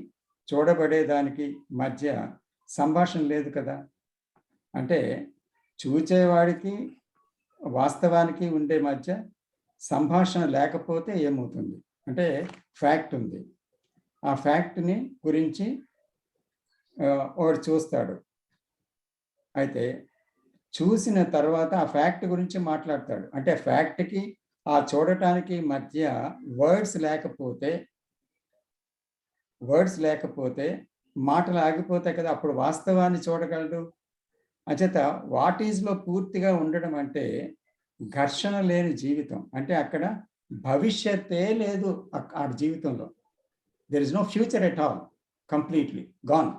చూడబడేదానికి మధ్య సంభాషణ లేదు కదా. అంటే చూచేవాడికి వాస్తవానికి ఉండే మధ్య సంభాషణ లేకపోతే ఏమవుతుంది అంటే ఫ్యాక్ట్ ఉంది, ఆ ఫ్యాక్ట్ని గురించి వాడు చూస్తాడు. అయితే చూసిన తర్వాత ఆ ఫ్యాక్ట్ గురించి మాట్లాడతాడు. అంటే ఫ్యాక్ట్కి ఆ చూడటానికి మధ్య వర్డ్స్ లేకపోతే మాటలు ఆగిపోతాయి కదా, అప్పుడు వాస్తవాన్ని చూడగలడు. అంచేత వాట్ ఈజ్లో పూర్తిగా ఉండడం అంటే ఘర్షణ లేని జీవితం. అంటే అక్కడ భవిష్యత్తే లేదు ఆ జీవితంలో. There is no future at all, completely gone.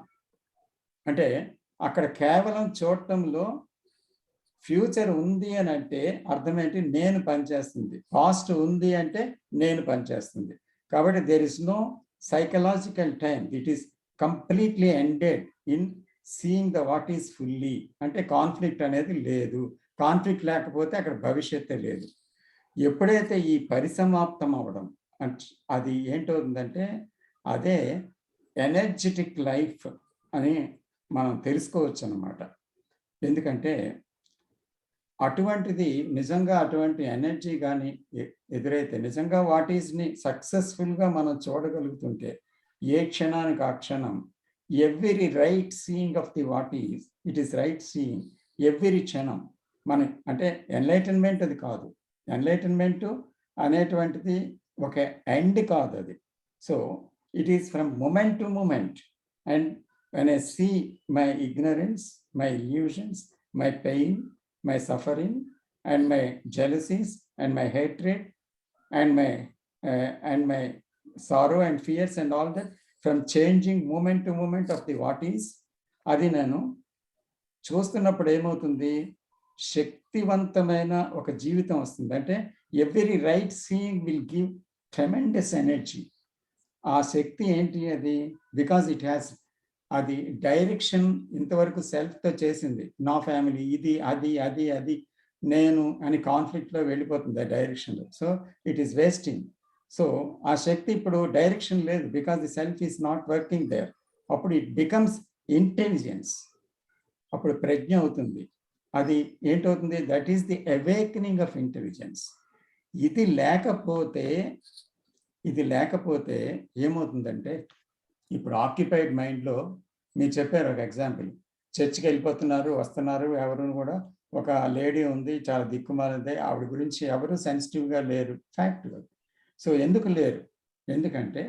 అంటే అక్కడ కేవలం చూడటంలో ఫ్యూచర్ ఉంది అని అంటే అర్థం ఏంటి, నేను పనిచేస్తుంది. పాస్ట్ ఉంది అంటే నేను పనిచేస్తుంది. కాబట్టి there is no psychological time, it is completely ended in seeing the what is fully. అంటే కాన్ఫ్లిక్ట్ అనేది లేదు. కాన్ఫ్లిక్ట్ లేకపోతే అక్కడ భవిష్యత్తే లేదు. ఎప్పుడైతే ఈ పరిసమాప్తం అవ్వడం అది ఏంటవుతుందంటే అదే ఎనర్జెటిక్ లైఫ్ అని మనం తెలుసుకోవచ్చు అన్నమాట. ఎందుకంటే అటువంటిది నిజంగా అటువంటి ఎనర్జీ కానీ ఎదురైతే నిజంగా వాటిని సక్సెస్ఫుల్గా మనం చూడగలుగుతుంటే ఏ క్షణానికి ఆ క్షణం every right seeing of the what is it is right seeing every క్షణం మన అంటే ఎన్లైటన్మెంట్ అది కాదు. ఎన్లైటన్మెంట్ అనేటువంటిది ఒక ఎండ్ కాదు అది. So it is from moment to moment. And when I see my ignorance, my illusions, my pain, my suffering, and my jealousies, and my hatred, and my sorrow and fears and all that, from changing moment to moment of the what is, అది నేను చూస్తున్నప్పుడు ఏమవుతుంది, శక్తివంతమైన ఒక జీవితం వస్తుంది. అంటే every right seeing will give tremendous energy. ఆ శక్తి ఏంటి అది? బికాజ్ ఇట్ హ్యాస్ అది డైరెక్షన్ ఇంతవరకు సెల్ఫ్తో చేసింది. నా ఫ్యామిలీ ఇది అది అది అది నేను అని కాన్ఫ్లిక్ట్లో వెళ్ళిపోతుంది ఆ డైరెక్షన్లో. So it is wasting. So ఆ శక్తి ఇప్పుడు డైరెక్షన్ లేదు, because the self is not working there. అప్పుడు ఇట్ బికమ్స్ ఇంటెలిజెన్స్, అప్పుడు ప్రజ్ఞ అవుతుంది. అది ఏంటవుతుంది? That is the awakening of intelligence. ఇది లేకపోతే ఏమవుతుందంటే, ఇప్పుడు ఆక్యుపైడ్ మైండ్లో మీరు చెప్పారు ఒక ఎగ్జాంపుల్, చర్చికి వెళ్ళిపోతున్నారు, వస్తున్నారు, ఎవరు కూడా ఒక లేడీ ఉంది చాలా దిక్కుమాలింది, ఆవిడ గురించి ఎవరు సెన్సిటివ్గా లేరు. ఫ్యాక్ట్. సో ఎందుకు లేరు? ఎందుకంటే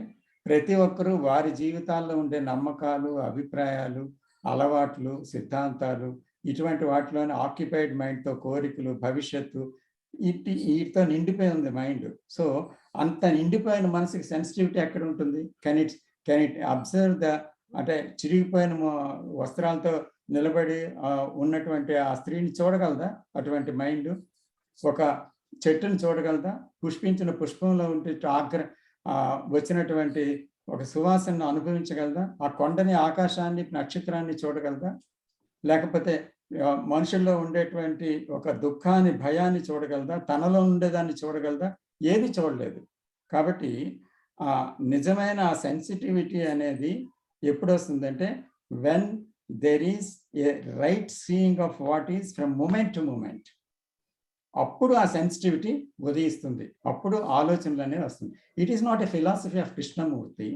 ప్రతి ఒక్కరూ వారి జీవితాల్లో ఉండే నమ్మకాలు, అభిప్రాయాలు, అలవాట్లు, సిద్ధాంతాలు ఇటువంటి వాటిలోనే ఆక్యుపైడ్ మైండ్తో కోరికలు, భవిష్యత్తు వీటితో నిండిపోయి ఉంది మైండ్. సో అంత నిండిపోయిన మనసుకి సెన్సిటివిటీ ఎక్కడ ఉంటుంది? కెన్ ఇట్ అబ్జర్వ్ అంటే చిరిగిపోయిన వస్త్రాలతో నిలబడి ఉన్నటువంటి ఆ స్త్రీని చూడగలదా? అటువంటి మైండ్ ఒక చెట్టును చూడగలదా? పుష్పించిన పుష్పంలో ఉంటే వచ్చినటువంటి ఒక సువాసనను అనుభవించగలదా? ఆ కొండని, ఆకాశాన్ని, నక్షత్రాన్ని చూడగలదా? లేకపోతే మనుషుల్లో ఉండేటువంటి ఒక దుఃఖాన్ని, భయాన్ని చూడగలదా? తనలో ఉండేదాన్ని చూడగలదా? ఏది చూడలేదు. కాబట్టి నిజమైన ఆ సెన్సిటివిటీ అనేది ఎప్పుడు వస్తుందంటే when there is a right seeing of what is from moment to moment. అప్పుడు ఆ సెన్సిటివిటీ ఉదయిస్తుంది, అప్పుడు ఆలోచనలు అనేవి వస్తుంది. It is not a philosophy of Krishnamurti.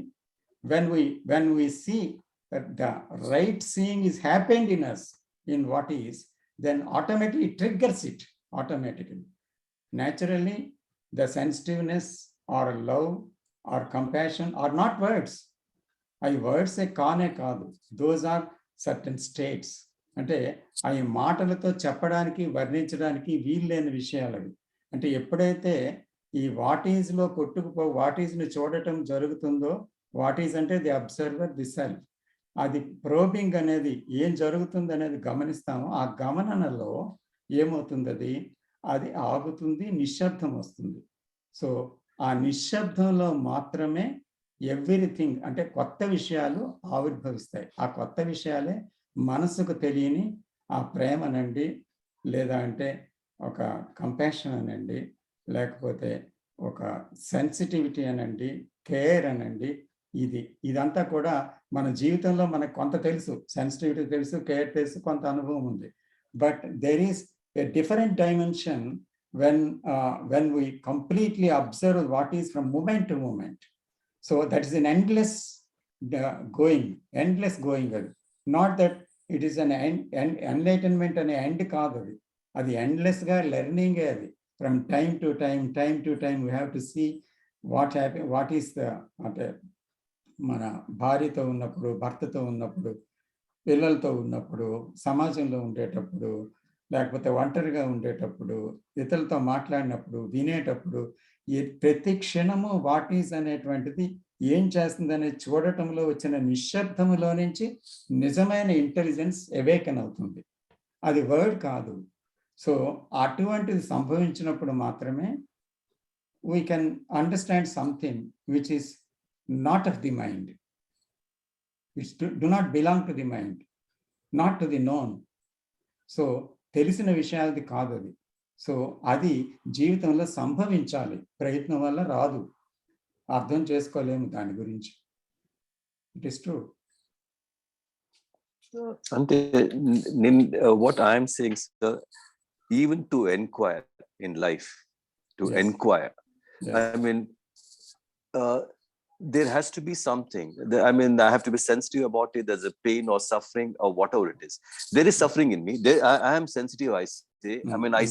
When we see that the right seeing is happened in us in what is, then automatically triggers it automatically. Naturally the sensitiveness or love or compassion or not words. అవి words కానే కాదు, those are certain states. అంటే అవి మాటలతో చెప్పడానికి, వర్ణించడానికి వీల్లేని విషయాలు అవి. అంటే ఎప్పుడైతే ఈ వాట్ ఈజ్లో వాట్ ఈజ్ని చూడటం జరుగుతుందో, వాట్ ఈజ్ అంటే ది అబ్జర్వర్, ది సెల్ఫ్, అది ప్రోబింగ్ అనేది ఏం జరుగుతుంది అనేది గమనిస్తామో, ఆ గమననలో ఏమవుతుంది? అది ఆగుతుంది, నిశ్శబ్దం వస్తుంది. సో ఆ నిశ్శబ్దంలో మాత్రమే ఎవ్రీథింగ్ అంటే కొత్త విషయాలు ఆవిర్భవిస్తాయి. ఆ కొత్త విషయాలే మనసుకు తెలియని ఆ ప్రేమ అనండి, లేదా అంటే ఒక కంపాషన్ అనండి, లేకపోతే ఒక సెన్సిటివిటీ అనండి, కేర్ అనండి, ఇదంతా కూడా మన జీవితంలో మనకు కొంత తెలుసు. సెన్సిటివిటీ తెలుసు, కేర్ తెలుసు, కొంత అనుభవం ఉంది. But there is a different dimension when we completely observe what is from moment to moment. So that is an endless going. Not that it is an enlightenment and end kaadu. Adi endless ga learning adi. From time to time we have to see what happen, what is the మన భార్యతో ఉన్నప్పుడు, భర్తతో ఉన్నప్పుడు, పిల్లలతో ఉన్నప్పుడు, సమాజంలో ఉండేటప్పుడు, లేకపోతే ఒంటరిగా ఉండేటప్పుడు, ఇతరులతో మాట్లాడినప్పుడు, వినేటప్పుడు, ప్రతి క్షణము వాట్ ఈజ్ అనేటువంటిది ఏం చేస్తుంది అనేది చూడటంలో వచ్చిన నిశ్శబ్దములో నుంచి నిజమైన ఇంటెలిజెన్స్ అవేకన్ అవుతుంది. అది వర్డ్ కాదు. సో అటువంటిది సంభవించినప్పుడు మాత్రమే we can understand something which is not of the mind, which do not belong to the mind, not to the known. So తెలిసిన విషయాలది కాదు అది. సో అది జీవితంలో సంభవించాలి, ప్రయత్నం వల్ల రాదు, అర్థం చేసుకోలేము దాని గురించి. It is true. అంటే what I am saying, sir, even to inquire in life, to Yes. inquire, Yes. I mean, there has to be something. I mean, I have to be sensitive about it. There's a pain or suffering or whatever it is. There is suffering in me. I am sensitive, I say. I mean, I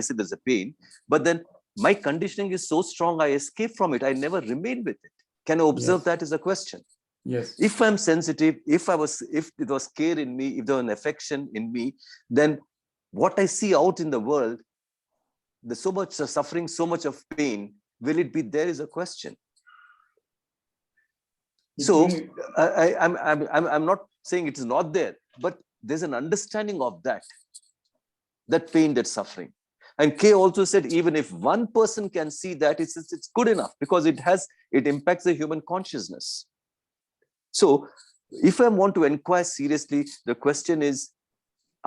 say there's a pain, but then my conditioning is so strong, I escape from it. I never remain with it. Can I observe? Yes. That is a question. Yes. If I'm sensitive, if it was care in me, if there was an affection in me, then what I see out in the world, there's so much suffering, so much of pain, will it be there is a question. So I'm not saying it is not there, but there's an understanding of that pain, that suffering. And K also said, even if one person can see that, it's good enough, because it impacts the human consciousness. So if I want to inquire seriously, the question is,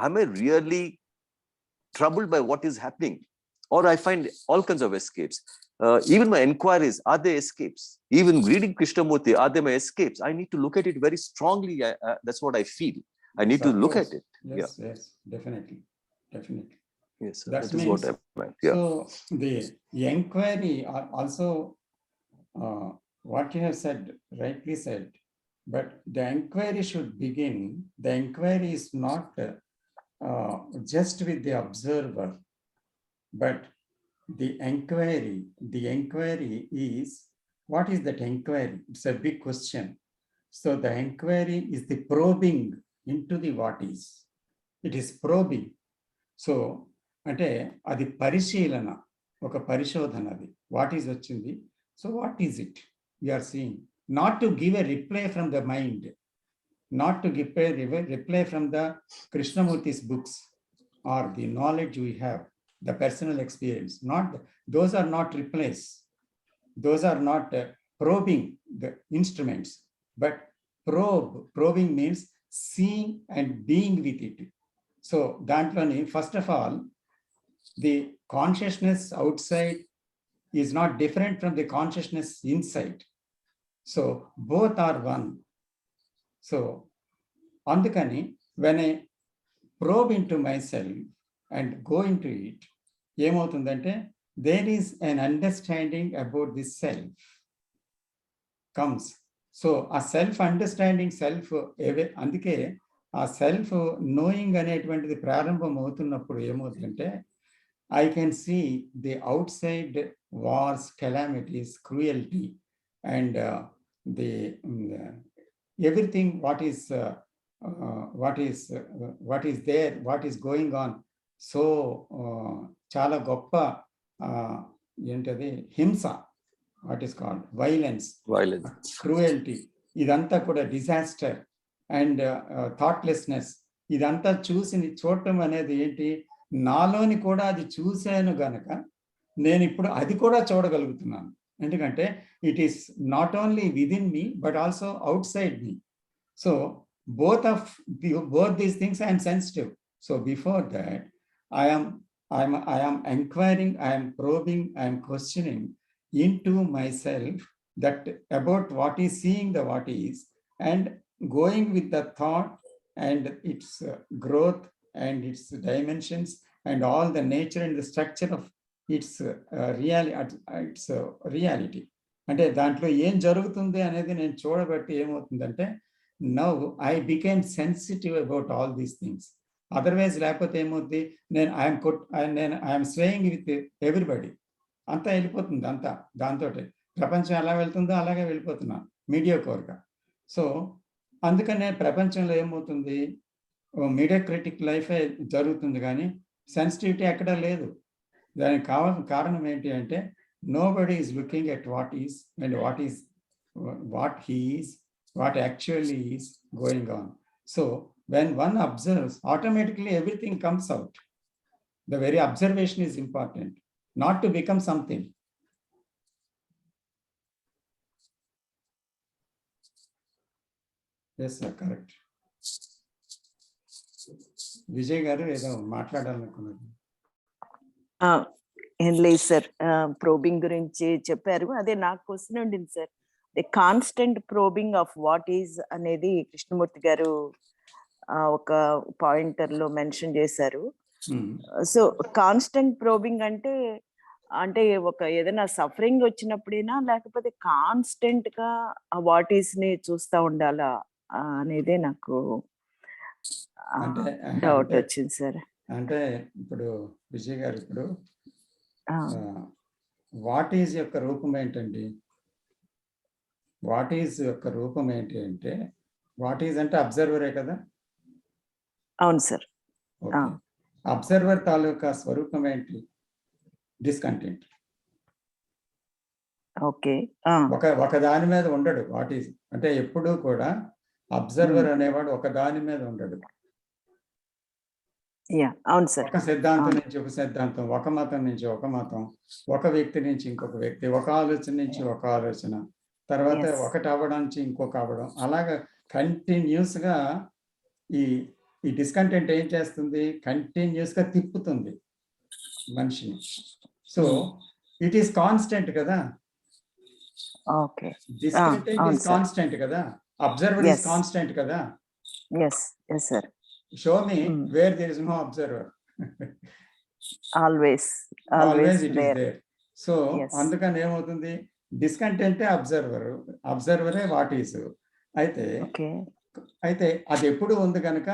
am I really troubled by what is happening? Or I find all kinds of escapes. Even my inquiries, are they escapes? Even reading Krishnamurti, are they my escapes? I need to look at it very strongly. That's what I feel. I need to look at it. Yes, yes, definitely. Yes, sir. That That is means, what I meant. Yeah. so the inquiry also, what you have said, rightly said, but the inquiry should begin. The inquiry is not just with the observer, but the inquiry is, what is that inquiry? It's a big question. So the inquiry is the probing into the what is. It is probing. So అంటే అది పరిశీలన, ఒక పరిశోధన. అది what is వచ్చింది, so what is it we are seeing. Not to give a reply from the mind, not to give a reply from the Krishnamurti's books or the knowledge we have, the personal experience. Those are not replace. Those are not probing the instruments, but probing means seeing and being with it. So dantloni, first of all, the consciousness outside is not different from the consciousness inside. So both are one. So andukani, when I probe into myself and go into it, ఏమవుతుందంటే there is an understanding about this self comes. So a self understanding, అందుకే ఆ self knowing అనేటువంటిది ప్రారంభం అవుతున్నప్పుడు ఏమవుతుందంటే, I can see the outside wars, calamities, cruelty, and the everything what is there, what is going on. So చాలా గొప్ప ఏంటది, హింస, what is called violence, cruelty, ఇదంతా కూడా డిజాస్టర్ అండ్ థాట్లెస్నెస్, ఇదంతా చూడటం అనేది ఏంటి, నాలోని కూడా అది చూశాను గనక నేను ఇప్పుడు అది కూడా చూడగలుగుతున్నాను. ఎందుకంటే it is not only within me but also out side me. So both these things I am sensitive. So before that I am inquiring, I am probing, I am questioning into myself that about what is seeing the what is, and going with the thought and its growth and its dimensions and all the nature and the structure of its reality. అంటే దాంట్లో ఏం జరుగుతుంది అనేది నేను చూడబట్టి ఏమవుతుందంటే, now I became sensitive about all these things. Otherwise లేకపోతే ఏమవుతుంది, I'm swaying with everybody, అంతా వెళ్ళిపోతుంది. అంతా దాంతో ప్రపంచం ఎలా వెళ్తుందో అలాగే వెళ్ళిపోతున్నా మీడియోకోర్గా. సో అందుకనే ప్రపంచంలో ఏమవుతుంది, మీడియోక్రిటిక్ లైఫే జరుగుతుంది, కానీ సెన్సిటివిటీ ఎక్కడా లేదు. దానికి కావాల్సిన కారణం ఏంటి అంటే, nobody is looking at what is and what he is, what actually is going on. So when one observes, automatically everything comes out. The very observation is important, not to become something. Yes sir, correct. Vijay garu edo maatladalanukunnadu. ఏం లేదు sir, probing గురించి చెప్పారు. అదే నాకు question ఉండింది sir. The constant probing of what is అనేది కృష్ణమూర్తి గారు ఒక పాయింటర్ లో మెన్షన్ చేశారు. సో కాన్స్టెంట్ ప్రోబింగ్ అంటే అంటే ఒక ఏదైనా సఫరింగ్ వచ్చినప్పుడైనా, లేకపోతే కాన్స్టెంట్ గా ఆ వాట్ ఈస్ ని చూస్తా ఉండాలా అనేది నాకు డౌట్ వచ్చింది సార్. అంటే ఇప్పుడు విజయ్ గారు, ఇప్పుడు వాట్ ఈజ్ యొక్క రూపం ఏంటండి? వాట్ ఈజ్ యొక్క రూపం ఏంటి అంటే, వాట్ ఈజ్ అంటే అబ్జర్వరే కదా? అవును సార్. అబ్జర్వర్ తాలూకా స్వరూపం ఏంటి? డిస్కంటెంట్. ఓకే. ఒక దాని మీద ఉండడు. వాట్ ఈజ్ అంటే ఎప్పుడూ కూడా అబ్జర్వర్ అనేవాడు ఒక దాని మీద ఉండడు. అవును సార్. ఒక సిద్ధాంతం నుంచి ఒక సిద్ధాంతం, ఒక మతం నుంచి ఒక మతం, ఒక వ్యక్తి నుంచి ఇంకొక వ్యక్తి, ఒక ఆలోచన నుంచి ఒక ఆలోచన, తర్వాత ఒకటి అవ్వడం నుంచి ఇంకొక అవ్వడం, అలాగా కంటిన్యూస్ గా ఈ డిస్కంటెంట్ ఏం చేస్తుంది? కంటిన్యూస్ గా తిప్పుతుంది మనిషిని. సో ఇట్ ఈస్ కాన్స్టెంట్ కదా. డిస్కంటెంట్ ఈస్ కాన్స్టెంట్ కదా. అబ్జర్వర్ ఈస్ కాన్స్టెంట్ కదా. Show me where there is no observer. Always it is there. So అందుకని ఏమవుతుంది? డిస్కంటెంటే అబ్జర్వరే వాట్ ఈస్. అయితే అది ఎప్పుడు ఉంది కనుక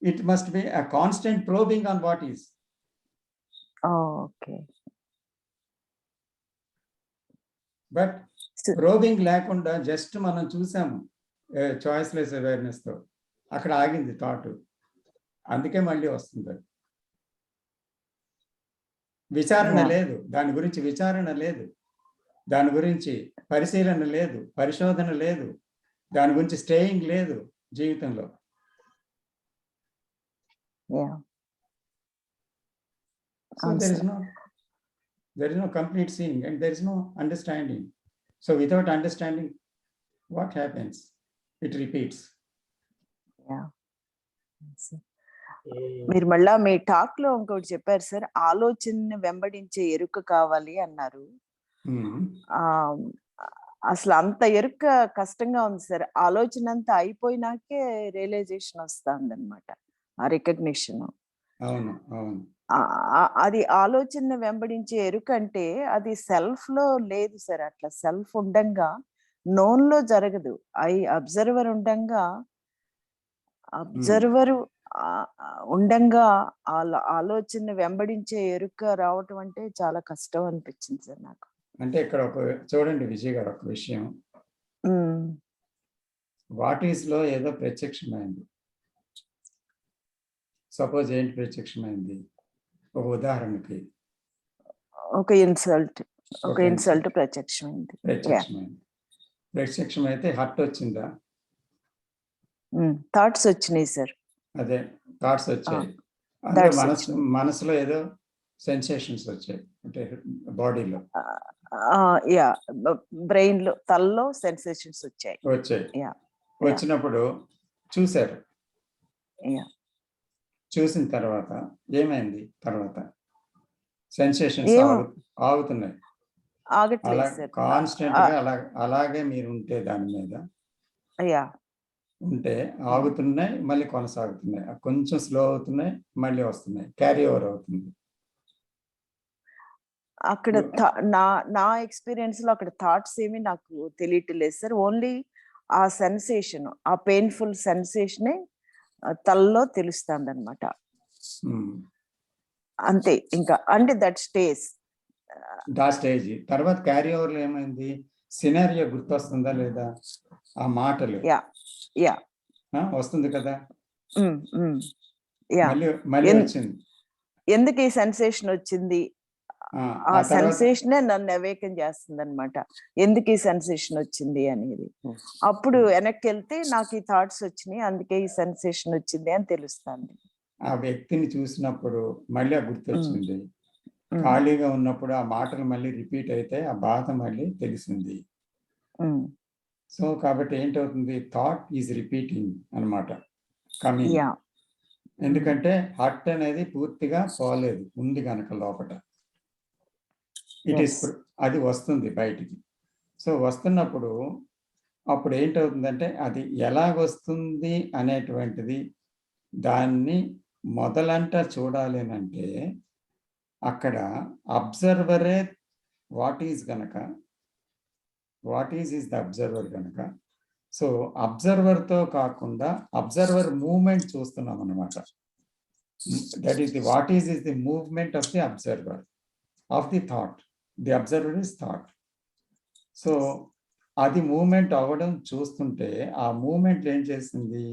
it must be a constant probing on what is. But probing లేకుండా జస్ట్ మనం చూసాము చాయిస్లెస్ అవేర్నెస్ తో, అక్కడ ఆగింది థాట్. అందుకే మళ్ళీ వస్తుంది. విచారణ లేదు, దాని గురించి విచారణ లేదు, దాని గురించి పరిశీలన లేదు, పరిశోధన లేదు, దాని గురించి స్టేయింగ్ లేదు జీవితంలో. So there is no complete seeing and there is no understanding. So without understanding, what happens? It repeats. మీరు మళ్ళా మీ టాక్ లో ఇంకోటి చెప్పారు సార్, ఆలోచనని వెంబడించే ఎరుక కావాలి అన్నారు. అసలు అంత ఎరుక కష్టంగా ఉంది సార్. ఆలోచన అంతా అయిపోయినాకే రియలైజేషన్ వస్తుంది అనమాట, ఆ రికగ్నిషన్. అది ఆలోచన వెంబడించే ఎరుక అంటే అది సెల్ఫ్ లో లేదు సార్. అట్లా సెల్ఫ్ ఉండంగా నోన్ లో జరగదు. అబ్జర్వర్ ఉండంగా, అబ్జర్వర్ ఉండంగా ఆలోచన వెంబడించే ఎరుక రావటం అంటే చాలా కష్టం అనిపించింది సార్ నాకు. అంటే ఇక్కడ ఒక చూడండి విజయ్ గారు, ఒక విషయం, వాట్ ఈస్ లో ఏదో ప్రత్యక్షమైంది. సపోజ్ ఏంటి ప్రత్యక్షమైంది? ఒక ఉదాహరణకి ఒక ఇన్సల్ట్ ప్రత్యక్షమైంది. ప్రత్యక్షమైతే హర్ట్ వచ్చిందా? థాట్స్ వచ్చినాయి సార్. అదే థాట్స్ వచ్చాయి. మనసులో ఏదో సెన్సేషన్స్ వచ్చాయి, అంటే బాడీలో, బ్రెయిన్ లో, తలలో సెన్సేషన్స్ వచ్చాయి. వచ్చినప్పుడు చూశారు. చూసిన తర్వాత ఏమైంది? తర్వాత సెన్సేషన్స్ ఆగుతున్నాయి, కాన్స్టెంట్ గా అలాగే మీరు ఉంటే దాని మీద ఉంటే ఆగుతున్నాయి, మళ్ళీ కొనసాగుతున్నాయి, కొంచెం స్లో అవుతున్నాయి, మళ్ళీ వస్తున్నాయి, క్యారీ ఓవర్ అవుతుంది. అక్కడ నా ఎక్స్పీరియన్స్ లో అక్కడ థాట్స్ ఏమి నాకు తెలియట్లేదు సార్. ఓన్లీ ఆ సెన్సేషన్, ఆ పెయిన్ఫుల్ సెన్సేషనే తలలో తెలుస్తుంది అనమాట. అంతే, ఇంకా అంటే దట్ స్టేజ్. తర్వాత క్యారీ ఓవర్ లో ఏమైంది? సినారియో గుర్తొస్తుందా లేదా? ఆ మాటలు వస్తుంది కదా, మళ్ళీ వచ్చింది. ఎందుకు ఈ సెన్సేషన్ వచ్చింది? ఆ సెన్సేషనే నన్ను అవేకన్ చేస్తుంది అనమాట. ఎందుకు ఈ సెన్సేషన్ వచ్చింది అనేది. అప్పుడు వెనక్కి వెళ్తే నాకు ఈ థాట్స్ వచ్చినాయి, అందుకే ఈ సెన్సేషన్ వచ్చింది అని తెలుస్తుంది. ఆ వ్యక్తిని చూసినప్పుడు మళ్ళీ గుర్తొచ్చింది, ఖాళీగా ఉన్నప్పుడు ఆ మాటలు మళ్ళీ రిపీట్ అయితే ఆ బాధ మళ్ళీ తెలిసింది. సో కాబట్టి ఏంటవుతుంది? థాట్ ఈజ్ రిపీటింగ్ అనమాట, కమింగ్. ఎందుకంటే హార్ట్ అనేది పూర్తిగా పోలేదు, ఉంది కనుక లోపల. ఇట్ ఈస్ అది వస్తుంది బయటికి. సో వస్తున్నప్పుడు అప్పుడు ఏంటవుతుందంటే అది ఎలాగొస్తుంది అనేటువంటిది దాన్ని మొదలంట చూడాలి అంటే అక్కడ అబ్జర్వరే వాట్ ఈజ్ గనక వాట్ ఈజ్ ద అబ్జర్వర్ గనక, సో అబ్జర్వర్తో కాకుండా అబ్జర్వర్ మూవ్మెంట్ చూస్తున్నాం అన్నమాట. That is the what is the movement of the observer of the thought. The observer is thought. So అది మూవ్మెంట్ అవ్వడం చూస్తుంటే ఆ మూవ్మెంట్ ఏం చేసింది,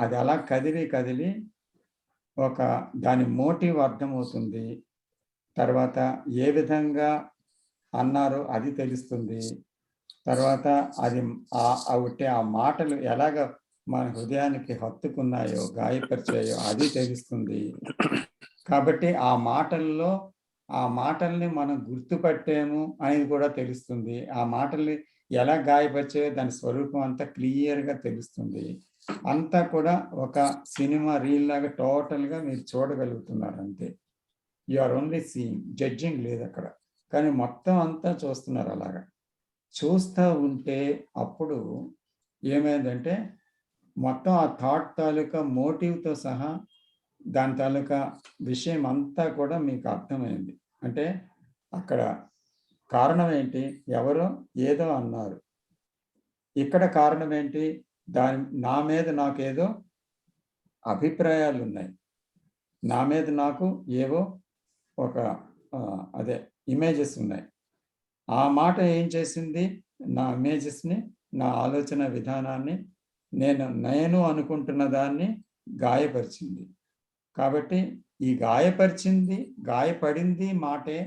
అది అలా కదిలి ఒక దాని మోటివ్ అర్థమవుతుంది. తర్వాత ఏ విధంగా అన్నారో అది తెలుస్తుంది. తర్వాత అది ఆ మాటలు ఎలాగ మన హృదయానికి హత్తుకున్నాయో గాయపరిచాయో అది తెలుస్తుంది. కాబట్టి ఆ మాటల్ని మనం గుర్తుపట్టాము అనేది కూడా తెలుస్తుంది. ఆ మాటల్ని ఎలా గాయపరిచాయో దాని స్వరూపం అంతా క్లియర్గా తెలుస్తుంది. అంతా కూడా ఒక సినిమా రీల్ లాగా టోటల్గా మీరు చూడగలుగుతున్నారు అంతే. You are only seeing, judging లేదు అక్కడ, కానీ మొత్తం అంతా చూస్తున్నారు. అలాగా చూస్తూ ఉంటే అప్పుడు ఏమైందంటే మొత్తం ఆ థాట్ తాలూకా మోటివ్తో సహా దాని తాలూకా విషయం అంతా కూడా మీకు అర్థమైంది. అంటే అక్కడ కారణం ఏంటి, ఎవరో ఏదో అన్నారు. ఇక్కడ కారణం ఏంటి, నా మీద నాకేదో అభిప్రాయాలు ఉన్నాయి, నా మీద నాకు ఏవో ఒక ఇమేజెస్ ఉన్నాయి. ఆ మాట ఏం చేసింది, నా ఇమేజెస్ని, నా ఆలోచన విధానాన్ని, నేను అనుకుంటున్న దాన్ని గాయపరిచింది. కాబట్టి ఈ గాయపడింది మాటే,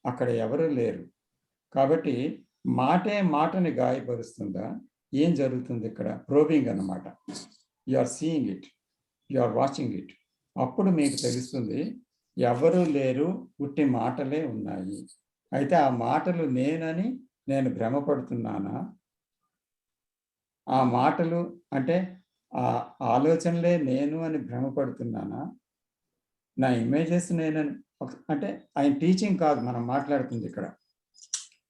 అక్కడ ఎవరు లేరు. కాబట్టి మాటని గాయపరుస్తుందా, ఏం జరుగుతుంది ఇక్కడ, ప్రోబింగ్ అన్నమాట. You are seeing it, you are watching it. అప్పుడు మీకు తెలుస్తుంది ఎవరు లేరు, ఉట్టి మాటలే ఉన్నాయి. అయితే ఆ మాటలు నేను భ్రమపడుతున్నానా, ఆ మాటలు అంటే ఆ ఆలోచనలే నేను అని భ్రమపడుతున్నానా, నా ఇమేజెస్ నేనని, అంటే ఆయన టీచింగ్ కాదు మనం మాట్లాడుతుంది ఇక్కడ.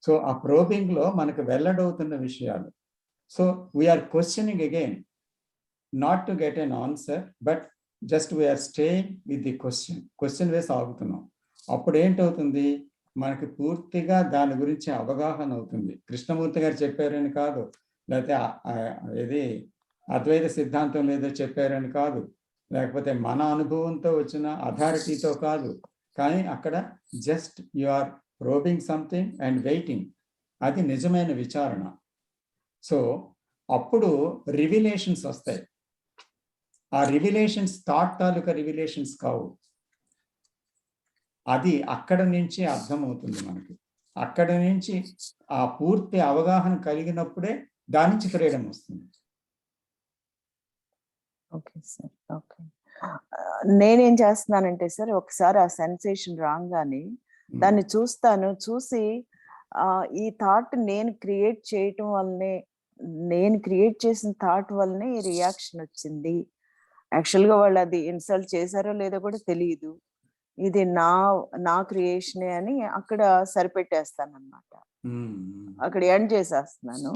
సో ఆ ప్రోబింగ్లో మనకు వెల్లడవుతున్న విషయాలు. So we are questioning again, not to get an answer, but just we are staying with the question వేసి ఆగుతున్నాం. అప్పుడు ఏంటవుతుంది, మనకి పూర్తిగా దాని గురించి అవగాహన అవుతుంది. కృష్ణమూర్తి గారు చెప్పారని కాదు, లేకపోతే ఇది అద్వైత సిద్ధాంతం లేదో చెప్పారని కాదు, లేకపోతే మన అనుభవంతో వచ్చిన అథారిటీతో కాదు, కానీ అక్కడ just you are probing something and waiting. అది నిజమైన విచారణ. సో అప్పుడు రివిలేషన్స్ వస్తాయి. ఆ రివిలేషన్స్ థాట్ తాలూకా రివిలేషన్స్ కావు. అది అక్కడ నుంచి అర్థమవుతుంది మనకి. అక్కడ నుంచి ఆ పూర్తి అవగాహన కలిగినప్పుడే దాని నుంచి ఫ్రీడమ్ వస్తుంది. Okay sir, okay. నేనేం చేస్తున్నానంటే సార్, ఒకసారి ఆ సెన్సేషన్ రాగానే దాన్ని చూసి ఈ థాట్ నేను క్రియేట్ చేయటం వల్లనే, నేను క్రియేట్ చేసిన థాట్ వల్లనే ఈ రియాక్షన్ వచ్చింది. యాక్చువల్గా వాళ్ళు అది ఇన్సల్ట్ చేశారో లేదో కూడా తెలియదు, ఇది నా క్రియేషనే అని అక్కడ సరిపెట్టేస్తాను అనమాట. అక్కడ ఎండ్ చేసేస్తున్నాను.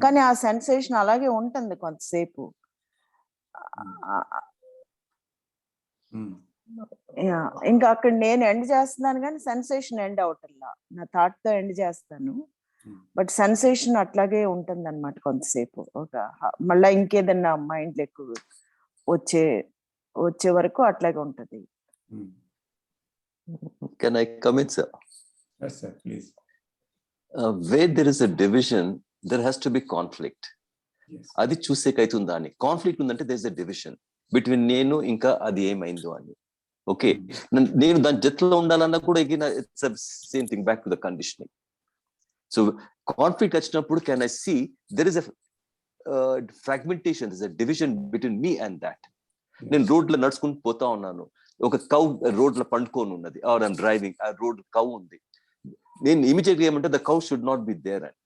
కానీ ఆ సెన్సేషన్ అలాగే ఉంటుంది కొంతసేపు. ఇంకా అక్కడ నేను ఎండ్ చేస్తున్నాను కానీ సెన్సేషన్ ఎండ్ అవటంలా. నా థాట్ తో ఎండ్ చేస్తాను, బట్ సెన్సేషన్ అట్లాగే ఉంటుంది అనమాట కొంతసేపు. మళ్ళా ఇంకేదన్నా మైండ్ ఎక్కువ వచ్చే వరకు అట్లాగే ఉంటది. Can I come in, sir? Yes, sir, please. Where there is a division, there has to be conflict. Yes. అది చూసేకైతుందా అని. కాన్ఫ్లిక్ట్ ఉందంటే there is a division between నేను ఇంకా అది ఏమైందో అని. ఓకే, నేను దాని జట్లో ఉండాలన్నా కూడా it's same thing, back to the conditioning. So conflict వచ్చినప్పుడు can I see there is a fragmentation, there is a division between me and that. నేను రోడ్లో నడుచుకుంటూ పోతా ఉన్నాను, ఒక కౌ రోడ్లో పండుకొని ఉన్నది, ఆర్ ఐమ్ డ్రైవింగ్, ఆ రోడ్ కౌ ఉంది. నేను ఇమీడియట్ గా ఏమంటే the cow should not be there and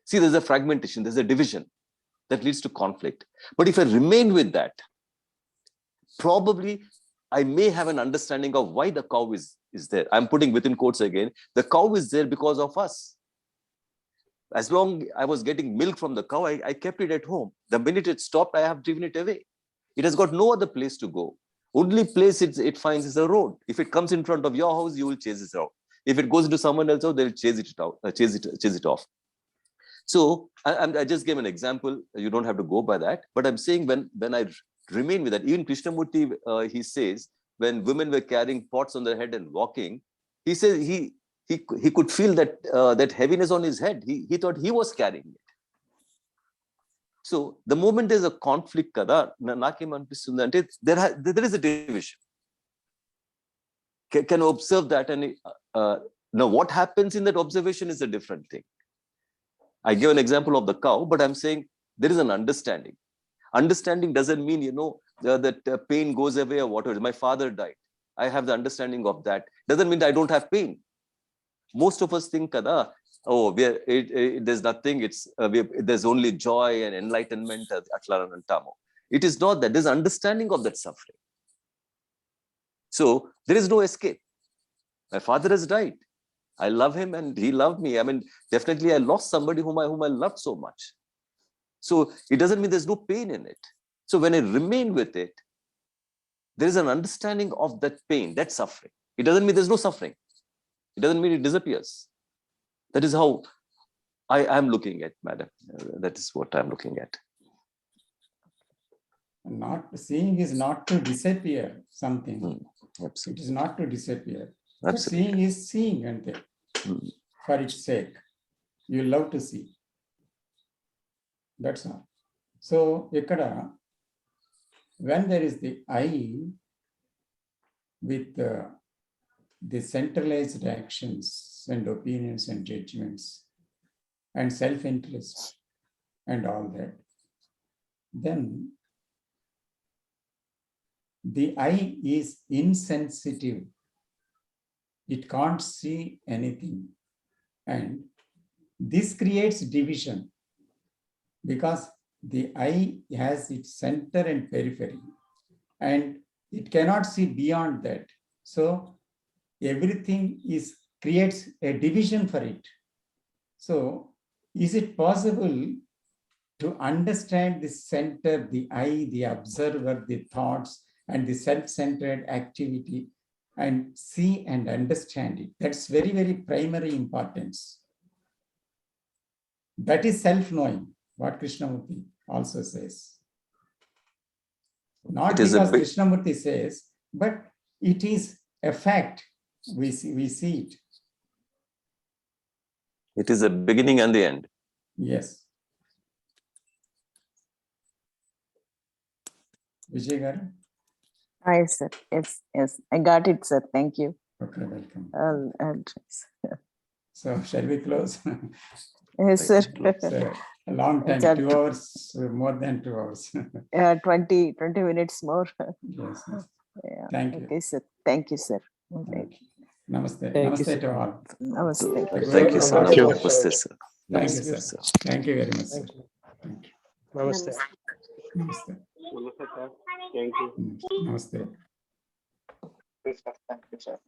see there is a fragmentation, there is a division that leads to conflict. But if I remain with that, probably I may have an understanding of why the cow is there. I'm putting within quotes again. The cow is there because of us. As long I was getting milk from the cow, I kept it at home. The minute it stopped, I have driven it away. It has got no other place to go. Only place it finds is a road. If it comes in front of your house, you will chase it out. If it goes into someone else's house, they'll chase it out, chase it off. So I just gave an example. You don't have to go by that. But I'm saying when I remain with that, even Krishnamurti, he says, when women were carrying pots on their head and walking, he says he could feel that that heaviness on his head. He thought he was carrying it. So the moment there's a conflict, kada, there is a division. Can observe that, and now what happens in that observation is a different thing. I give an example of the cow, but I'm saying there is an understanding. Understanding doesn't mean, that pain goes away or whatever. My father died. I have the understanding of that. Doesn't mean that I don't have pain. Most of us think, kada, oh, there's nothing. There's only joy and enlightenment. It is not that. There's understanding of that suffering. So there is no escape. My father has died. I love him and he loved me. I mean, definitely I lost somebody whom I loved so much. So it doesn't mean there's no pain in it. So when I remain with it, there is an understanding of that pain, that suffering. It doesn't mean there's no suffering. It doesn't mean it disappears. That is how I am looking at, madam. That is what I'm looking at. Not seeing is not to disappear something. Absolutely. It is not to disappear. Absolutely. Seeing is seeing, and for its sake, you love to see. That's all. So, ikkada, when there is the I with the centralized actions and opinions and judgments and self-interest and all that, then the I is insensitive. It can't see anything. And this creates division because the I has its center and periphery, and it cannot see beyond that. So everything creates a division for it. So is it possible to understand the center, the I, the observer, the thoughts, and the self-centered activity, and see and understand it? That's very, very primary importance. That is self-knowing, what Krishnamurti also says. Not because Krishnamurti says, but it is a fact. We see it. It is a beginning and the end. Yes. Vijay Garu? Hi, sir. Yes. I got it, sir. Thank you. Okay, welcome. I'll So, shall we close? Yes, sir. So, a long time, 2 hours, more than 2 hours. 20 minutes more. Yes. Yeah. Thank you. Okay, sir. Thank you, sir. Thank you. Namaste. Thank you, Namaste sir. to all. Namaste. Thank you, sir. Thank you. Namaste, sir. Thank Namaste, you, sir. Thank you very much, sir. Thank you. Namaste. Namaste. Namaste, sir. Thank you. Namaste. Yes, sir. Thank you, sir.